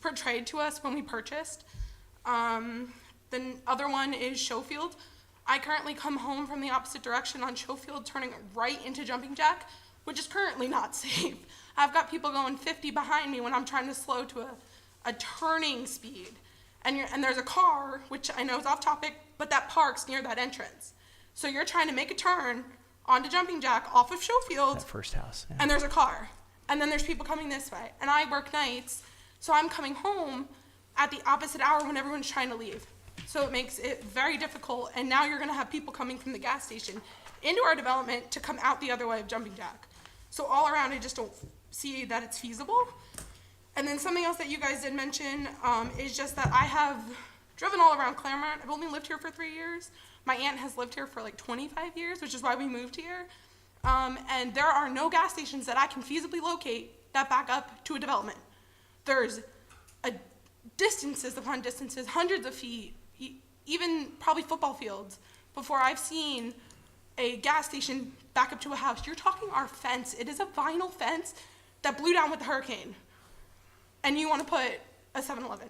portrayed to us when we purchased. The other one is Schofield. I currently come home from the opposite direction on Schofield, turning right into Jumping Jack, which is currently not safe. I've got people going 50 behind me when I'm trying to slow to a turning speed. And there's a car, which I know is off topic, but that parks near that entrance. So you're trying to make a turn onto Jumping Jack off of Schofield. That first house. Yeah. And there's a car. And then there's people coming this way. And I work nights, so I'm coming home at the opposite hour when everyone's trying to leave. So it makes it very difficult. And now you're going to have people coming from the gas station into our development to come out the other way of Jumping Jack. So all around, I just don't see that it's feasible. And then something else that you guys did mention is just that I have driven all around Clermont. I've only lived here for 3 years. My aunt has lived here for like 25 years, which is why we moved here. And there are no gas stations that I can feasibly locate that back up to a development. There's distances upon distances, hundreds of feet, even probably football fields, before I've seen a gas station back up to a house. You're talking our fence. It is a vinyl fence that blew down with the hurricane. And you want to put a 7-Eleven.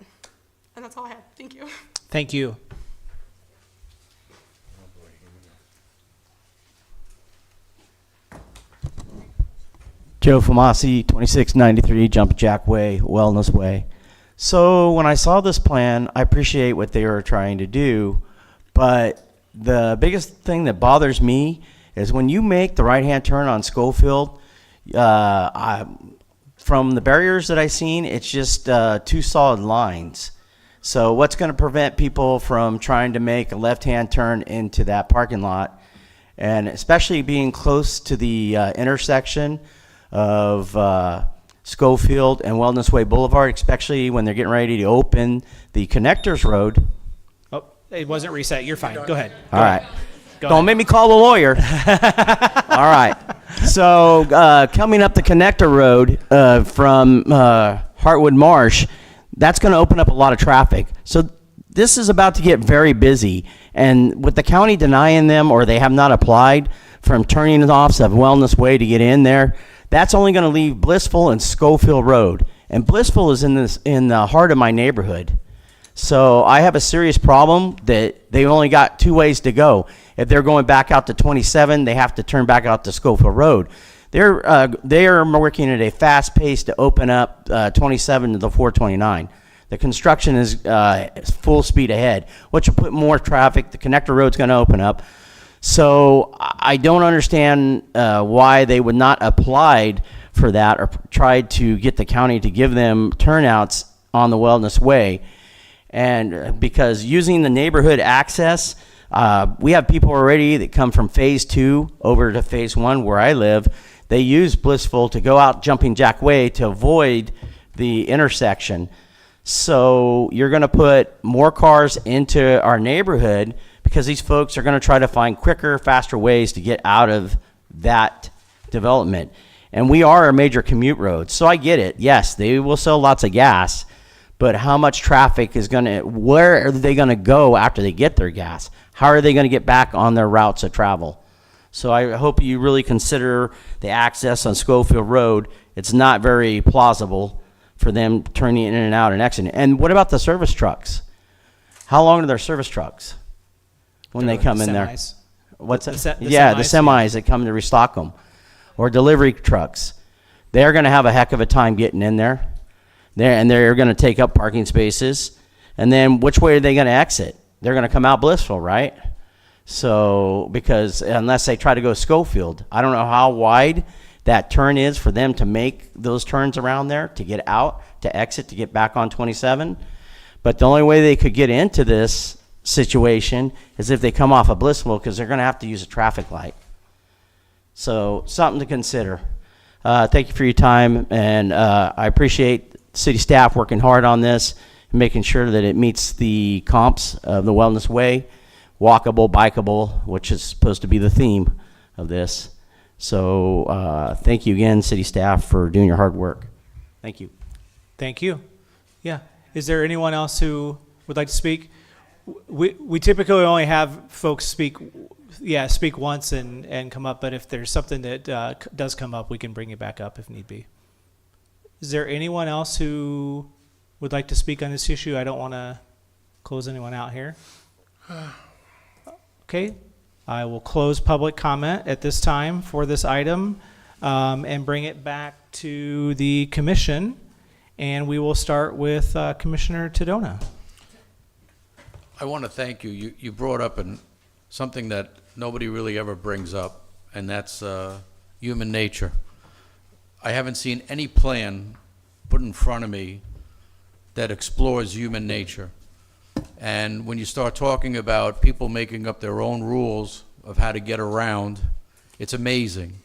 And that's all I had. Thank you. Thank you. Joe Famasi, 2693 Jump Jack Way, Wellness Way. So when I saw this plan, I appreciate what they were trying to do, but the biggest thing that bothers me is when you make the right-hand turn on Schofield, from the barriers that I've seen, it's just 2 solid lines. So what's going to prevent people from trying to make a left-hand turn into that parking lot? And especially being close to the intersection of Schofield and Wellness Way Boulevard, especially when they're getting ready to open the Connectors Road. Oh, it wasn't reset. You're fine. Go ahead. All right. Go Don't ahead. make me call the lawyer. All right. So coming up the Connector Road from Hartwood Marsh, that's going to open up a lot of traffic. So this is about to get very busy. And with the county denying them or they have not applied from turning it off of Wellness Way to get in there, that's only going to leave Blissful and Schofield Road. And Blissful is in the heart of my neighborhood. So I have a serious problem that they only got 2 ways to go. If they're going back out to 27, they have to turn back out to Schofield Road. They are working at a fast pace to open up 27 to the 429. The construction is full speed ahead, which will put more traffic. The connector road's going to open up. So I don't understand why they would not applied for that or tried to get the county to give them turnouts on the Wellness Way. And because using the neighborhood access, we have people already that come from phase 2 over to phase 1 where I live. They use Blissful to go out Jumping Jack Way to avoid the intersection. So you're going to put more cars into our neighborhood because these folks are going to try to find quicker, faster ways to get out of that development. And we are a major commute road, so I get it. Yes, they will sell lots of gas, but how much traffic is going to, where are they going to go after they get their gas? How are they going to get back on their routes of travel? So I hope you really consider the access on Schofield Road. It's not very plausible for them turning in and out and exiting. And what about the service trucks? How long are their service trucks when they come in there? Semis. What's that? The Yeah, the semis, semis that come to restock them, or delivery trucks. They're going to have a heck of a time getting in there. They're going to take up parking spaces. And then which way are they going to exit? They're going to come out Blissful, right? So, because unless they try to go Schofield, I don't know how wide that turn is for them to make those turns around there, to get out, to exit, to get back on 27. But the only way they could get into this situation is if they come off of Blissful, because they're going to have to use a traffic light. So, something to consider. Thank you for your time, and I appreciate city staff working hard on this and making sure that it meets the comps of the Wellness Way, walkable, bikeable, which is supposed to be the theme of this. So thank you again, city staff, for doing your hard work. Thank you. Thank you. Yeah. Is there anyone else who would like to speak? We typically only have folks speak once and come up, but if there's something that does come up, we can bring it back up if need be. Is there anyone else who would like to speak on this issue? I don't want to close anyone out here. Okay. I will close public comment at this time for this item and bring it back to the commission. And we will start with Commissioner Tadona. I want to thank you. You brought up something that nobody really ever brings up, and that's human nature. I haven't seen any plan put in front of me that explores human nature. And when you start talking about people making up their own rules of how to get around, it's amazing.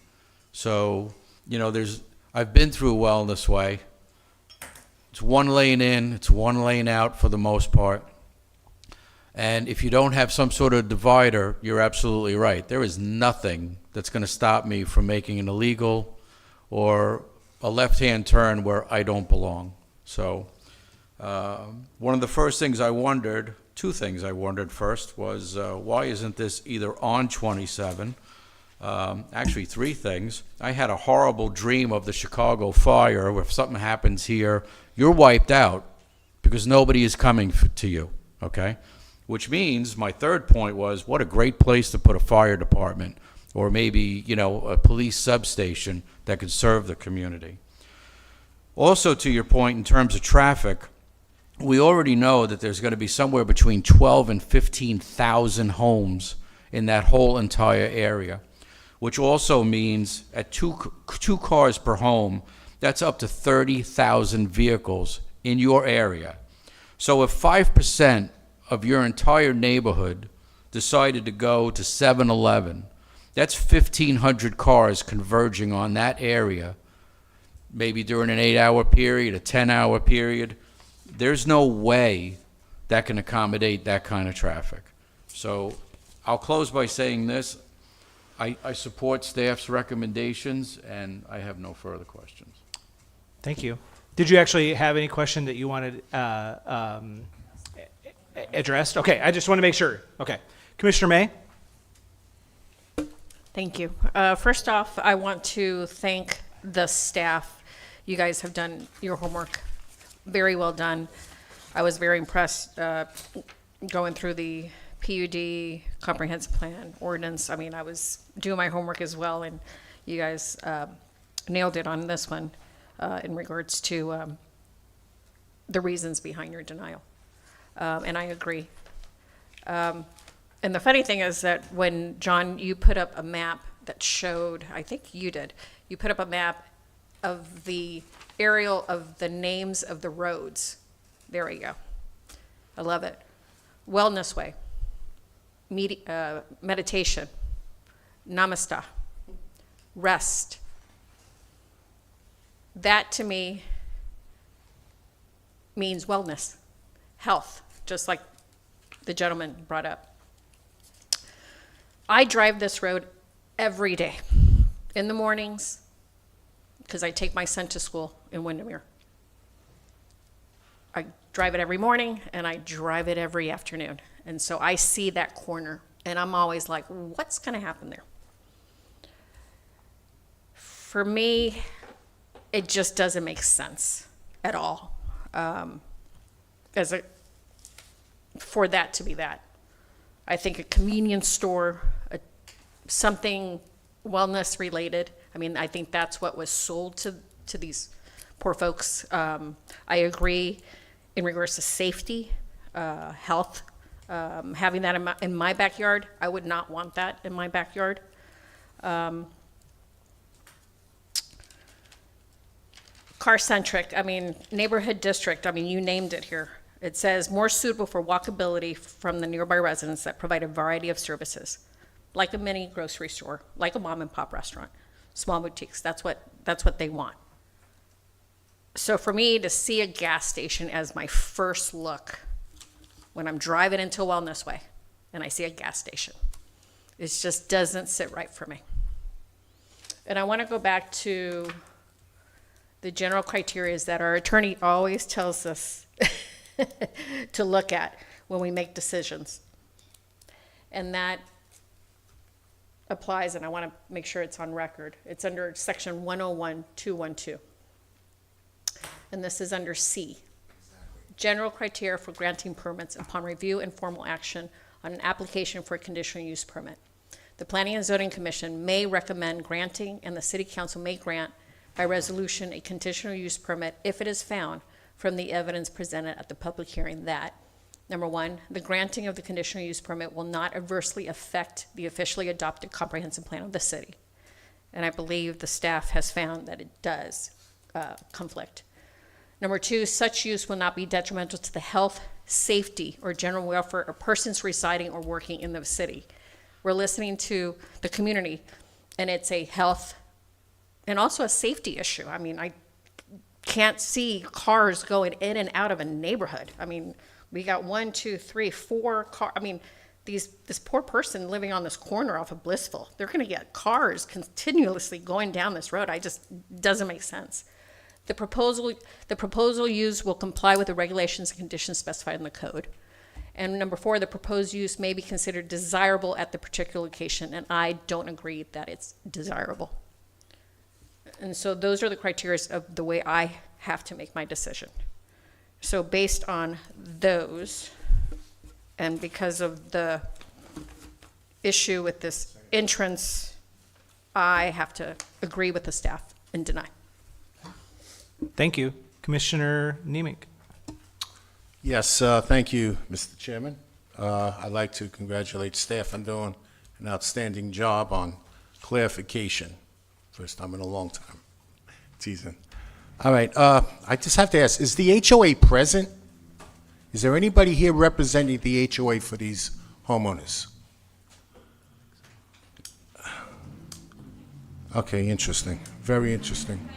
So, I've been through Wellness Way. It's one lane in, it's one lane out for the most part. And if you don't have some sort of divider, you're absolutely right. There is nothing that's going to stop me from making an illegal or a left-hand turn where I don't belong. So one of the first things I wondered, two things I wondered first was why isn't this either on 27? Actually, three things. I had a horrible dream of the Chicago fire where if something happens here, you're wiped out because nobody is coming to you, okay? Which means my third point was what a great place to put a fire department or maybe, a police substation that could serve the community. Also, to your point in terms of traffic, we already know that there's going to be somewhere between 12 and 15,000 homes in that whole entire area, which also means at two cars per home, that's up to 30,000 vehicles in your area. So if 5% of your entire neighborhood decided to go to 7-Eleven, that's 1,500 cars converging on that area, maybe during an 8-hour period, a 10-hour period. There's no way that can accommodate that kind of traffic. So I'll close by saying this. I support staff's recommendations, and I have no further questions. Thank you. Did you actually have any question that you wanted addressed? Okay, I just want to make sure. Okay. Commissioner May? Thank you. First off, I want to thank the staff. You guys have done your homework very well done. I was very impressed going through the PUD comprehensive plan ordinance. I mean, I was doing my homework as well, and you guys nailed it on this one in regards to the reasons behind your denial. And I agree. And the funny thing is that when, John, you put up a map that showed, I think you did, you put up a map of the aerial of the names of the roads. There we go. I love it. Wellness Way, meditation, namaste, rest. That to me means wellness, health, just like the gentleman brought up. I drive this road every day in the mornings because I take my son to school in Windermere. I drive it every morning and I drive it every afternoon. And so I see that corner and I'm always like, what's going to happen there? For me, it just doesn't make sense at all for that to be that. I think a convenience store, something wellness related. I mean, I think that's what was sold to these poor folks. I agree in regards to safety, health. Having that in my backyard, I would not want that in my backyard. Car-centric, I mean, neighborhood district, I mean, you named it here. It says more suitable for walkability from the nearby residents that provide a variety of services, like a mini grocery store, like a mom and pop restaurant, small boutiques. That's what they want. So for me to see a gas station as my first look when I'm driving into Wellness Way and I see a gas station, it just doesn't sit right for me. And I want to go back to the general criteria that our attorney always tells us to look at when we make decisions. And that applies, and I want to make sure it's on record. It's under section 101.212. And this is under C. General criteria for granting permits upon review and formal action on an application for a conditional use permit. The Planning and Zoning Commission may recommend granting, and the City Council may grant by resolution a conditional use permit if it is found from the evidence presented at the public hearing that, number one, the granting of the conditional use permit will not adversely affect the officially adopted comprehensive plan of the city. And I believe the staff has found that it does conflict. Number two, such use will not be detrimental to the health, safety, or general welfare of persons residing or working in the city. We're listening to the community, and it's a health and also a safety issue. I mean, I can't see cars going in and out of a neighborhood. I mean, we got 1, 2, 3, 4 cars. I mean, this poor person living on this corner off of Blissful, they're going to get cars continuously going down this road. Doesn't make sense. The proposal use will comply with the regulations and conditions specified in the code. And number 4, the proposed use may be considered desirable at the particular location, and I don't agree that it's desirable. And so those are the criteria of the way I have to make my decision. So based on those, and because of the issue with this entrance, I have to agree with the staff and deny. Thank you. Commissioner Nemec. Yes, thank you, Mr. Chairman. I'd like to congratulate staff on doing an outstanding job on clarification. First time in a long time. Teasing. All right, I just have to ask, is the HOA present? Is there anybody here representing the HOA for these homeowners? Okay, interesting. Very interesting.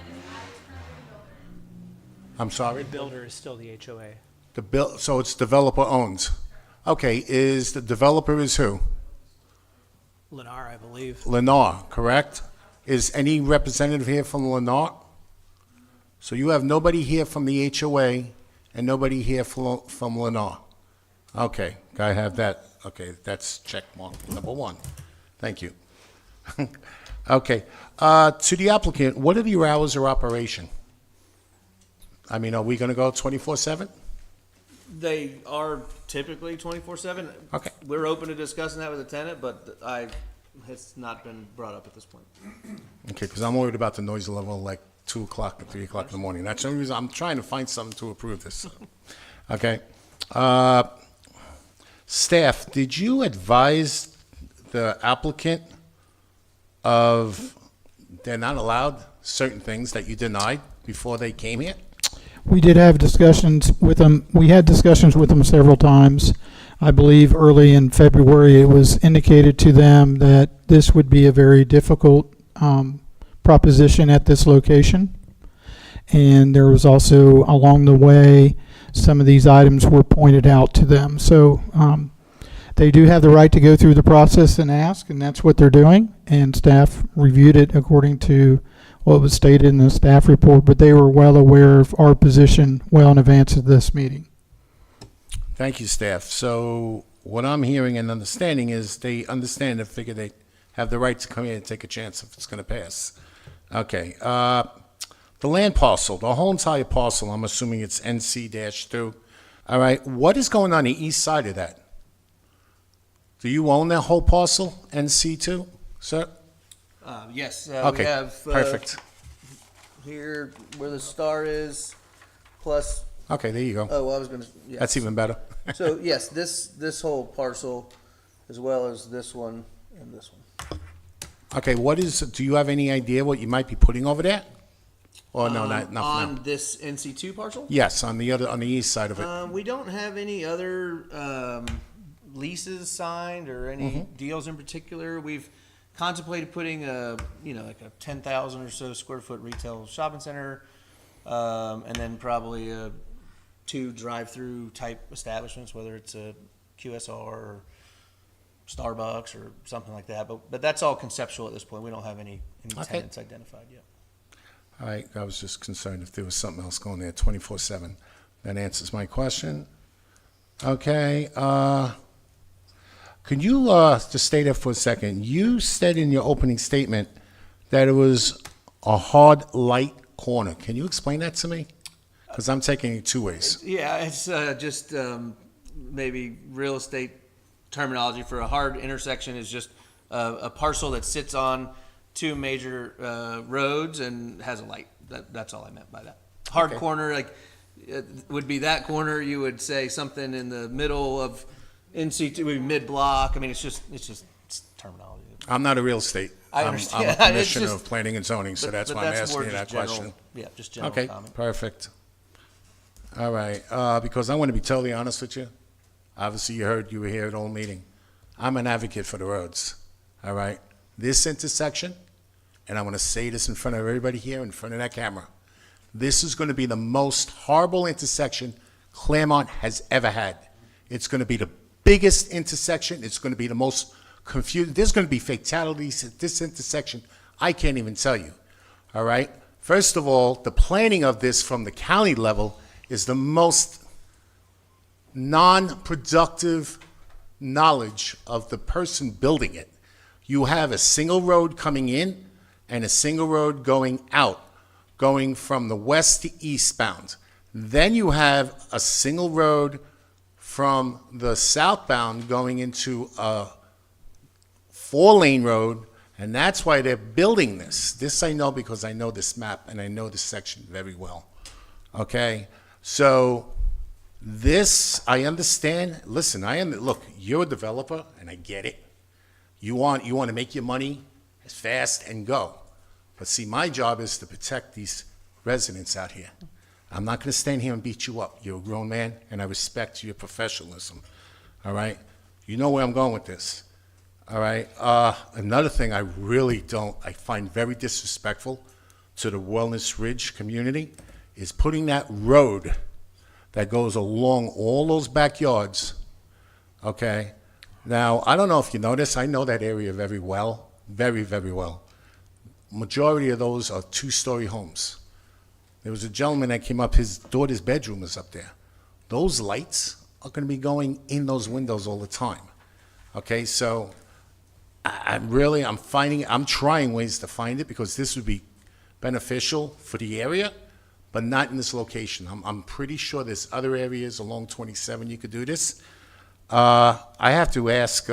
I'm sorry? The builder is still the HOA. So it's developer owns. Okay, is the developer is who? Lennar, I believe. Lennar, correct? Is any representative here from Lennar? So you have nobody here from the HOA and nobody here from Lennar. Okay, gotta have that. Okay, that's check mark number 1. Thank you. Okay. To the applicant, what are your hours of operation? I mean, are we going to go 24/7? They are typically 24/7. Okay. We're open to discussing that with the tenant, but it's not been brought up at this point. Okay, because I'm worried about the noise level like 2 o'clock and 3 o'clock in the morning. That's the only reason I'm trying to find something to approve this. Okay. Staff, did you advise the applicant of they're not allowed certain things that you denied before they came here? We did have discussions with them. We had discussions with them several times. I believe early in February, it was indicated to them that this would be a very difficult proposition at this location. And there was also, along the way, some of these items were pointed out to them. So they do have the right to go through the process and ask, and that's what they're doing. And staff reviewed it according to what was stated in the staff report, but they were well aware of our position well in advance of this meeting. Thank you, staff. So what I'm hearing and understanding is they understand and figure they have the right to come in and take a chance if it's going to pass. Okay. The land parcel, the whole entire parcel, I'm assuming it's NC-2. All right. What is going on the east side of that? Do you own that whole parcel, NC2, sir? Yes. Okay, We have perfect. here where the star is, plus. Okay, there you go. Oh, well, I was going to. Yes. That's even better. So yes, this whole parcel, as well as this one and this one. Okay, do you have any idea what you might be putting over there? Or no, not on now. this NC2 parcel. Yes, on the east side of it. We don't have any other leases signed or any deals in particular. We've contemplated putting like a 10,000 or so square foot retail shopping center, and then probably 2 drive-through type establishments, whether it's a QSR or Starbucks or something like that. But that's all conceptual at this point. We don't have any tenants identified yet. All right, I was just concerned if there was something else going there 24/7. That answers my question. Okay, can you just stay there for a second? You said in your opening statement that it was a hard light corner. Can you explain that to me? Because I'm taking it 2 ways. Yeah, it's just maybe real estate terminology for a hard intersection is just a parcel that sits on 2 major roads and has a light. That's all I meant by that. Hard corner, like it would be that corner. You would say something in the middle of NC2, would be mid-block. I mean, it's terminology. I'm not a real estate. I I'm understand. a It's commissioner just- of planning and zoning, so that's why I'm more asking you just that general- question. Yeah, just general Okay, comment. perfect. All right, because I want to be totally honest with you. Obviously, you were here at the whole meeting. I'm an advocate for the roads, all right? This intersection, and I want to say this in front of everybody here, in front of that camera, this is going to be the most horrible intersection Clermont has ever had. It's going to be the biggest intersection. It's going to be the most confused. There's going to be fatalities at this intersection. I can't even tell you, all right? First of all, the planning of this from the county level is the most non-productive knowledge of the person building it. You have a single road coming in and a single road going out, going from the west to eastbound. Then you have a single road from the southbound going into a 4-lane road, and that's why they're building this. This I know because I know this map and I know this section very well. Okay? So this, I understand. Listen, look, you're a developer, and I get it. You want to make your money as fast and go. But see, my job is to protect these residents out here. I'm not going to stand here and beat you up. You're a grown man, and I respect your professionalism. All right? You know where I'm going with this. All right? Another thing I find very disrespectful to the Wellness Ridge community is putting that road that goes along all those backyards, okay? Now, I don't know if you know this. I know that area very well, very, very well. Majority of those are 2-story homes. There was a gentleman that came up, his daughter's bedroom is up there. Those lights are going to be going in those windows all the time, okay? So I'm trying ways to find it because this would be beneficial for the area, but not in this location. I'm pretty sure there's other areas along 27 you could do this. I have to ask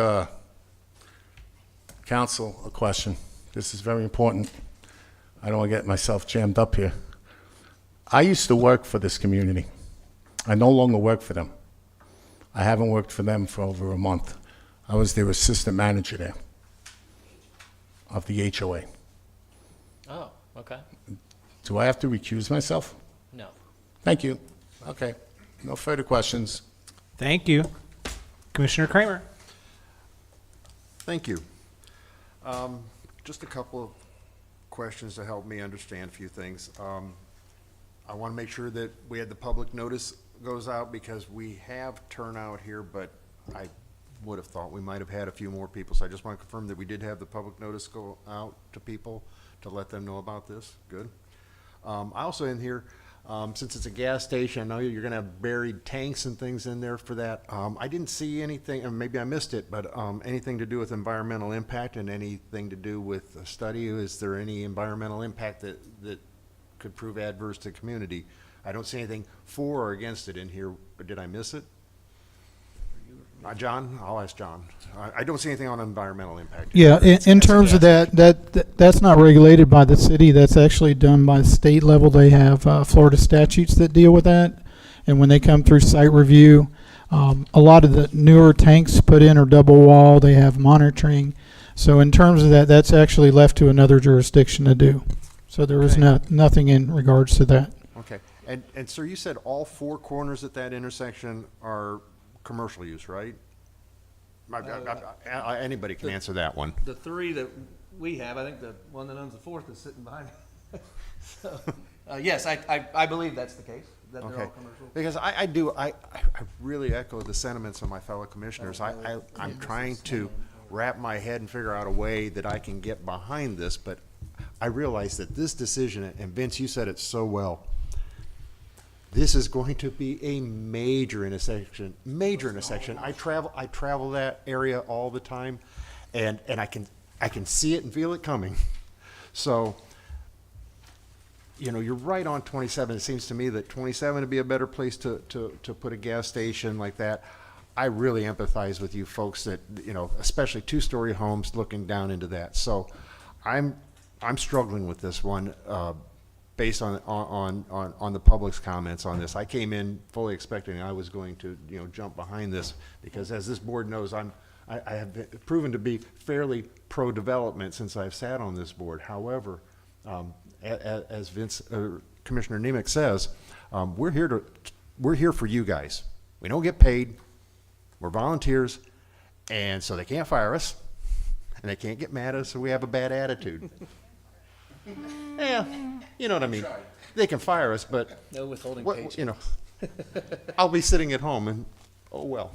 council a question. This is very important. I don't want to get myself jammed up here. I used to work for this community. I no longer work for them. I haven't worked for them for over a month. I was their assistant manager there of the HOA. Oh, okay. Do I have to recuse myself? No. Thank you. Okay. No further questions. Thank you. Commissioner Kramer. Thank you. Just a couple of questions to help me understand a few things. I want to make sure that we had the public notice goes out because we have turnout here, but I would have thought we might have had a few more people. So I just want to confirm that we did have the public notice go out to people to let them know about this. Good. I also in here, since it's a gas station, I know you're going to have buried tanks and things in there for that. I didn't see anything, and maybe I missed it, but anything to do with environmental impact and anything to do with a study? Is there any environmental impact that could prove adverse to the community? I don't see anything for or against it in here, but did I miss it? John? I'll ask John. I don't see anything on environmental impact. Yeah, in terms of that's not regulated by the city. That's actually done by the state level. They have Florida statutes that deal with that. And when they come through site review, a lot of the newer tanks put in are double wall. They have monitoring. So in terms of that, that's actually left to another jurisdiction to do. So there is nothing in regards to that. Okay. And sir, you said all four corners at that intersection are commercial use, right? Anybody can answer that one. The three that we have, I think the one that owns the fourth is sitting behind me. So, yes, I believe that's the case, that they're all commercial. Because I really echo the sentiments of my fellow commissioners. I'm trying to wrap my head and figure out a way that I can get behind this, but I realize that this decision, and Vince, you said it so well, this is going to be a major intersection. I travel that area all the time, and I can see it and feel it coming. So, you know, you're right on 27. It seems to me that 27 would be a better place to put a gas station like that. I really empathize with you folks that, you know, especially two-story homes looking down into that. So, I'm struggling with this one. Based on the public's comments on this. I came in fully expecting I was going to, you know, jump behind this because as this board knows, I have been proven to be fairly pro-development since I've sat on this board. However, as Commissioner Nemec says, we're here for you guys. We don't get paid. We're volunteers, and so they can't fire us, and they can't get mad at us, so we have a bad attitude. Yeah, you know what I mean. They can fire us, but no withholding paycheck. You know, I'll be sitting at home, and oh well.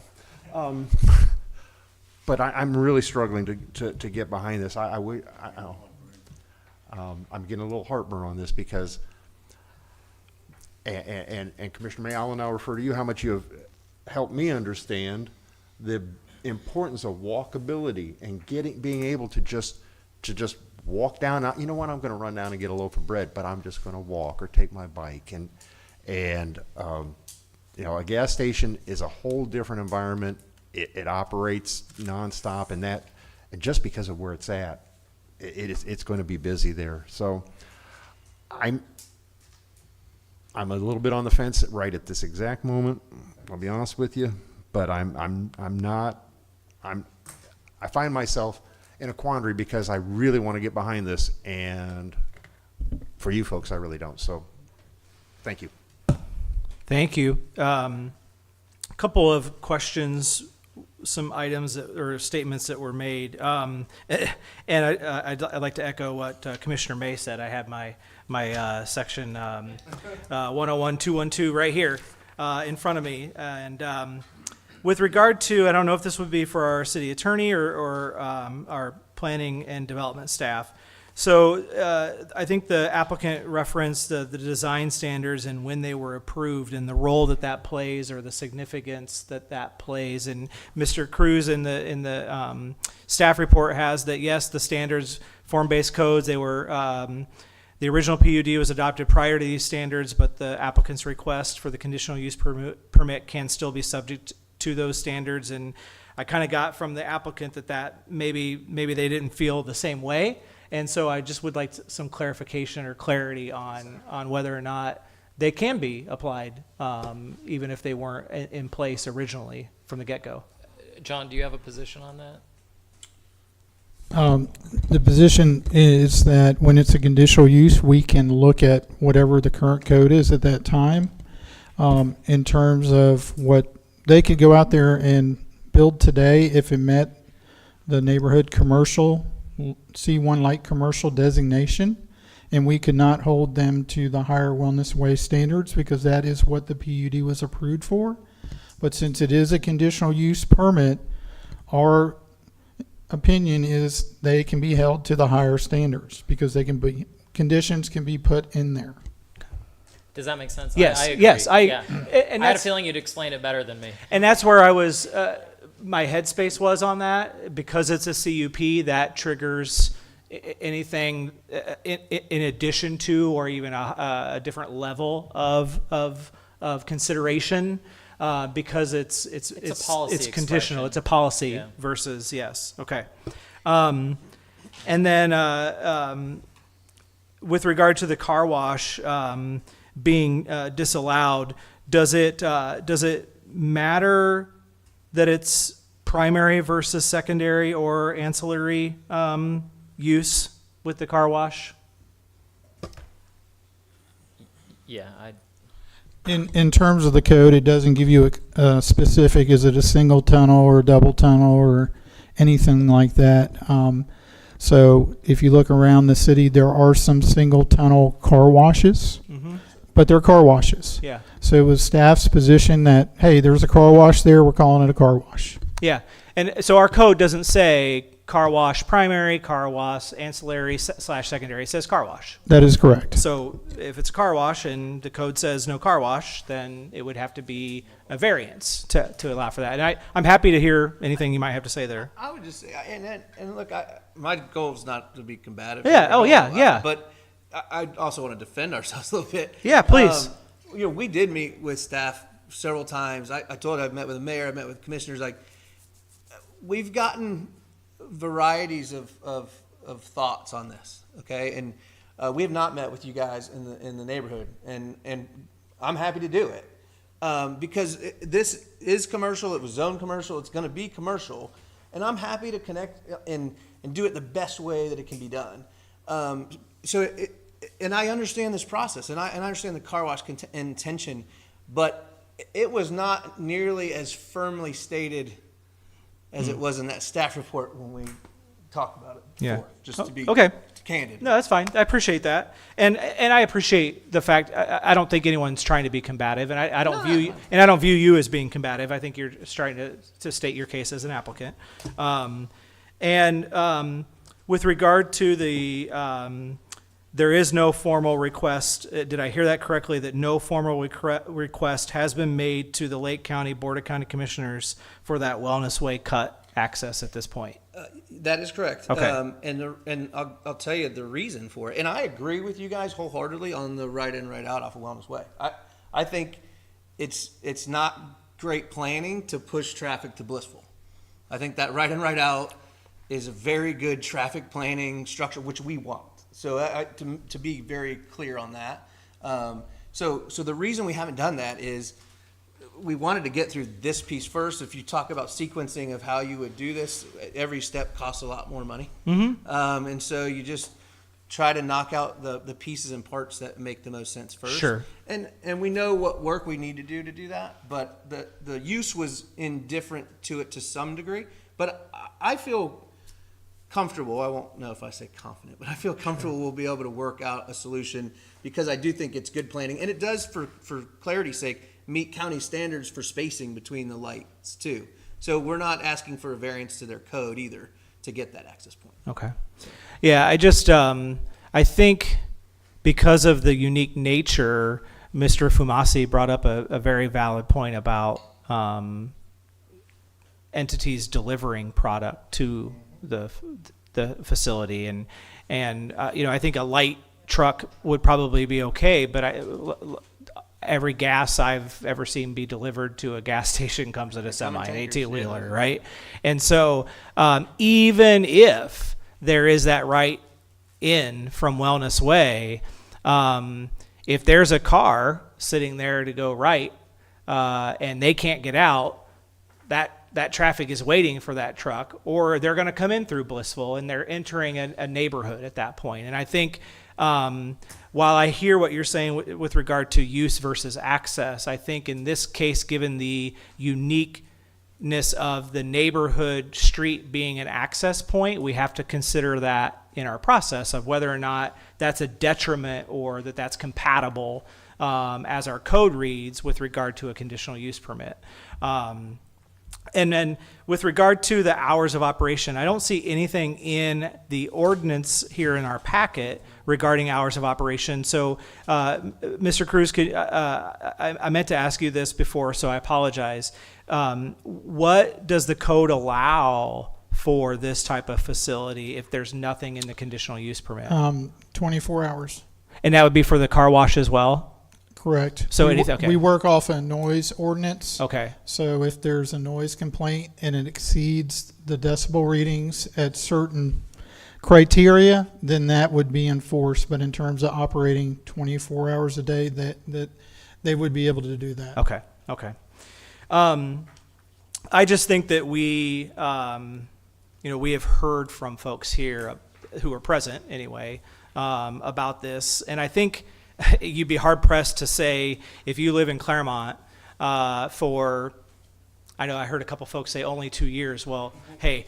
But I'm really struggling to get behind this. I'm getting a little heartburn on this because, and Commissioner May, I'll now refer to you how much you have helped me understand the importance of walkability and being able to just walk down. You know what? I'm going to run down and get a loaf of bread, but I'm just going to walk or take my bike. And you know, a gas station is a whole different environment. It operates nonstop, and just because of where it's at, it's going to be busy there. So I'm a little bit on the fence right at this exact moment. I'll be honest with you, but I find myself in a quandary because I really want to get behind this, and for you folks, I really don't. So, thank you. Thank you. A couple of questions, some items or statements that were made, and I'd like to echo what Commissioner May said. I had my section 101-212 right here in front of me, and with regard to, I don't know if this would be for our city attorney or our planning and development staff. So I think the applicant referenced the design standards and when they were approved and the role that that plays or the significance that that plays. And Mr. Cruz in the staff report has that, yes, the standards, form-based codes, they were, the original PUD was adopted prior to these standards, but the applicant's request for the conditional use permit can still be subject to those standards. And I kind of got from the applicant that maybe they didn't feel the same way. And so I just would like some clarification or clarity on whether or not they can be applied, even if they weren't in place originally from the get-go. John, do you have a position on that? The position is that when it's a conditional use, we can look at whatever the current code is at that time. In terms of what they could go out there and build today if it met the neighborhood commercial C1 light commercial designation, and we could not hold them to the higher wellness way standards because that is what the PUD was approved for. But since it is a conditional use permit, our opinion is they can be held to the higher standards because they can be, conditions can be put in there. Does that make sense? Yes, I agree. yes. Yeah. And I had a that's, feeling you'd explain it better than me. and that's where I was, my headspace was on that. Because it's a CUP, that triggers anything in addition to or even a different level of consideration. Because it's a policy it's conditional. expression. It's a policy Yeah. versus yes. Okay. And then with regard to the car wash being disallowed, does it matter that it's primary versus secondary or ancillary use with the car wash? Yeah, In terms of the code, it doesn't give you a specific, is it a single tunnel or a double tunnel or anything like that. So if you look around the city, there are some single tunnel car washes, but they're car washes. Yeah. So it was staff's position that, hey, there's a car wash there, we're calling it a car wash. Yeah. And so our code doesn't say car wash primary, car wash ancillary / secondary. It says car wash. That is correct. So if it's a car wash and the code says no car wash, then it would have to be a variance to allow for that. And I'm happy to hear anything you might have to say there. I would just say, and look, my goal is not to be combative. Yeah, here at oh, all, yeah, yeah. But I also want to defend ourselves a little bit. Yeah, please. We did meet with staff several times. I told you I've met with the mayor, I've met with commissioners. Like, we've gotten varieties of thoughts on this, okay? And we have not met with you guys in the neighborhood, and I'm happy to do it because this is commercial. It was zoned commercial. It's going to be commercial, and I'm happy to connect and do it the best way that it can be done. And I understand this process, and I understand the car wash intention, but it was not nearly as firmly stated as it was in that staff report when we talked about it before, Yeah. just to be okay. candid. No, that's fine. I appreciate that. And I appreciate the fact, I don't think anyone's trying to be combative, and I don't view you as being combative. I think you're just trying to state your case as an applicant. With regard to the, there is no formal request. Did I hear that correctly? That no formal request has been made to the Lake County Board of County Commissioners for that Wellness Way cut access at this point? That is correct. Okay. And I'll tell you the reason for it. And I agree with you guys wholeheartedly on the right in, right out off of Wellness Way. I think it's not great planning to push traffic to Blissful. I think that right in, right out is a very good traffic planning structure, which we want. So to be very clear on that. So the reason we haven't done that is we wanted to get through this piece first. If you talk about sequencing of how you would do this, every step costs a lot more money. And so you just try to knock out the pieces and parts that make the most sense first. Sure. And we know what work we need to do that, but the use was indifferent to it to some degree. But I feel comfortable. I won't know if I say confident, but I feel comfortable we'll be able to work out a solution because I do think it's good planning. And it does, for clarity's sake, meet county standards for spacing between the lights too. So we're not asking for a variance to their code either. to get that access point. Okay. Yeah, I just, I think because of the unique nature, Mr. Fumasi brought up a very valid point about entities delivering product to the facility, and you know, I think a light truck would probably be okay, but every gas I've ever seen be delivered to a gas station comes at a semi, an 18-wheeler, right? And so even if there is that right in from Wellness Way, if there's a car sitting there to go right and they can't get out, that traffic is waiting for that truck, or they're going to come in through Blissful and they're entering a neighborhood at that point. And I think while I hear what you're saying with regard to use versus access, I think in this case, given the uniqueness of the neighborhood street being an access point, we have to consider that in our process of whether or not that's a detriment or that's compatible as our code reads with regard to a conditional use permit. And then with regard to the hours of operation, I don't see anything in the ordinance here in our packet regarding hours of operation. So, Mr. Cruz, I meant to ask you this before, so I apologize. What does the code allow for this type of facility if there's nothing in the conditional use permit? 24 hours. And that would be for the car wash as well? Correct. So anything, okay. We work off a noise ordinance. Okay. So if there's a noise complaint and it exceeds the decibel readings at certain criteria, then that would be enforced. But in terms of operating 24 hours a day, that they would be able to do that. Okay. Okay. I just think that we have heard from folks here who are present anyway about this, and I think you'd be hard pressed to say if you live in Clermont for, I know I heard a couple folks say only 2 years. Well, hey,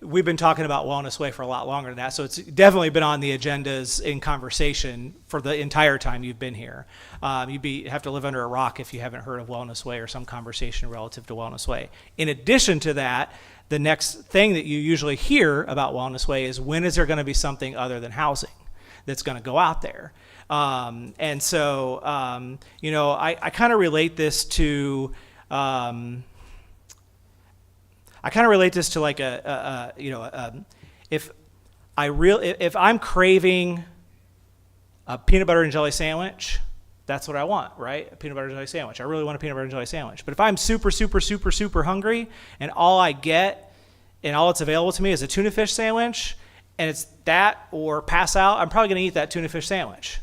we've been talking about Wellness Way for a lot longer than that, so it's definitely been on the agendas in conversation for the entire time you've been here. You'd have to live under a rock if you haven't heard of Wellness Way or some conversation relative to Wellness Way. In addition to that, the next thing that you usually hear about Wellness Way is when is there going to be something other than housing that's going to go out there. And so, I kind of relate this to, like if I'm craving a peanut butter and jelly sandwich, that's what I want, right? A peanut butter and jelly sandwich. I really want a peanut butter and jelly sandwich. But if I'm super, super, super, super hungry and all I get and all that's available to me is a tuna fish sandwich, and it's that or pass out, I'm probably going to eat that tuna fish sandwich.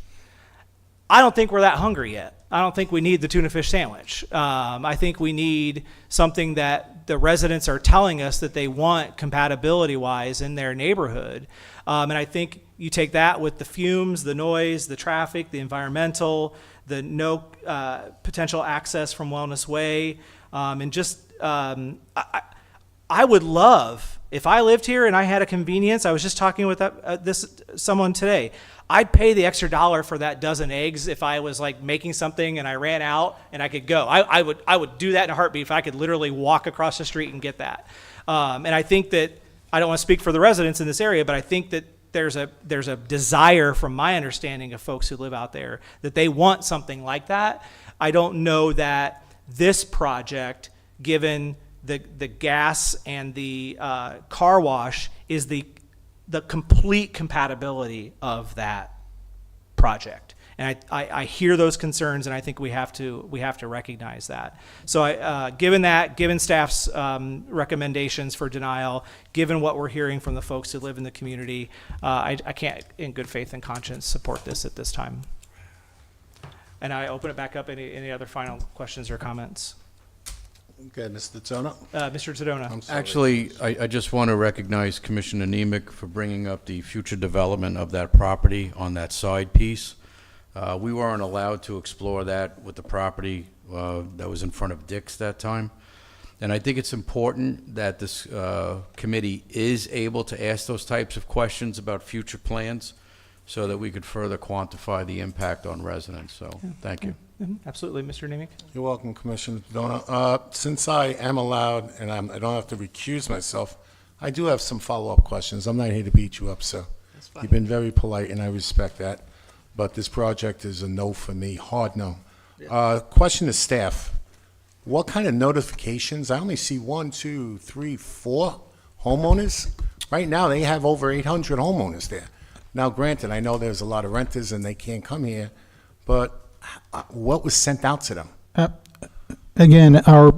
I don't think we're that hungry yet. I don't think we need the tuna fish sandwich. I think we need something that the residents are telling us that they want compatibility-wise in their neighborhood. And I think you take that with the fumes, the noise, the traffic, the environmental, the no potential access from Wellness Way, and just I would love, if I lived here and I had a convenience, I was just talking with someone today, I'd pay the extra $1 for that dozen eggs if I was like making something and I ran out and I could go. I would do that in a heartbeat if I could literally walk across the street and get that. And I think that, I don't want to speak for the residents in this area, but I think that there's a desire from my understanding of folks who live out there that they want something like that. I don't know that this project, given the gas and the car wash, is the complete compatibility of that project. And I hear those concerns, and I think we have to recognize that. So given staff's recommendations for denial, given what we're hearing from the folks who live in the community, I can't, in good faith and conscience, support this at this time. And I open it back up. Any other final questions or comments? Okay, Mr. Zona. Mr. Sedona. Actually, I just want to recognize Commissioner Nemec for bringing up the future development of that property on that side piece. We weren't allowed to explore that with the property that was in front of Dick's that time. And I think it's important that this committee is able to ask those types of questions about future plans so that we could further quantify the impact on residents. So, thank you. Mm-hmm. Absolutely, Mr. Nemec. You're welcome, Commissioner Sedona. Since I am allowed, and I don't have to recuse myself, I do have some follow-up questions. I'm not here to beat you up, sir. You've been very polite, and I respect that. But this project is a no for me, hard no. Question to staff. What kind of notifications? I only see 1, 2, 3, 4 homeowners. Right now, they have over 800 homeowners there. Now, granted, I know there's a lot of renters and they can't come here, but what was sent out to them? Again, our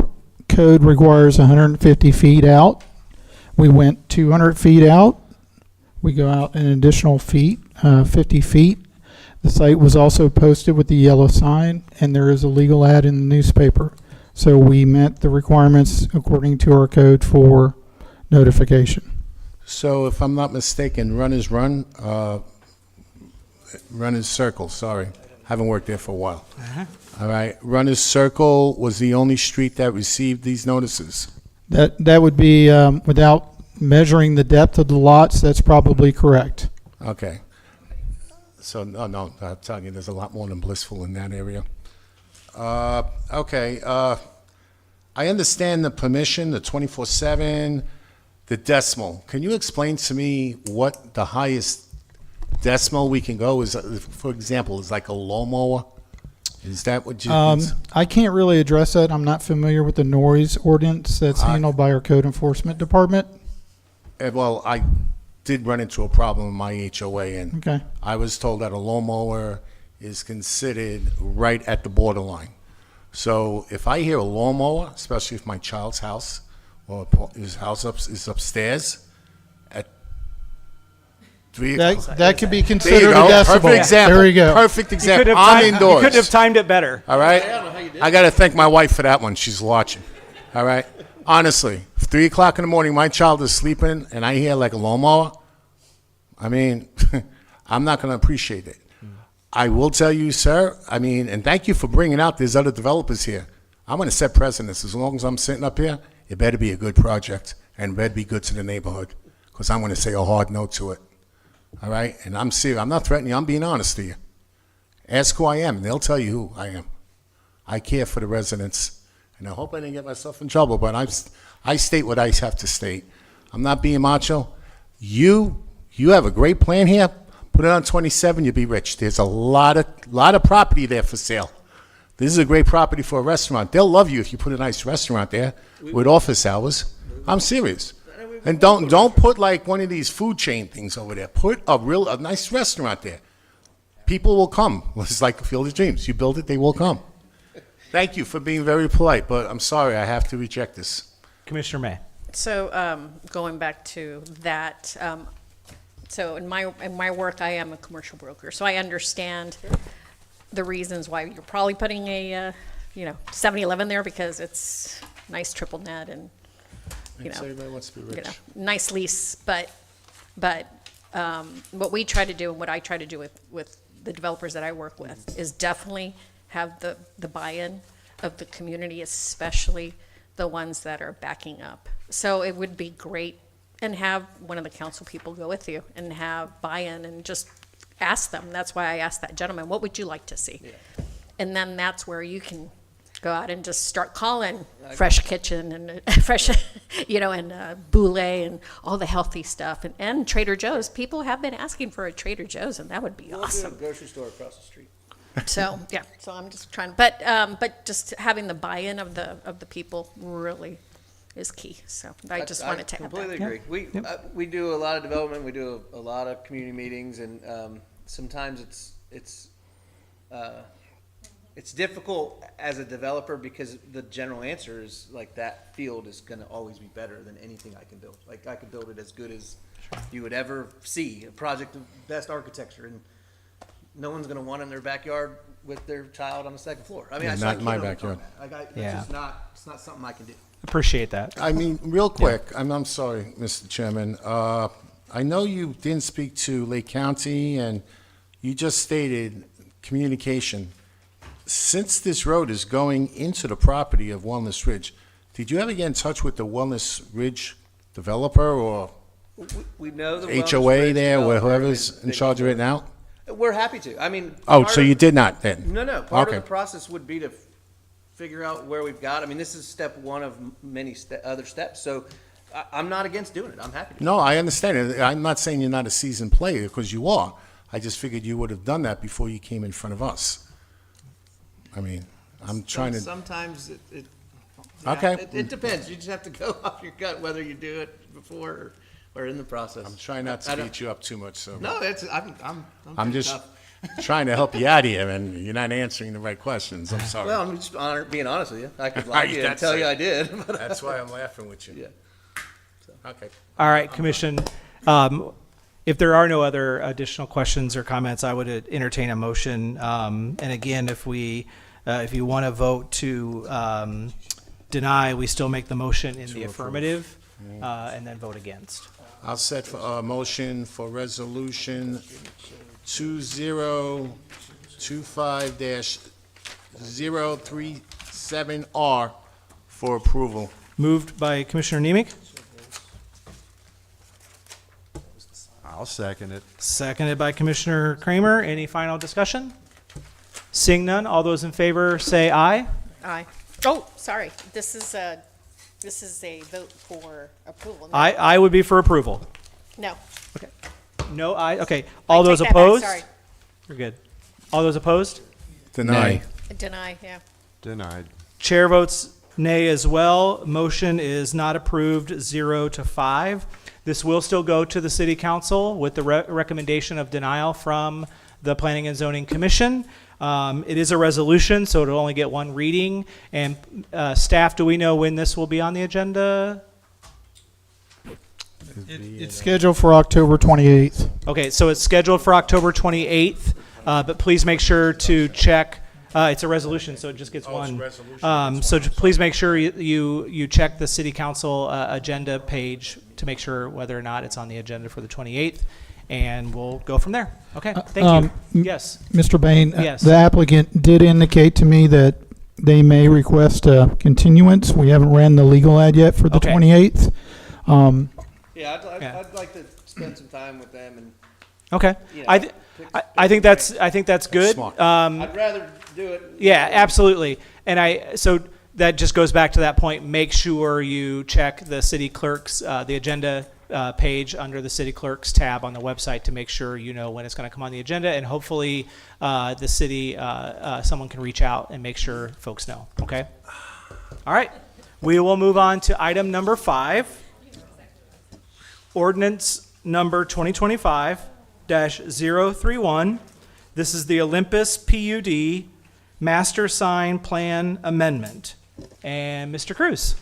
code requires 150 feet out. We went 200 feet out. We go out an additional 50 feet. The site was also posted with the yellow sign, and there is a legal ad in the newspaper. So we met the requirements according to our code for notification. So if I'm not mistaken, Run is Run, Run is Circle, sorry. Haven't worked there for a while. All right, Run is Circle was the only street that received these notices. That would be, without measuring the depth of the lots, that's probably correct. Okay. So, no, I'm telling you, there's a lot more than Blissful in that area. Okay, I understand the permission, the 24/7, the decimal. Can you explain to me what the highest decimal we can go is? For example, is like a lawnmower? Is that what you? I can't really address that. I'm not familiar with the noise ordinance that's handled by our code enforcement department. Well, I did run into a problem in my HOA, and Okay. I was told that a lawnmower is considered right at the borderline. So if I hear a lawnmower, especially if my child's house or his house is upstairs at 3 o'clock. That could be There you considered a go. decibel. Perfect example. There you go. Perfect You example. couldn't I'm have indoors. You couldn't have timed it better. All right? I got to thank my wife for that one. She's watching. All right? Honestly, 3 o'clock in the morning, my child is sleeping, and I hear like a lawnmower. I mean, I'm not going to appreciate it. I will tell you, sir, I mean, and thank you for bringing out there's other developers here. I'm going to set precedents. As long as I'm sitting up here, it better be a good project, and it better be good to the neighborhood, because I'm going to say a hard no to it. All right? And I'm serious. I'm not threatening you. I'm being honest to you. Ask who I am, and they'll tell you who I am. I care for the residents. And I hope I didn't get myself in trouble, but I state what I have to state. I'm not being macho. You have a great plan here. Put it on 27, you'll be rich. There's a lot of property there for sale. This is a great property for a restaurant. They'll love you if you put a nice restaurant there with office hours. I'm serious. And don't put like one of these food chain things over there. Put a nice restaurant there. People will come. It's like the Field of Dreams. You build it, they will come. Thank you for being very polite, but I'm sorry, I have to reject this. Commissioner May. So going back to that, so in my work, I am a commercial broker, so I understand the reasons why you're probably putting a 7-Eleven there, because it's nice triple net and Everybody wants to be rich. nice lease. But what we try to do and what I try to do with the developers that I work with is definitely have the buy-in of the community, especially the ones that are backing up. So it would be great, and have one of the council people go with you and have buy-in and just ask them. That's why I asked that gentleman, what would you like to see? Yeah. And then that's where you can go out and just start calling Fresh Kitchen and Fresh, and Boulé and all the healthy stuff, and Trader Joe's. People have been asking for a Trader Joe's, and that would be awesome. Grocery store across the street. So yeah, so I'm just trying, but just having the buy-in of the people really is key. So I just wanted to add that. Completely agree. We do a lot of development. We do a lot of community meetings, and sometimes it's difficult as a developer, because the general answer is like that field is going to always be better than anything I can build. Like I could build it as good as you would ever see, a project of best architecture, and no one's going to want it in their backyard with their child on the second floor. I mean, Yeah, not in my backyard. It's not something I can do. Appreciate that. I mean, real quick, I'm sorry, Mr. Chairman. I know you didn't speak to Lake County, and you just stated communication. Since this road is going into the property of Wellness Ridge, did you ever get in touch with the Wellness Ridge developer or We know the Wellness HOA Ridge there, or developer, whoever's in charge of it now? We're happy to. I mean. Oh, part so of- you did not then? No. Part Okay. of the process would be to figure out where we've got. I mean, this is step one of many other steps. So I'm not against doing it. I'm happy to. No, I understand it. I'm not saying you're not a seasoned player, because you are. I just figured you would have done that before you came in front of us. I mean, I'm trying to. Sometimes Okay. It depends. You just have to go off your gut whether you do it before or in the process. I'm trying not to beat you up too much, so. No, I'm I'm pretty just tough. trying to help you out here, and you're not answering the right questions. I'm sorry. Well, I'm just being honest with you. I could lie to you and That's tell it. you I did. That's why I'm laughing with you. Yeah. Okay. All right, Commission. If there are no other additional questions or comments, I would entertain a motion. And again, if you want to vote to deny, we still make the motion in the affirmative and then vote against. I'll set for a motion for resolution 2025-037R for approval. Moved by Commissioner Nemec, I'll second it. seconded by Commissioner Kramer. Any final discussion? Seeing none, all those in favor say aye. Aye. Oh, sorry. This is a vote for approval. No. I would be for approval. No. Okay. No aye. Okay. All I those take that back, opposed? sorry. You're good. All those opposed? Deny. Deny, yeah. Denied. Chair votes nay as well. Motion is not approved, 0-5. This will still go to the City Council with the recommendation of denial from the Planning and Zoning Commission. It is a resolution, so it'll only get one reading. And staff, do we know when this will be on the agenda? It's scheduled for October 28th. Okay, so it's scheduled for October 28th, but please make sure to check. It's a resolution, so it just gets one. So please make sure you check the City Council agenda page to make sure whether or not it's on the agenda for the 28th, and we'll go from there. Okay, thank you. Yes. Mr. Bain, Yes. the applicant did indicate to me that they may request a continuance. We haven't ran the legal ad yet for the Okay. 28th. Yeah, I'd like to spend some time with them and. Okay. You know, I think that's good. Smart. I'd rather do it. Yeah, absolutely. And so that just goes back to that point. Make sure you check the city clerk's, the agenda page under the city clerk's tab on the website to make sure you know when it's going to come on the agenda. And hopefully the city, someone can reach out and make sure folks know. Okay? All right. We will move on to item number 5. Ordinance number 2025-031. This is the Olympus PUD Master Sign Plan Amendment. And Mr. Cruz.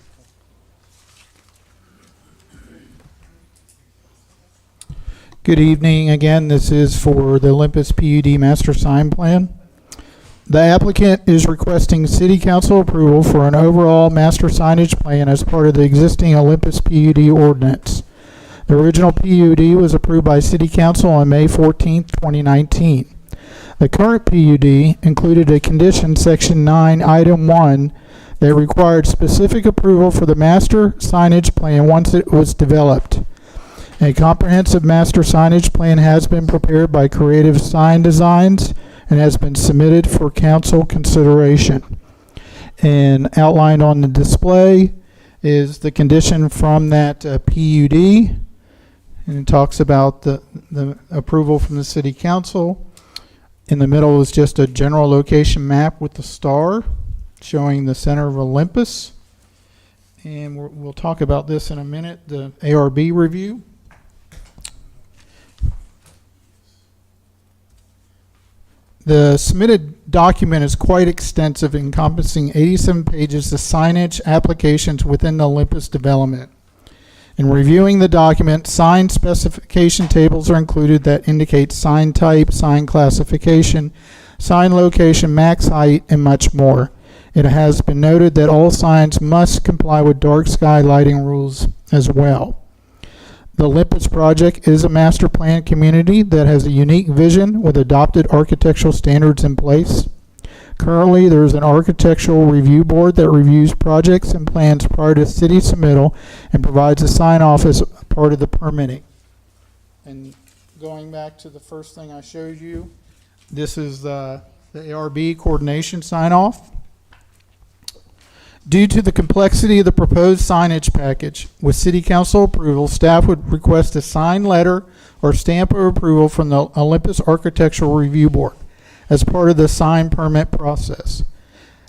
Good evening again. This is for the Olympus PUD Master Sign Plan. The applicant is requesting City Council approval for an overall master signage plan as part of the existing Olympus PUD ordinance. The original PUD was approved by City Council on May 14, 2019. The current PUD included a condition, Section 9, Item 1, that required specific approval for the master signage plan once it was developed. A comprehensive master signage plan has been prepared by Creative Sign Designs and has been submitted for council consideration. And outlined on the display is the condition from that PUD. And it talks about the approval from the City Council. In the middle is just a general location map with the star showing the center of Olympus. And we'll talk about this in a minute, the ARB review. The submitted document is quite extensive, encompassing 87 pages of signage applications within the Olympus development. In reviewing the document, sign specification tables are included that indicate sign type, sign classification, sign location, max height, and much more. It has been noted that all signs must comply with dark sky lighting rules as well. The Olympus project is a master plan community that has a unique vision with adopted architectural standards in place. Currently, there is an architectural review board that reviews projects and plans prior to city submittal and provides a sign-off as part of the permitting. And going back to the first thing I showed you, this is the ARB coordination sign-off. Due to the complexity of the proposed signage package, with City Council approval, staff would request a signed letter or stamp of approval from the Olympus Architectural Review Board as part of the sign permit process.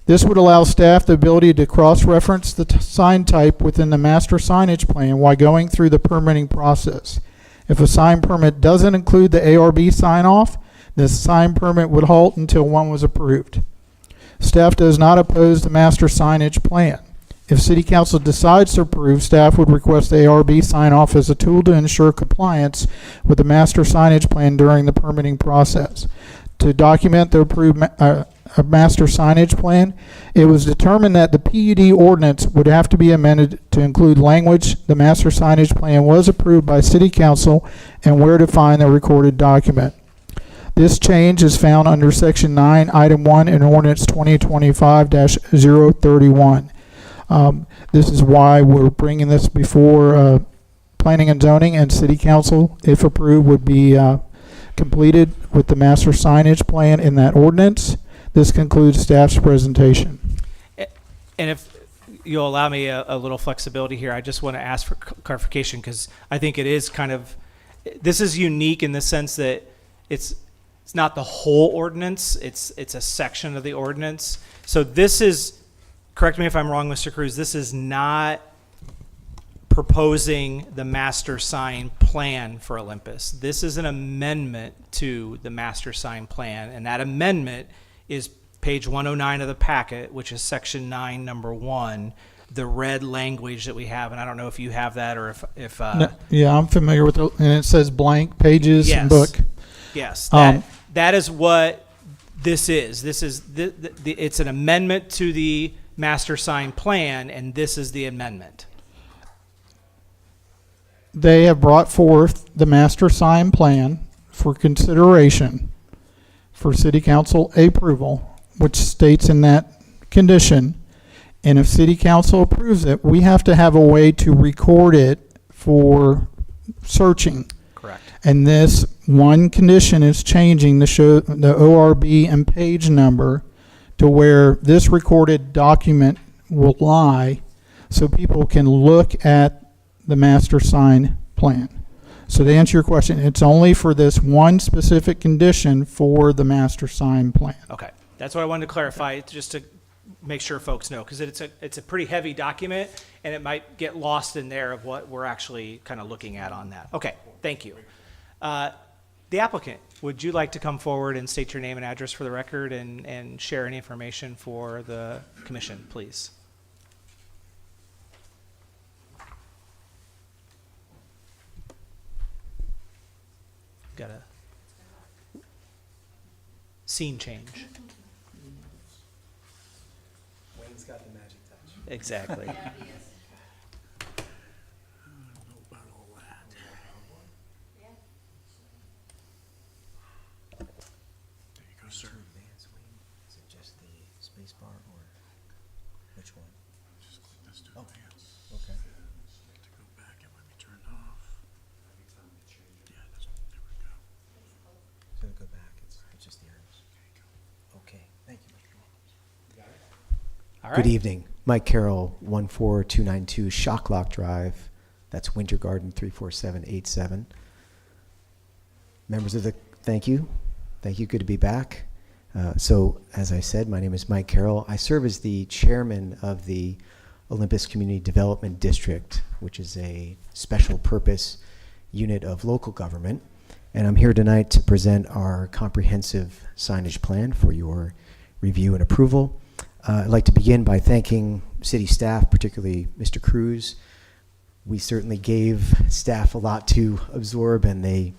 This would allow staff the ability to cross-reference the sign type within the master signage plan while going through the permitting process. If a sign permit doesn't include the ARB sign-off, the sign permit would halt until one was approved. Staff does not oppose the master signage plan. If City Council decides to approve, staff would request the ARB sign-off as a tool to ensure compliance with the master signage plan during the permitting process. To document the approved master signage plan, it was determined that the PUD ordinance would have to be amended to include language the master signage plan was approved by City Council and where to find the recorded document. This change is found under Section 9, Item 1 in Ordinance 2025-031. This is why we're bringing this before Planning and Zoning, and City Council, if approved, would be completed with the master signage plan in that ordinance. This concludes staff's presentation. And if you'll allow me a little flexibility here, I just want to ask for clarification, because I think it is kind of, this is unique in the sense that it's not the whole ordinance, it's a section of the ordinance. So this is, correct me if I'm wrong, Mr. Cruz, this is not proposing the master sign plan for Olympus. This is an amendment to the master sign plan, and that amendment is page 109 of the packet, which is section 9, number 1, the red language that we have. And I don't know if you have that or if No, yeah, I'm familiar with it, and it says blank pages and book. Yes, that is what this is. This is it's an amendment to the master sign plan, and this is the amendment. They have brought forth the master sign plan for consideration for City Council approval, which states in that condition, and if City Council approves it, we have to have a way to record it for searching. Correct. And this one condition is changing the ORB and page number to where this recorded document will lie, so people can look at the master sign plan. So to answer your question, it's only for this one specific condition for the master sign plan. Okay, that's what I wanted to clarify, just to make sure folks know, because it's a pretty heavy document, and it might get lost in there of what we're actually kind of looking at on that. Okay, thank you. The applicant, would you like to come forward and state your name and address for the record and share any information for the commission, please? Got a scene change. Wayne's got the magic touch. Exactly. Is it just the space bar or which one? Just click this two hands. Okay. To go back, it might be turned off. Yeah, there we go. So to go back, it's just the arrows. Okay, thank you. All right. Good evening. Mike Carroll, 14292 Shocklock Drive. That's Winter Garden 34787. Members of the, thank you. Thank you. Good to be back. So, as I said, my name is Mike Carroll. I serve as the chairman of the Olympus Community Development District, which is a special purpose unit of local government. And I'm here tonight to present our comprehensive signage plan for your review and approval. I'd like to begin by thanking city staff, particularly Mr. Cruz. We certainly gave staff a lot to absorb, and they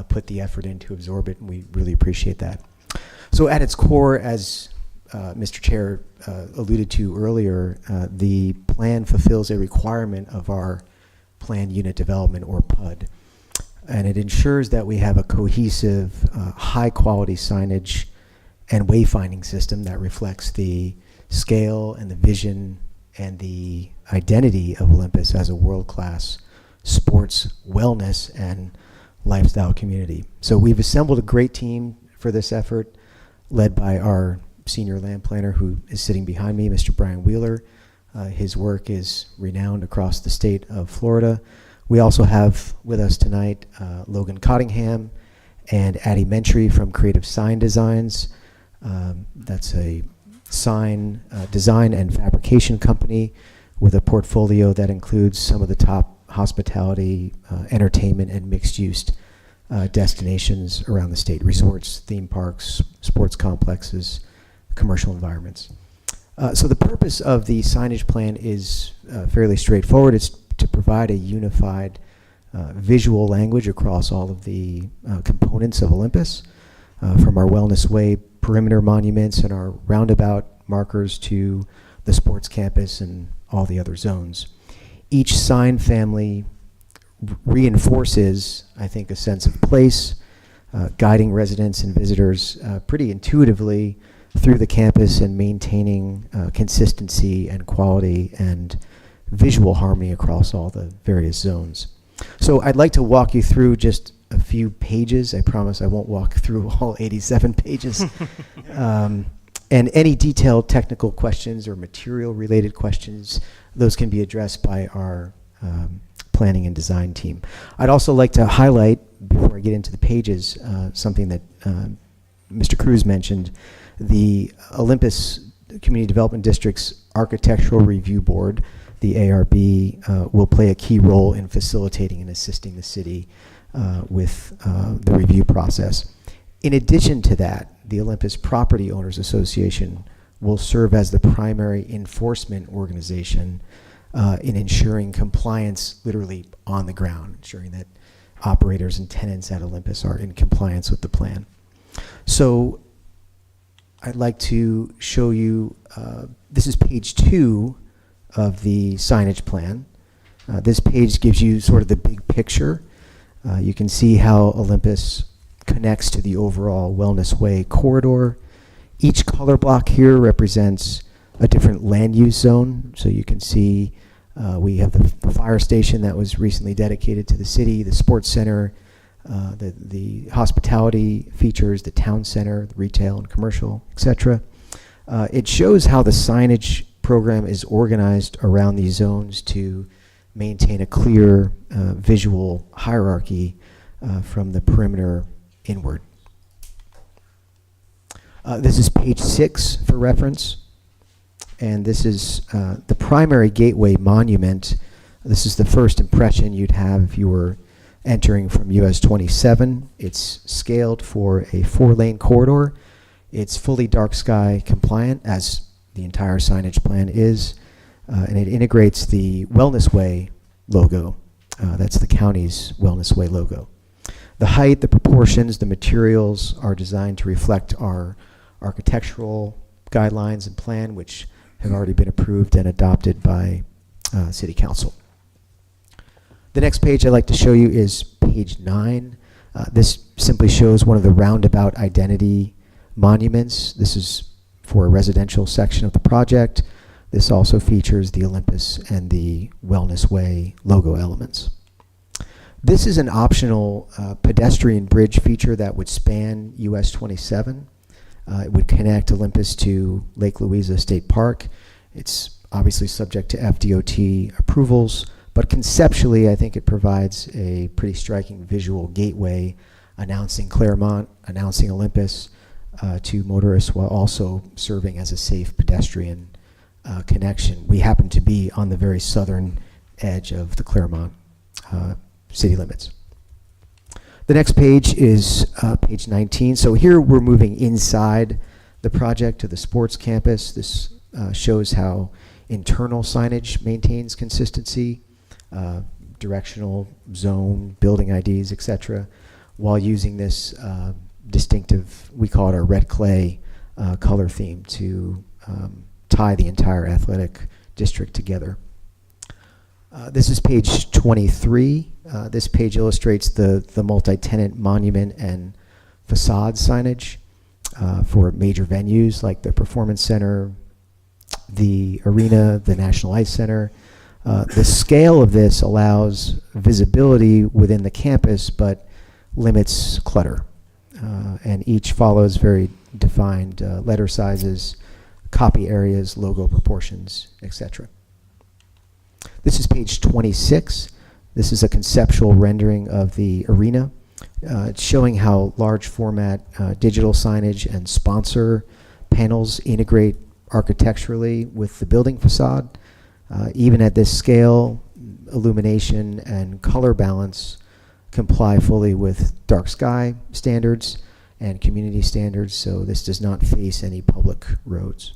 put the effort in to absorb it, and we really appreciate that. So at its core, as Mr. Chair alluded to earlier, the plan fulfills a requirement of our Planned Unit Development, or PUD. And it ensures that we have a cohesive, high-quality signage and wayfinding system that reflects the scale and the vision and the identity of Olympus as a world-class sports, wellness, and lifestyle community. So we've assembled a great team for this effort, led by our senior land planner, who is sitting behind me, Mr. Brian Wheeler, His work is renowned across the state of Florida. We also have with us tonight Logan Cottingham and Addie Mentry from Creative Sign Designs. That's a sign design and fabrication company with a portfolio that includes some of the top hospitality, entertainment, and mixed-use destinations around the state: resorts, theme parks, sports complexes, commercial environments. So the purpose of the signage plan is fairly straightforward. It's to provide a unified visual language across all of the components of Olympus, from our Wellness Way perimeter monuments and our roundabout markers to the sports campus and all the other zones. Each sign family reinforces, I think, a sense of place, guiding residents and visitors pretty intuitively through the campus and maintaining consistency and quality and visual harmony across all the various zones. So I'd like to walk you through just a few pages. I promise I won't walk through all 87 pages. And any detailed technical questions or material-related questions, those can be addressed by our planning and design team. I'd also like to highlight, before I get into the pages, something that Mr. Cruz mentioned. The Olympus Community Development District's Architectural Review Board, the ARB, will play a key role in facilitating and assisting the city with the review process. In addition to that, the Olympus Property Owners Association will serve as the primary enforcement organization in ensuring compliance literally on the ground, ensuring that operators and tenants at Olympus are in compliance with the plan. So I'd like to show you, this is page 2 of the signage plan. This page gives you sort of the big picture. You can see how Olympus connects to the overall Wellness Way corridor. Each color block here represents a different land use zone. So you can see we have the fire station that was recently dedicated to the city, the sports center, the hospitality features, the town center, the retail and commercial, etc. It shows how the signage program is organized around these zones to maintain a clear visual hierarchy from the perimeter inward. This is page 6 for reference, and this is the primary gateway monument. This is the first impression you'd have if you were entering from US 27. It's scaled for a 4-lane corridor. It's fully dark sky compliant, as the entire signage plan is, and it integrates the Wellness Way logo. That's the county's Wellness Way logo. The height, the proportions, the materials are designed to reflect our architectural guidelines and plan, which have already been approved and adopted by City Council. The next page I'd like to show you is page 9. This simply shows one of the roundabout identity monuments. This is for a residential section of the project. This also features the Olympus and the Wellness Way logo elements. This is an optional pedestrian bridge feature that would span US 27. It would connect Olympus to Lake Louisa State Park. It's obviously subject to FDOT approvals, but conceptually I think it provides a pretty striking visual gateway announcing Clermont, announcing Olympus to motorists, while also serving as a safe pedestrian connection. We happen to be on the very southern edge of the Clermont city limits. The next page is page 19. So here we're moving inside the project to the sports campus. This shows how internal signage maintains consistency, directional zone, building IDs, etc., while using this distinctive, we call it our red clay color theme to tie the entire athletic district together. This is page 23. This page illustrates the multi-tenant monument and facade signage for major venues like the Performance Center, the arena, the National Ice Center. The scale of this allows visibility within the campus but limits clutter. And each follows very defined letter sizes, copy areas, logo proportions, etc. This is page 26. This is a conceptual rendering of the arena. It's showing how large format digital signage and sponsor panels integrate architecturally with the building facade. Even at this scale, illumination and color balance comply fully with dark sky standards and community standards, so this does not face any public roads.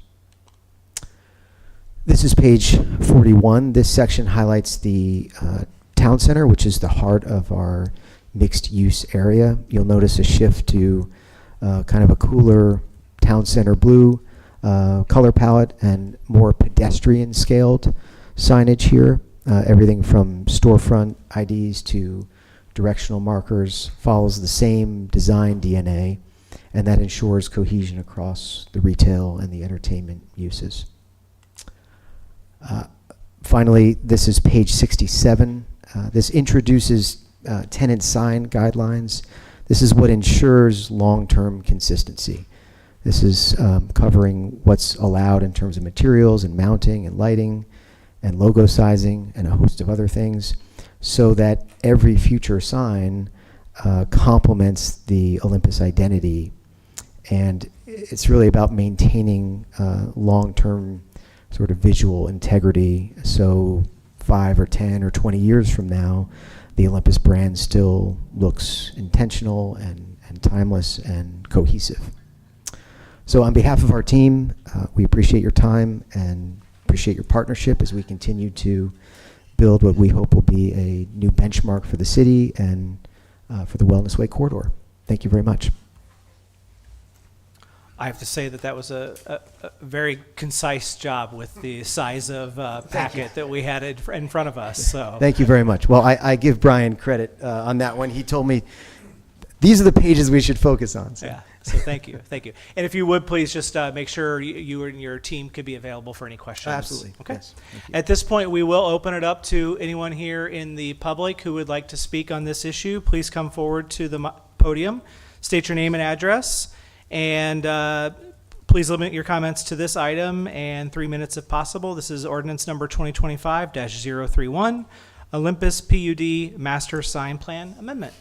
This is page 41. This section highlights the town center, which is the heart of our mixed-use area. You'll notice a shift to kind of a cooler town center blue color palette and more pedestrian-scaled signage here. Everything from storefront IDs to directional markers follows the same design DNA, and that ensures cohesion across the retail and the entertainment uses. Finally, this is page 67. This introduces tenant sign guidelines. This is what ensures long-term consistency. This is covering what's allowed in terms of materials and mounting and lighting and logo sizing and a host of other things, so that every future sign complements the Olympus identity. And it's really about maintaining long-term sort of visual integrity, so 5 or 10 or 20 years from now, the Olympus brand still looks intentional and timeless and cohesive. So on behalf of our team, we appreciate your time and appreciate your partnership as we continue to build what we hope will be a new benchmark for the city and for the Wellness Way corridor. Thank you very much. I have to say that was a very concise job with the size of packet that we had in front of us. So Thank you very much. Well, I give Brian credit on that one. He told me these are the pages we should focus on. So. yeah, so thank you. And if you would please just make sure you and your team could be available for any questions. Absolutely. Okay. Yes. At this point, we will open it up to anyone here in the public who would like to speak on this issue. Please come forward to the podium, state your name and address, and please limit your comments to this item and 3 minutes if possible. This is ordinance number 2025-031, Olympus PUD Master Sign Plan Amendment.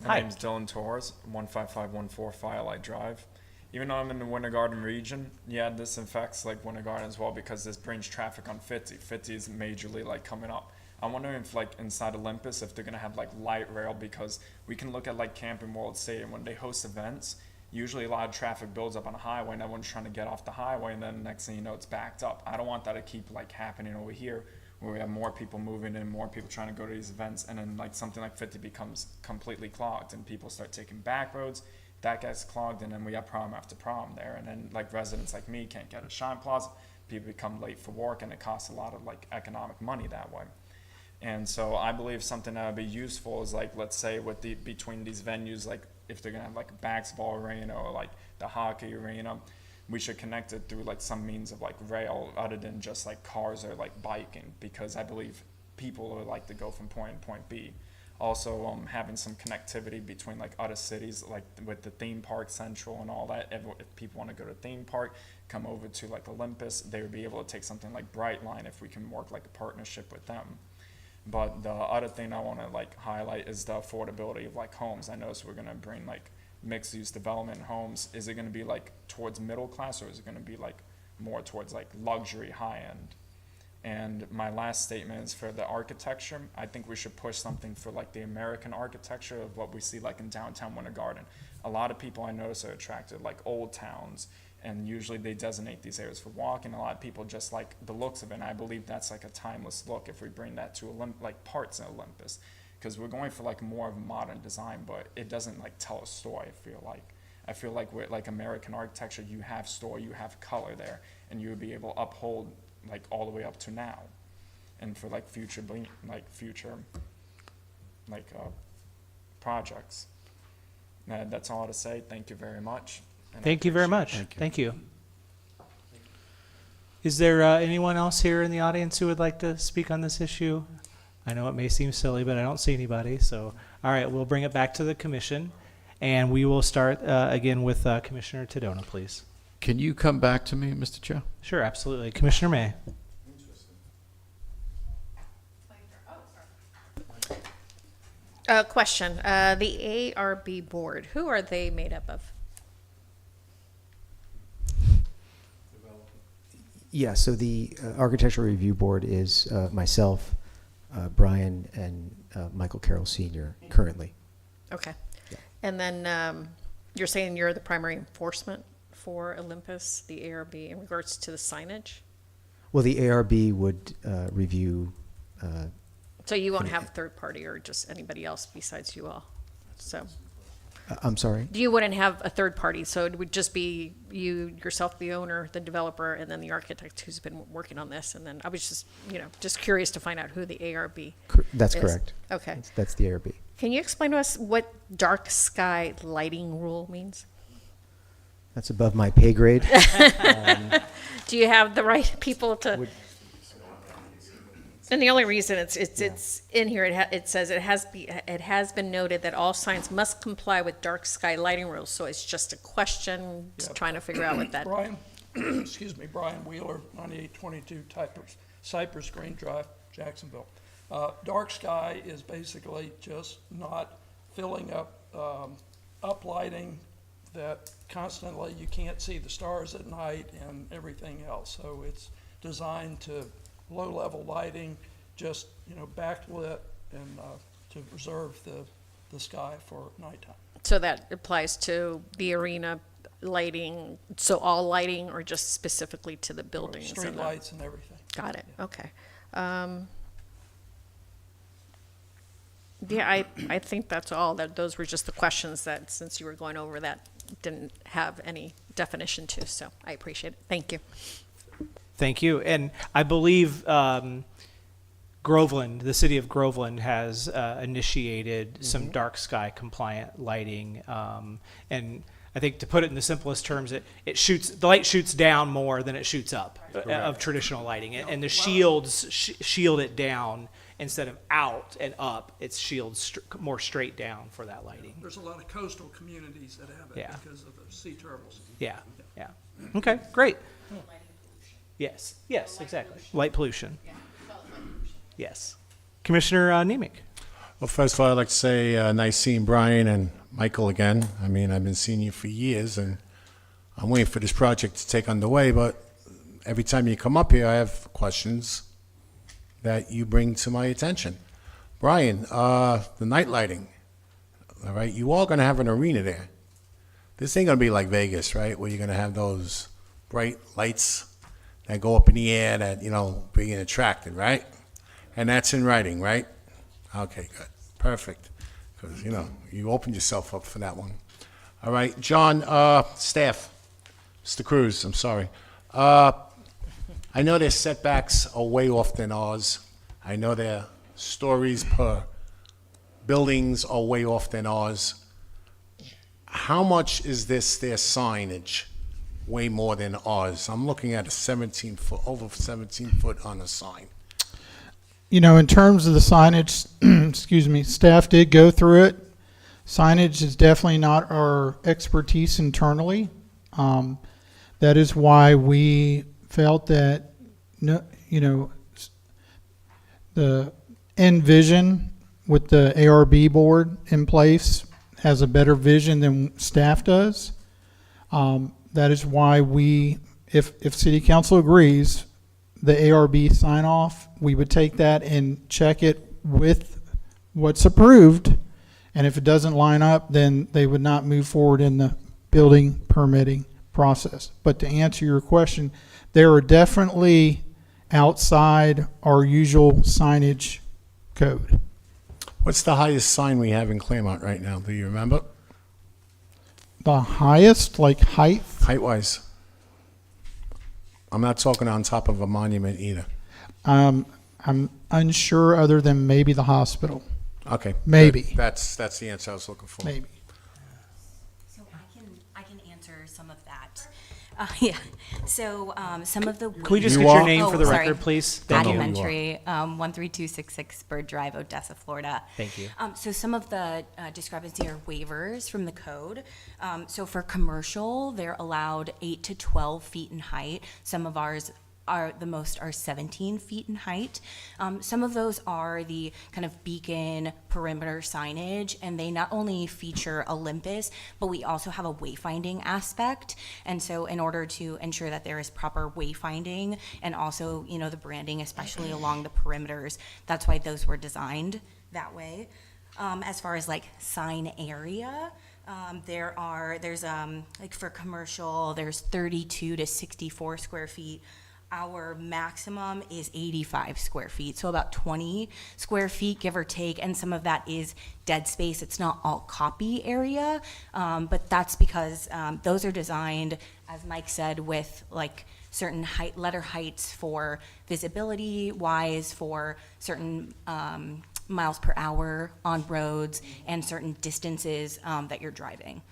My name's Dylan Torres, 15514 Firelight Drive. Even though I'm in the Winter Garden region, yeah, this affects like Winter Garden as well because this brings traffic on 50. 50 is majorly like coming up. I'm wondering if like inside Olympus, if they're gonna have like light rail, because we can look at like Camping World Stadium when they host events. Usually a lot of traffic builds up on a highway and everyone's trying to get off the highway, and then next thing you know it's backed up. I don't want that to keep like happening over here where we have more people moving in, more people trying to go to these events, and then like something like 50 becomes completely clogged and people start taking back roads. That gets clogged, and then we have problem after problem there, and then like residents like me can't get a Shine Plaza. People become late for work, and it costs a lot of like economic money that way. And so I believe something that would be useful is like, let's say with the between these venues, like if they're gonna have like a basketball arena or like the hockey arena, we should connect it through like some means of like rail other than just like cars or like biking, because I believe people would like to go from point to point B. Also, having some connectivity between like other cities, like with the theme park central and all that. If people want to go to theme park, come over to like Olympus, they would be able to take something like Brightline if we can work like a partnership with them. But the other thing I want to like highlight is the affordability of like homes. I noticed we're going to bring like mixed use development homes. Is it going to be like towards middle class, or is it going to be like more towards like luxury high end? And my last statement is for the architecture. I think we should push something for like the American architecture of what we see like in downtown Winter Garden. A lot of people I notice are attracted like old towns, and usually they designate these areas for walking. A lot of people just like the looks of it, and I believe that's like a timeless look if we bring that to like parts in Olympus, because we're going for like more of a modern design, but it doesn't like tell a story. I feel like with like American architecture, you have story, you have color there, and you would be able to uphold like all the way up to now, and for like future projects. That's all to say. Thank you very much. Thank you very much. Thank you. Is there anyone else here in the audience who would like to speak on this issue? I know it may seem silly, but I don't see anybody. So, all right, we'll bring it back to the commission, and we will start again with Commissioner Tadona, please. Can you come back to me, Mr. Chair? Sure, absolutely. Commissioner May. Question, the ARB board, who are they made up of? Yeah, so the Architectural Review Board is myself, Brian, and Michael Carroll Sr. currently. Okay. And then you're saying you're the primary enforcement for Olympus, the ARB, in regards to the signage? Well, the ARB would review. So you won't have third party or just anybody else besides you all? So I'm sorry? you wouldn't have a third party, so it would just be you, yourself, the owner, the developer, and then the architect who's been working on this. And then I was just, just curious to find out who the ARB That's is. correct. Okay. That's the ARB. Can you explain to us what dark sky lighting rule means? That's above my pay grade. Do you have the right people to? And the only reason it's in here, it says it has been noted that all signs must comply with dark sky lighting rules. So it's just a question, just trying to figure out what that. Brian, excuse me, Brian Wheeler, 9822 Cypress Green Drive, Jacksonville. Dark sky is basically just not filling up lighting that constantly you can't see the stars at night and everything else. So it's designed to low-level lighting, just backlit, and to preserve the sky for nighttime. So that applies to the arena lighting. So all lighting, or just specifically to the buildings? Street and the- lights and everything. Got it. Okay. Yeah, I think that's all. Those were just the questions that, since you were going over that, didn't have any definition to. So I appreciate it. Thank you. Thank you. And I believe Groveland, the city of Groveland, has initiated some dark sky compliant lighting. And I think, to put it in the simplest terms, the light shoots down more than it shoots up of traditional lighting. And the shields shield it down instead of out and up. It's shields more straight down for that lighting. There's a lot of coastal communities that have it because of the sea turtles. Yeah. Okay, great. Yes, exactly. Light pollution. Yes. Commissioner Nemec. Well, first of all, I'd like to say nice seeing Brian and Michael again. I mean, I've been seeing you for years, and I'm waiting for this project to take underway, but every time you come up here, I have questions that you bring to my attention. Brian, the night lighting, all right, you all going to have an arena there. This ain't going to be like Vegas, right, where you're going to have those bright lights that go up in the air that, being attracted, right? And that's in writing, right? Okay, good. Perfect. Because, you opened yourself up for that one. All right, John, staff, Mr. Cruz, I'm sorry. I know their setbacks are way off than ours. I know their stories per buildings are way off than ours. How much is their signage? Way more than ours. I'm looking at over 17 foot on a sign. In terms of the signage, excuse me, staff did go through it. Signage is definitely not our expertise internally. That is why we felt that, the end vision with the ARB board in place has a better vision than staff does. That is why if city council agrees, the ARB sign off, we would take that and check it with what's approved. And if it doesn't line up, then they would not move forward in the building permitting process. But to answer your question, there are definitely outside our usual signage code. What's the highest sign we have in Clermont right now? Do you remember? The highest, like height? Height-wise. I'm not talking on top of a monument either. I'm unsure, other than maybe the hospital. Okay. Maybe. That's the answer I was looking for. Maybe. So I can answer some of that. Yeah. So some of the. Can we just get your name for the record, please? Thank you. Elementary, 13266 Bird Drive, Odessa, Florida. Thank you. So some of the discrepancy are waivers from the code. So for commercial, they're allowed 8 to 12 feet in height. Some of ours are the most are 17 feet in height. Some of those are the kind of beacon perimeter signage, and they not only feature Olympus, but we also have a wayfinding aspect. And so in order to ensure that there is proper wayfinding and also, you know, the branding, especially along the perimeters, that's why those were designed that way. As far as like sign area, there's like for commercial, there's 32 to 64 square feet. Our maximum is 85 square feet, so about 20 square feet, give or take, and some of that is dead space. It's not all copy area, but that's because those are designed, as Mike said, with like certain letter heights for visibility wise, for certain miles per hour on roads, and certain distances that you're driving.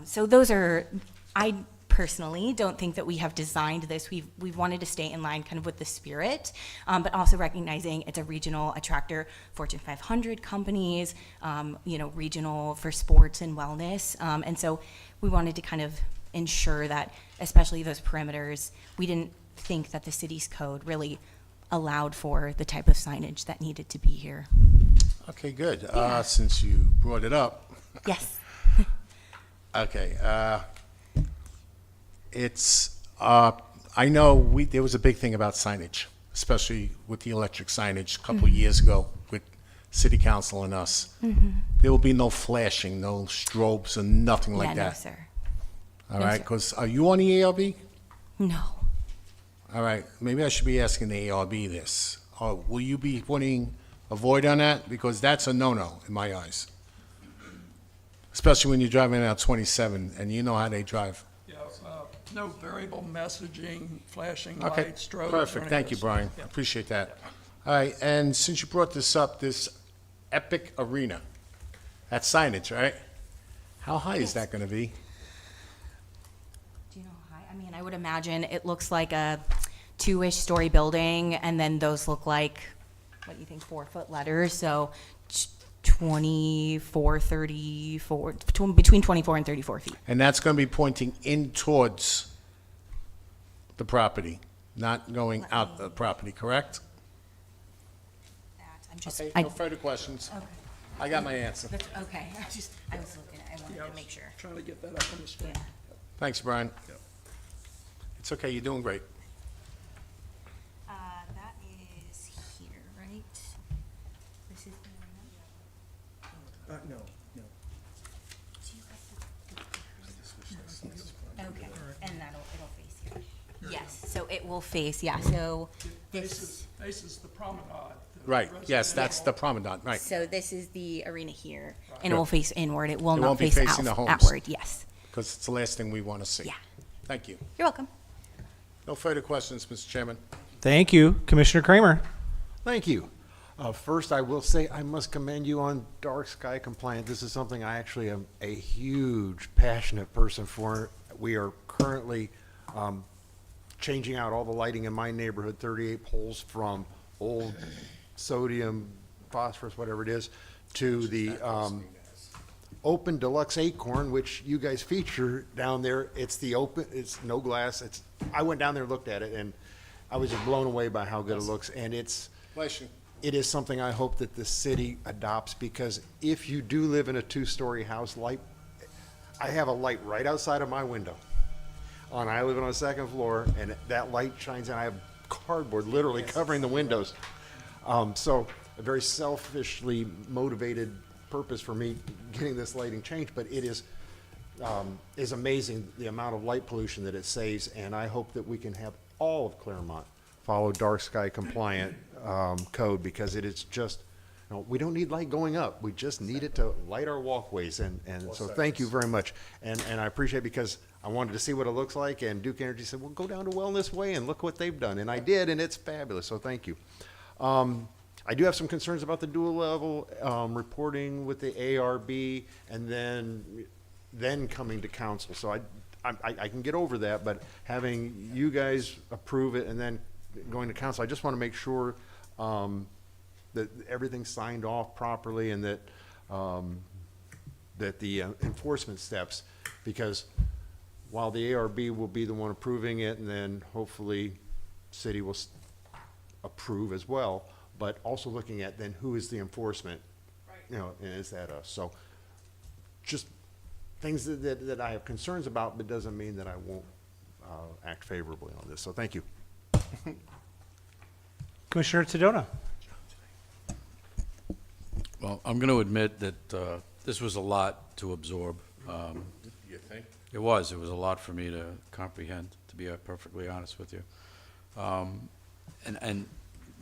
So those are, I personally don't think that we have designed this. We've wanted to stay in line kind of with the spirit, but also recognizing it's a regional attractor, Fortune 500 companies, you know, regional for sports and wellness. And so we wanted to kind of ensure that, especially those perimeters, we didn't think that the city's code really allowed for the type of signage that needed to be here. Okay, good. Yeah. Since you brought it up. Yes. Okay, I know there was a big thing about signage, especially with the electric signage a couple of years ago with city council and us. There will be no flashing, no strobes, and nothing like that. No, sir. All No, right, sir. because are you on the ARB? No. All right, maybe I should be asking the ARB this. Will you be putting a void on that? Because that's a no-no in my eyes. Especially when you're driving out 27 and you know how they drive. Yeah, no variable messaging, flashing Okay, lights, strobes. or perfect. any Thank of you, this. Brian. Yeah. Appreciate that. All right, and since you brought this up, this Epic Arena, that's signage, right? How high is that going to be? Do you know how high? I mean, I would imagine it looks like a 2-ish story building, and then those look like, what do you think, 4-foot letters? So 24, 34, between 24 and 34 feet. And that's going to be pointing in towards the property, not going out the property, correct? I'm just, Okay, I, no further questions. Okay. I got my answer. That's okay. I was looking, I wanted to make sure. Trying to get that up on the screen. Thanks, Brian. It's okay, you're doing great. That is here, right? This is the No, no. Okay, and it'll face here. Yes, so it will face, yeah, so this, Faces the promenade. the Right, yes, that's the residential. promenade, right. so this is the arena here, and Good. it will face inward, it will It not won't be face facing the homes. outward, yes. Because it's the last thing we want to see. Yeah. Thank you. You're welcome. No further questions, Mr. Chairman. Thank you. Commissioner Kramer. Thank you. First, I will say I must commend you on dark sky compliant. This is something I actually am a huge, passionate person for. We are currently changing out all the lighting in my neighborhood, 38 poles from old sodium, phosphorus, whatever it is, to the open deluxe acorn, which you guys feature down there. It's the open, it's no glass. I went down there and looked at it, and I was just blown away by how good it looks. And Bless you. it is something I hope that the city adopts, because if you do live in a 2-story house, I have a light right outside of my window. I live on a 2nd floor, and that light shines, and I have cardboard literally covering the windows. So a very selfishly motivated purpose for me getting this lighting changed, but it is amazing the amount of light pollution that it saves, and I hope that we can have all of Clermont follow dark sky compliant code, because it is just, we don't need light going up. We just need it to light our walkways, and so thank you very much. And I appreciate it, because I wanted to see what it looks like, and Duke Energy said, well, go down to Wellness Way and look what they've done. And I did, and it's fabulous, so thank you. I do have some concerns about the dual level reporting with the ARB, and then coming to council. So I can get over that, but having you guys approve it and then going to council, I just want to make sure that everything's signed off properly, and that that the enforcement steps, because while the ARB will be the one approving it, and then hopefully city will approve as well, but also looking at then who is the enforcement? You know, and is that us? So just things that I have concerns about, but doesn't mean that I won't act favorably on this. So thank you. Commissioner Tedona. Well, I'm going to admit that this was a lot to absorb. You think? It was a lot for me to comprehend, to be perfectly honest with you. And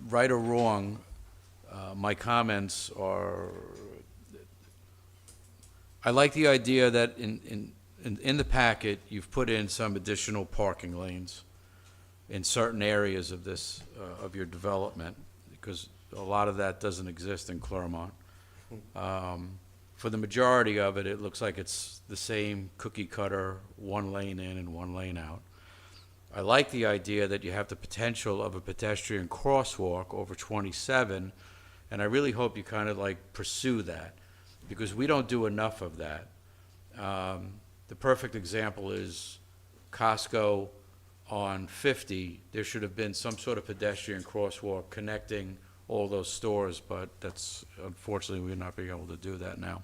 right or wrong, my comments are, I like the idea that in the packet, you've put in some additional parking lanes in certain areas of this, of your development, because a lot of that doesn't exist in Clermont. For the majority of it, it looks like it's the same cookie cutter, one lane in and one lane out. I like the idea that you have the potential of a pedestrian crosswalk over 27, and I really hope you kind of like pursue that, because we don't do enough of that. The perfect example is Costco on 50. There should have been some sort of pedestrian crosswalk connecting all those stores, but that's, unfortunately, we're not being able to do that now.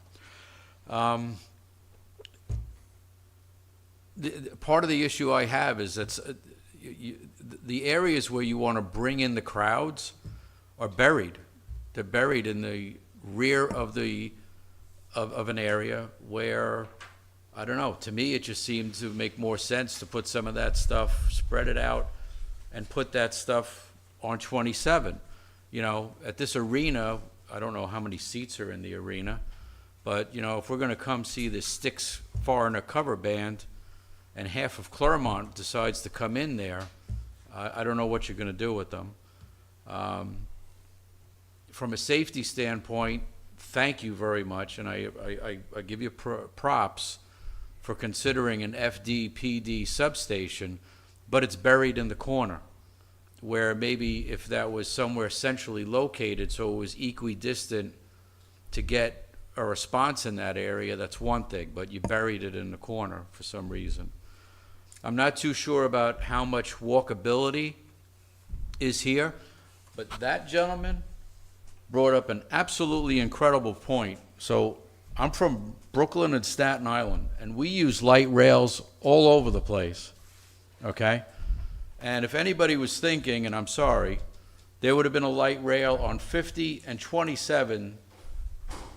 Part of the issue I have is that the areas where you want to bring in the crowds are buried. They're buried in the rear of an area where, I don't know, to me, it just seems to make more sense to put some of that stuff, spread it out, and put that stuff on 27. You know, at this arena, I don't know how many seats are in the arena, but, you know, if we're going to come see the Styx Foreigner cover band and half of Clermont decides to come in there, I don't know what you're going to do with them. From a safety standpoint, thank you very much, and I give you props for considering an FD-PD substation, but it's buried in the corner, where maybe if that was somewhere centrally located so it was equidistant to get a response in that area, that's one thing, but you buried it in the corner for some reason. I'm not too sure about how much walkability is here, but that gentleman brought up an absolutely incredible point. So I'm from Brooklyn and Staten Island, and we use light rails all over the place, okay? And if anybody was thinking, and I'm sorry, there would have been a light rail on 50 and 27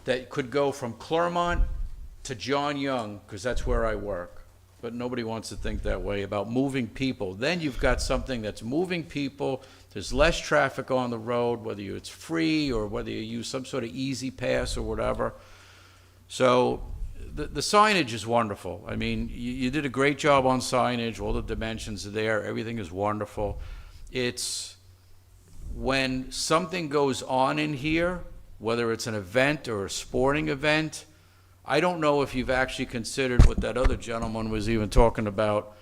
that could go from Clermont to John Young, because that's where I work. But nobody wants to think that way about moving people. Then you've got something that's moving people. There's less traffic on the road, whether it's free or whether you use some sort of easy pass or whatever. So the signage is wonderful. I mean, you did a great job on signage. All the dimensions are there. Everything is wonderful. It's when something goes on in here, whether it's an event or a sporting event, I don't know if you've actually considered what that other gentleman was even talking about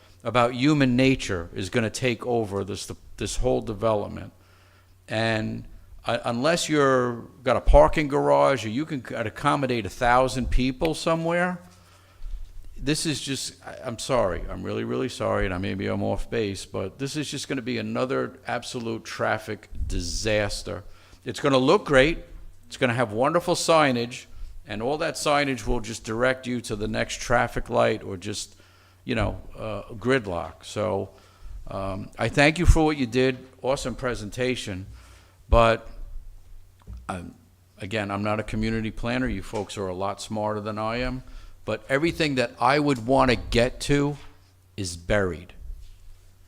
human nature is going to take over this whole development. And unless you're got a parking garage or you can accommodate 1,000 people somewhere, this is just, I'm sorry, I'm really, really sorry, and maybe I'm off base, but this is just going to be another absolute traffic disaster. It's going to look great. It's going to have wonderful signage, and all that signage will just direct you to the next traffic light or just, you know, gridlock. So I thank you for what you did. Awesome presentation. But again, I'm not a community planner. You folks are a lot smarter than I am. But everything that I would want to get to is buried.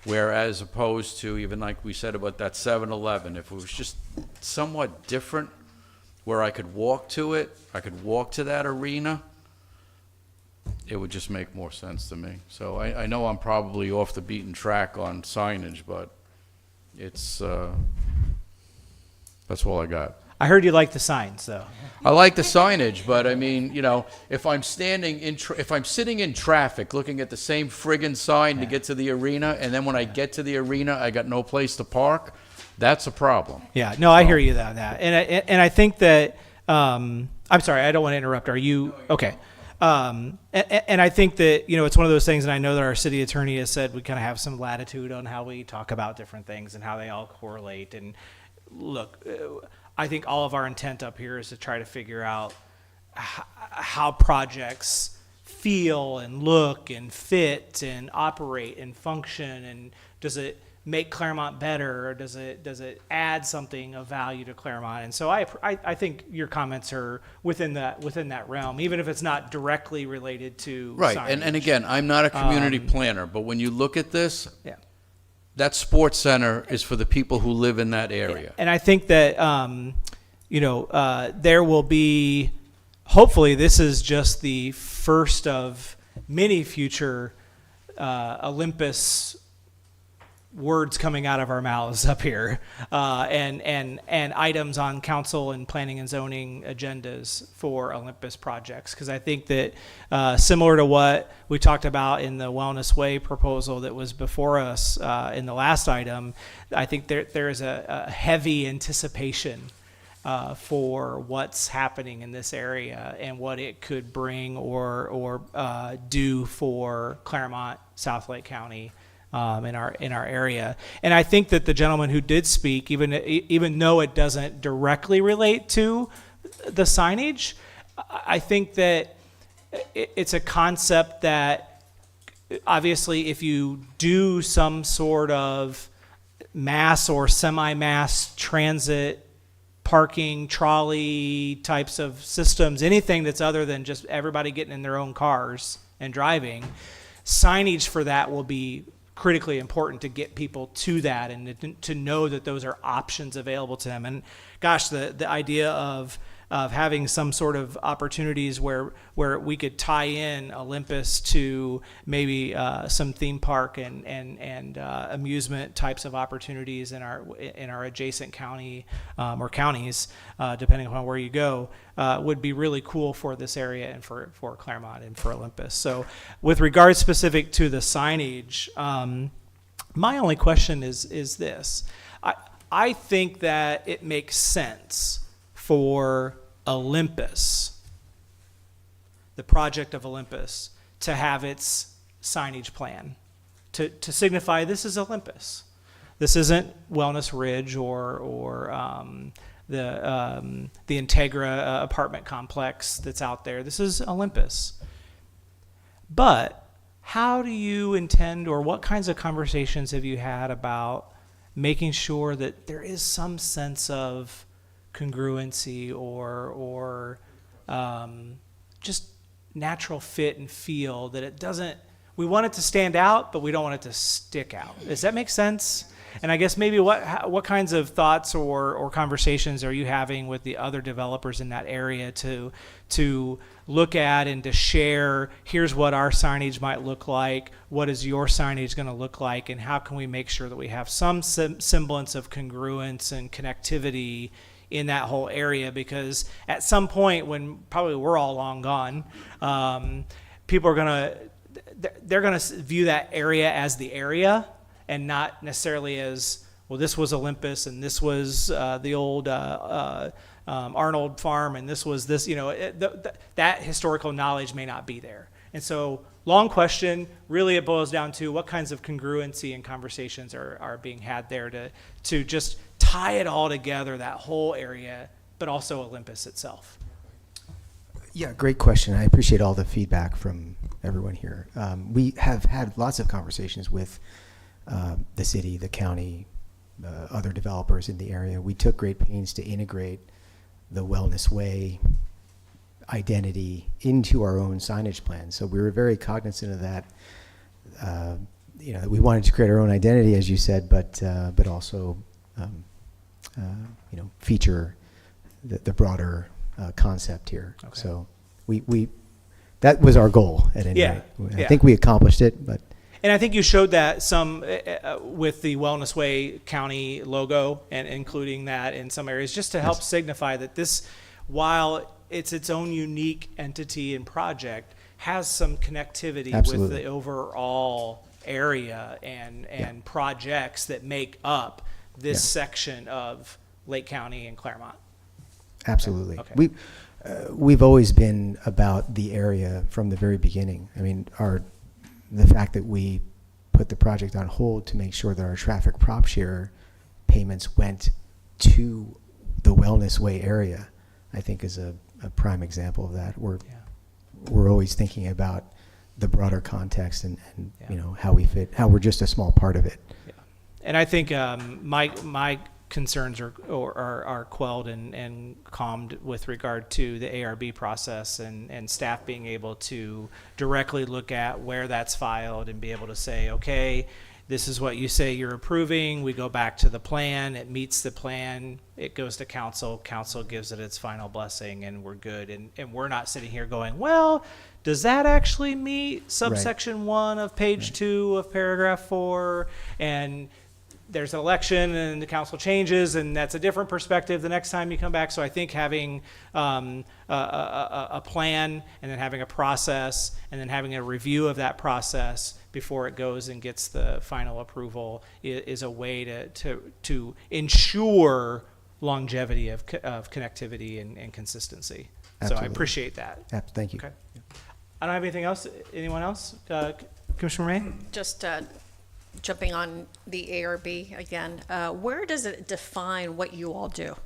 Whereas opposed to, even like we said about that 7-Eleven, if it was just somewhat different, where I could walk to it, I could walk to that arena, it would just make more sense to me. So I know I'm probably off the beaten track on signage, but it's, that's all I got. I heard you like the signs, though. I like the signage, but I mean, you know, if I'm standing in, if I'm sitting in traffic looking at the same friggin' sign to get to the arena, and then when I get to the arena, I got no place to park, that's a problem. Yeah, no, I hear you on that. And I think that, I'm sorry, I don't want to interrupt. Are you, okay. and I think that, you know, it's one of those things, and I know that our city attorney has said we kind of have some latitude on how we talk about different things and how they all correlate. And look, I think all of our intent up here is to try to figure out how projects feel and look and fit and operate and function, and does it make Clermont better, or does it add something of value to Clermont? And so I think your comments are within that realm, even if it's not directly related to Right, signage. and again, I'm not a community planner, but when you look at this, Yeah. that sports center is for the people who live in that area. And I think that there will be, hopefully this is just the first of many future Olympus words coming out of our mouths up here, and items on council and planning and zoning agendas for Olympus projects. Because I think that similar to what we talked about in the Wellness Way proposal that was before us in the last item, I think there is a heavy anticipation for what's happening in this area and what it could bring or do for Clermont, South Lake County, in our area. And I think that the gentleman who did speak, even though it doesn't directly relate to the signage, I think that it's a concept that obviously if you do some sort of mass or semi-mass transit, parking, trolley types of systems, anything that's other than just everybody getting in their own cars and driving, signage for that will be critically important to get people to that and to know that those are options available to them. And gosh, the idea of having some sort of opportunities where we could tie in Olympus to maybe some theme park and amusement types of opportunities in our adjacent county or counties, depending upon where you go, would be really cool for this area and for Clermont and for Olympus. So with regards specific to the signage, my only question is this. I think that it makes sense for Olympus, the project of Olympus, to have its signage plan to signify this is Olympus. This isn't Wellness Ridge or the Integra apartment complex that's out there. This is Olympus. But how do you intend, or what kinds of conversations have you had about making sure that there is some sense of congruency or just natural fit and feel, that it doesn't, we want it to stand out, but we don't want it to stick out? Does that make sense? And I guess maybe what kinds of thoughts or conversations are you having with the other developers in that area to look at and to share, here's what our signage might look like, what is your signage going to look like, and how can we make sure that we have some semblance of congruence and connectivity in that whole area? Because at some point, when probably we're all long gone, people are they're going to view that area as the area, and not necessarily as, well, this was Olympus and this was the old Arnold Farm and this was this, that historical knowledge may not be there. And so, long question, really it boils down to what kinds of congruency and conversations are being had there to just tie it all together, that whole area, but also Olympus itself. Yeah, great question. I appreciate all the feedback from everyone here. We have had lots of conversations with the city, the county, other developers in the area. We took great pains to integrate the Wellness Way identity into our own signage plan. So we were very cognizant of that. We wanted to create our own identity, as you said, but also feature the broader concept here. Okay. So we that was our goal at any rate. I think we accomplished it, but. And I think you showed that some with the Wellness Way County logo and including that in some areas, just to help signify that this, while it's its own unique entity and project, has some connectivity with the overall area and projects that make up this section of Lake County and Clermont. Absolutely. Okay. we've always been about the area from the very beginning. I mean, the fact that we put the project on hold to make sure that our traffic prop share payments went to the Wellness Way area, I think is a prime example of that. We're always thinking about the broader context and you know, how we fit, how we're just a small part of it. And I think my concerns are quelled and calmed with regard to the ARB process and staff being able to directly look at where that's filed and be able to say, okay, this is what you say you're approving. We go back to the plan. It meets the plan. It goes to council. Council gives it its final blessing, and we're good. And we're not sitting here going, well, does that actually meet subsection 1 of page 2 of paragraph 4? And there's an election and the council changes, and that's a different perspective the next time you come back. So I think having a plan and then having a process and then having a review of that process before it goes and gets the final approval is a way to ensure longevity of connectivity and consistency. Absolutely. So I appreciate that. Thank you. Okay. I don't have anything else. Anyone else? Commissioner May? Just jumping on the ARB again, where does it define what you all do?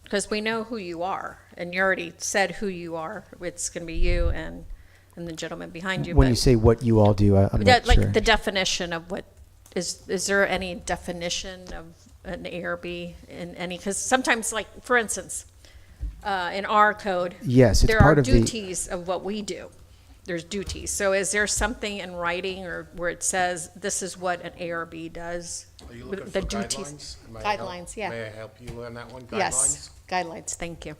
Because we know who you are, and you already said who you are. It's going to be you and the gentleman behind you. When but you say what you all do, I'm not like sure. the definition of what is there any definition of an ARB in any? Because sometimes, like for instance, in our code, Yes, it's there part are of the- duties of what we do. There's duties. So is there something in writing or where it says this is what an ARB does? Are you with looking the for duties? guidelines? May I help- Guidelines, yeah. May I help you on that one? Guidelines? Yes, guidelines, thank you.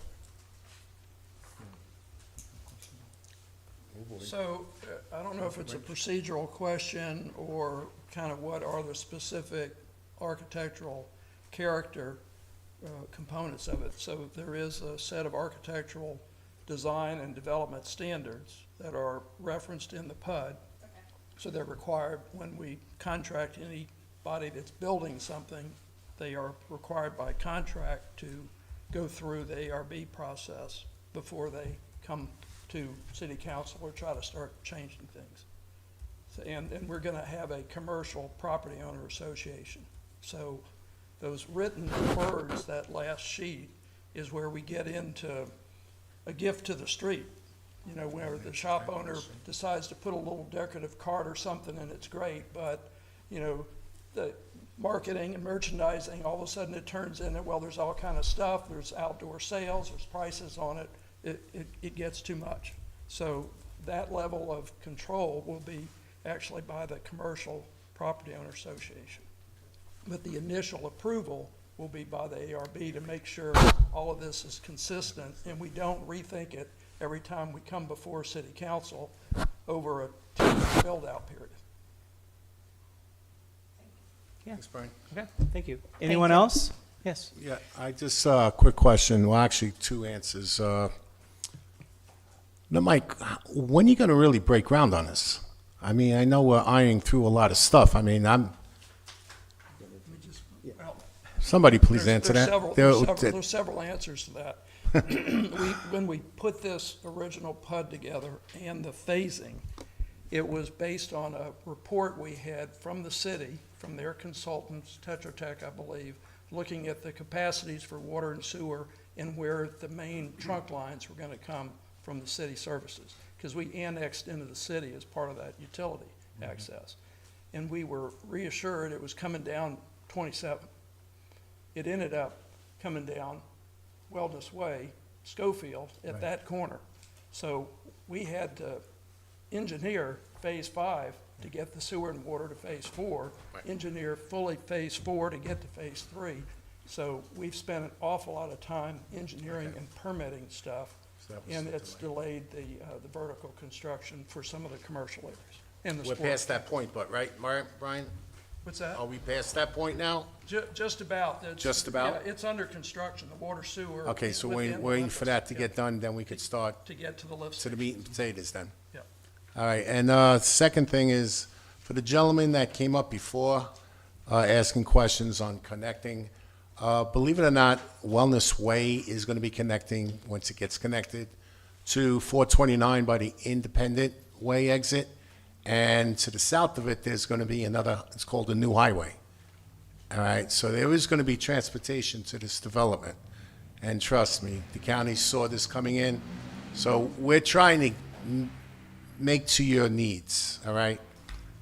So, I don't know if it's a procedural question or kind of what are the specific architectural character components of it. So there is a set of architectural design and development standards that are referenced in the PUD. So they're required when we contract anybody that's building something, they are required by contract to go through the ARB process before they come to city council or try to start changing things. So, and we're gonna have a commercial property owner association. So those written words, that last sheet, is where we get into a gift to the street. You know, where the shop owner decides to put a little decorative card or something and it's great, but, you know, the marketing and merchandising, all of a sudden it turns into, well, there's all kind of stuff, there's outdoor sales, there's prices on it, it gets too much. So that level of control will be actually by the Commercial Property Owner Association. But the initial approval will be by the ARB to make sure all of this is consistent and we don't rethink it every time we come before city council over a 10-year build-out period. Yeah. Thanks, Brian. Okay, thank you. Anyone else? Yes. Yeah, I just, quick question, well, actually, two answers. Now, Mike, when are you gonna really break ground on this? I mean, I know we're ironing through a lot of stuff. I mean, somebody please answer that. There's several answers to that. When we put this original PUD together and the phasing, it was based on a report we had from the city, from their consultants, Tetra Tech, I believe, looking at the capacities for water and sewer and where the main trunk lines were gonna come from the city services. Because we annexed into the city as part of that utility access. And we were reassured it was coming down 27. It ended up coming down Wellness Way, Schofield, at that corner. So we had to engineer phase 5 to get the sewer and water to phase 4, engineer fully phase 4 to get to phase 3. So we've spent an awful lot of time engineering and permitting stuff, and it's delayed the vertical construction for some of the commercial areas. And the We're sport. past that point, but, right, Brian? What's that? Are we past that point now? Just about. Just about? Yeah, it's under construction, the water sewer. Okay, so we're within waiting for that to Olympus, get done, then we could start to get to the lift to the meat and potatoes then. Yep. All right, and second thing is, for the gentleman that came up before, asking questions on connecting, Believe it or not, Wellness Way is going to be connecting, once it gets connected, to 429 by the Independent Way exit. And to the south of it, there's going to be another, it's called a new highway. All right, so there is going to be transportation to this development. And trust me, the county saw this coming in. So we're trying to make to your needs, all right?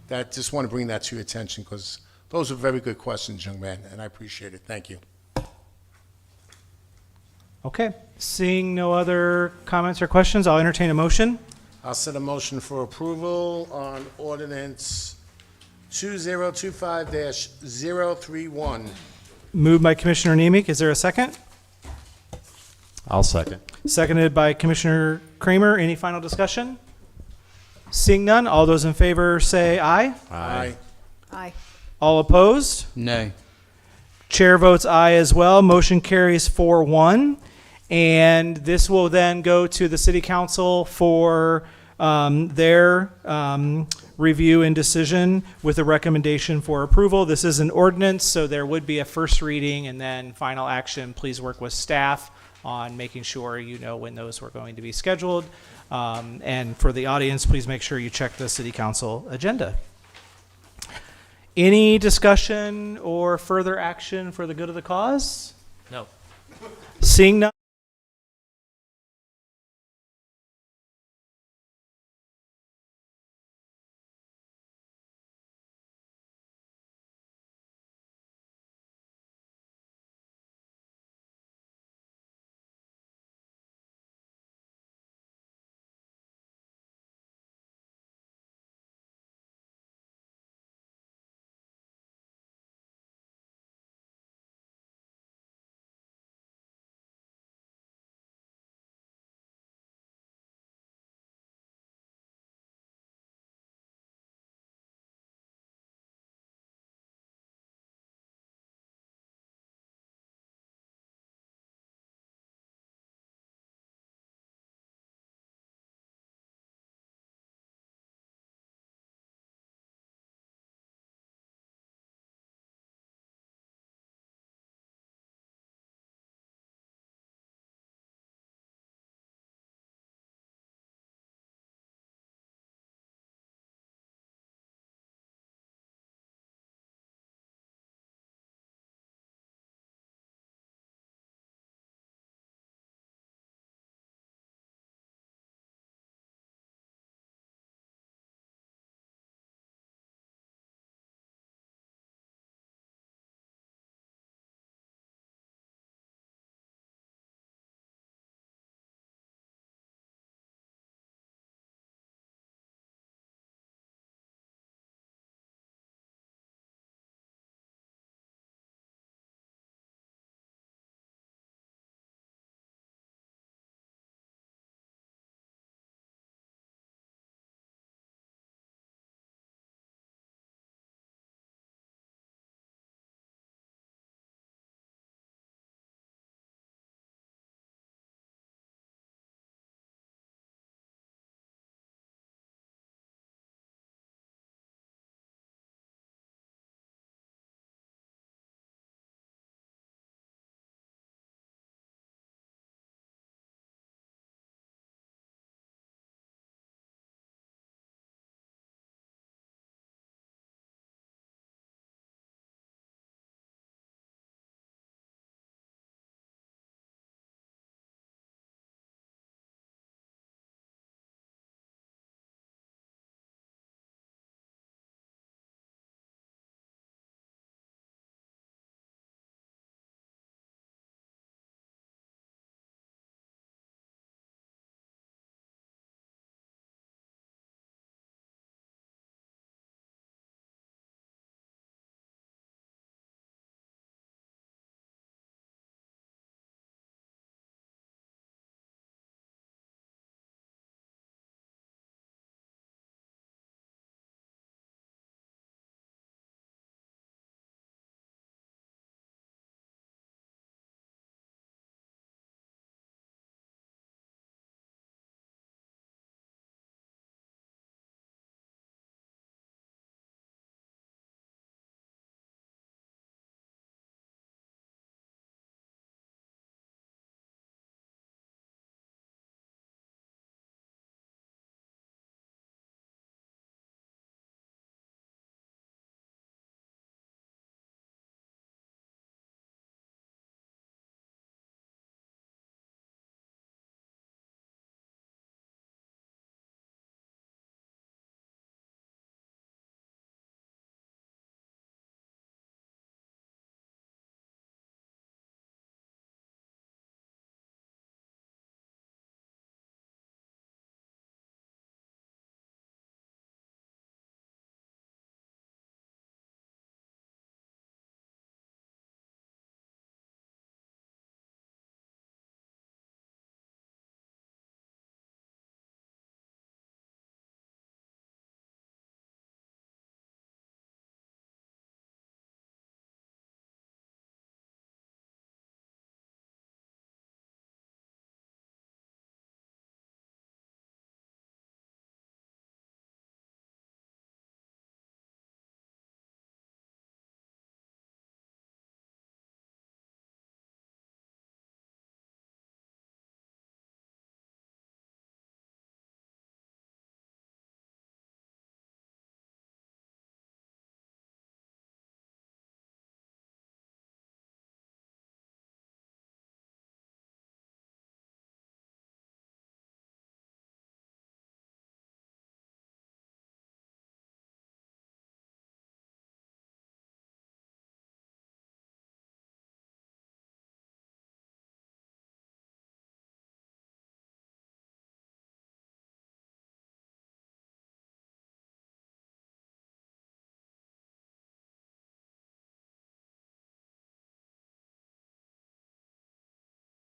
That, just want to bring that to your attention because those are very good questions, young man, and I appreciate it. Thank you. Okay, seeing no other comments or questions, I'll entertain a motion. I'll set a motion for approval on ordinance 2025-031. Moved by Commissioner Nemec. Is there a second? I'll second. Seconded by Commissioner Kramer. Any final discussion? Seeing none, all those in favor say aye. Aye. Aye. All opposed? Nay. Chair votes aye as well. Motion carries 4-1. And this will then go to the city council for their review and decision with a recommendation for approval. This is an ordinance, so there would be a first reading and then final action. Please work with staff on making sure you know when those were going to be scheduled. And for the audience, please make sure you check the city council agenda. Any discussion or further action for the good of the cause? No. Seeing none.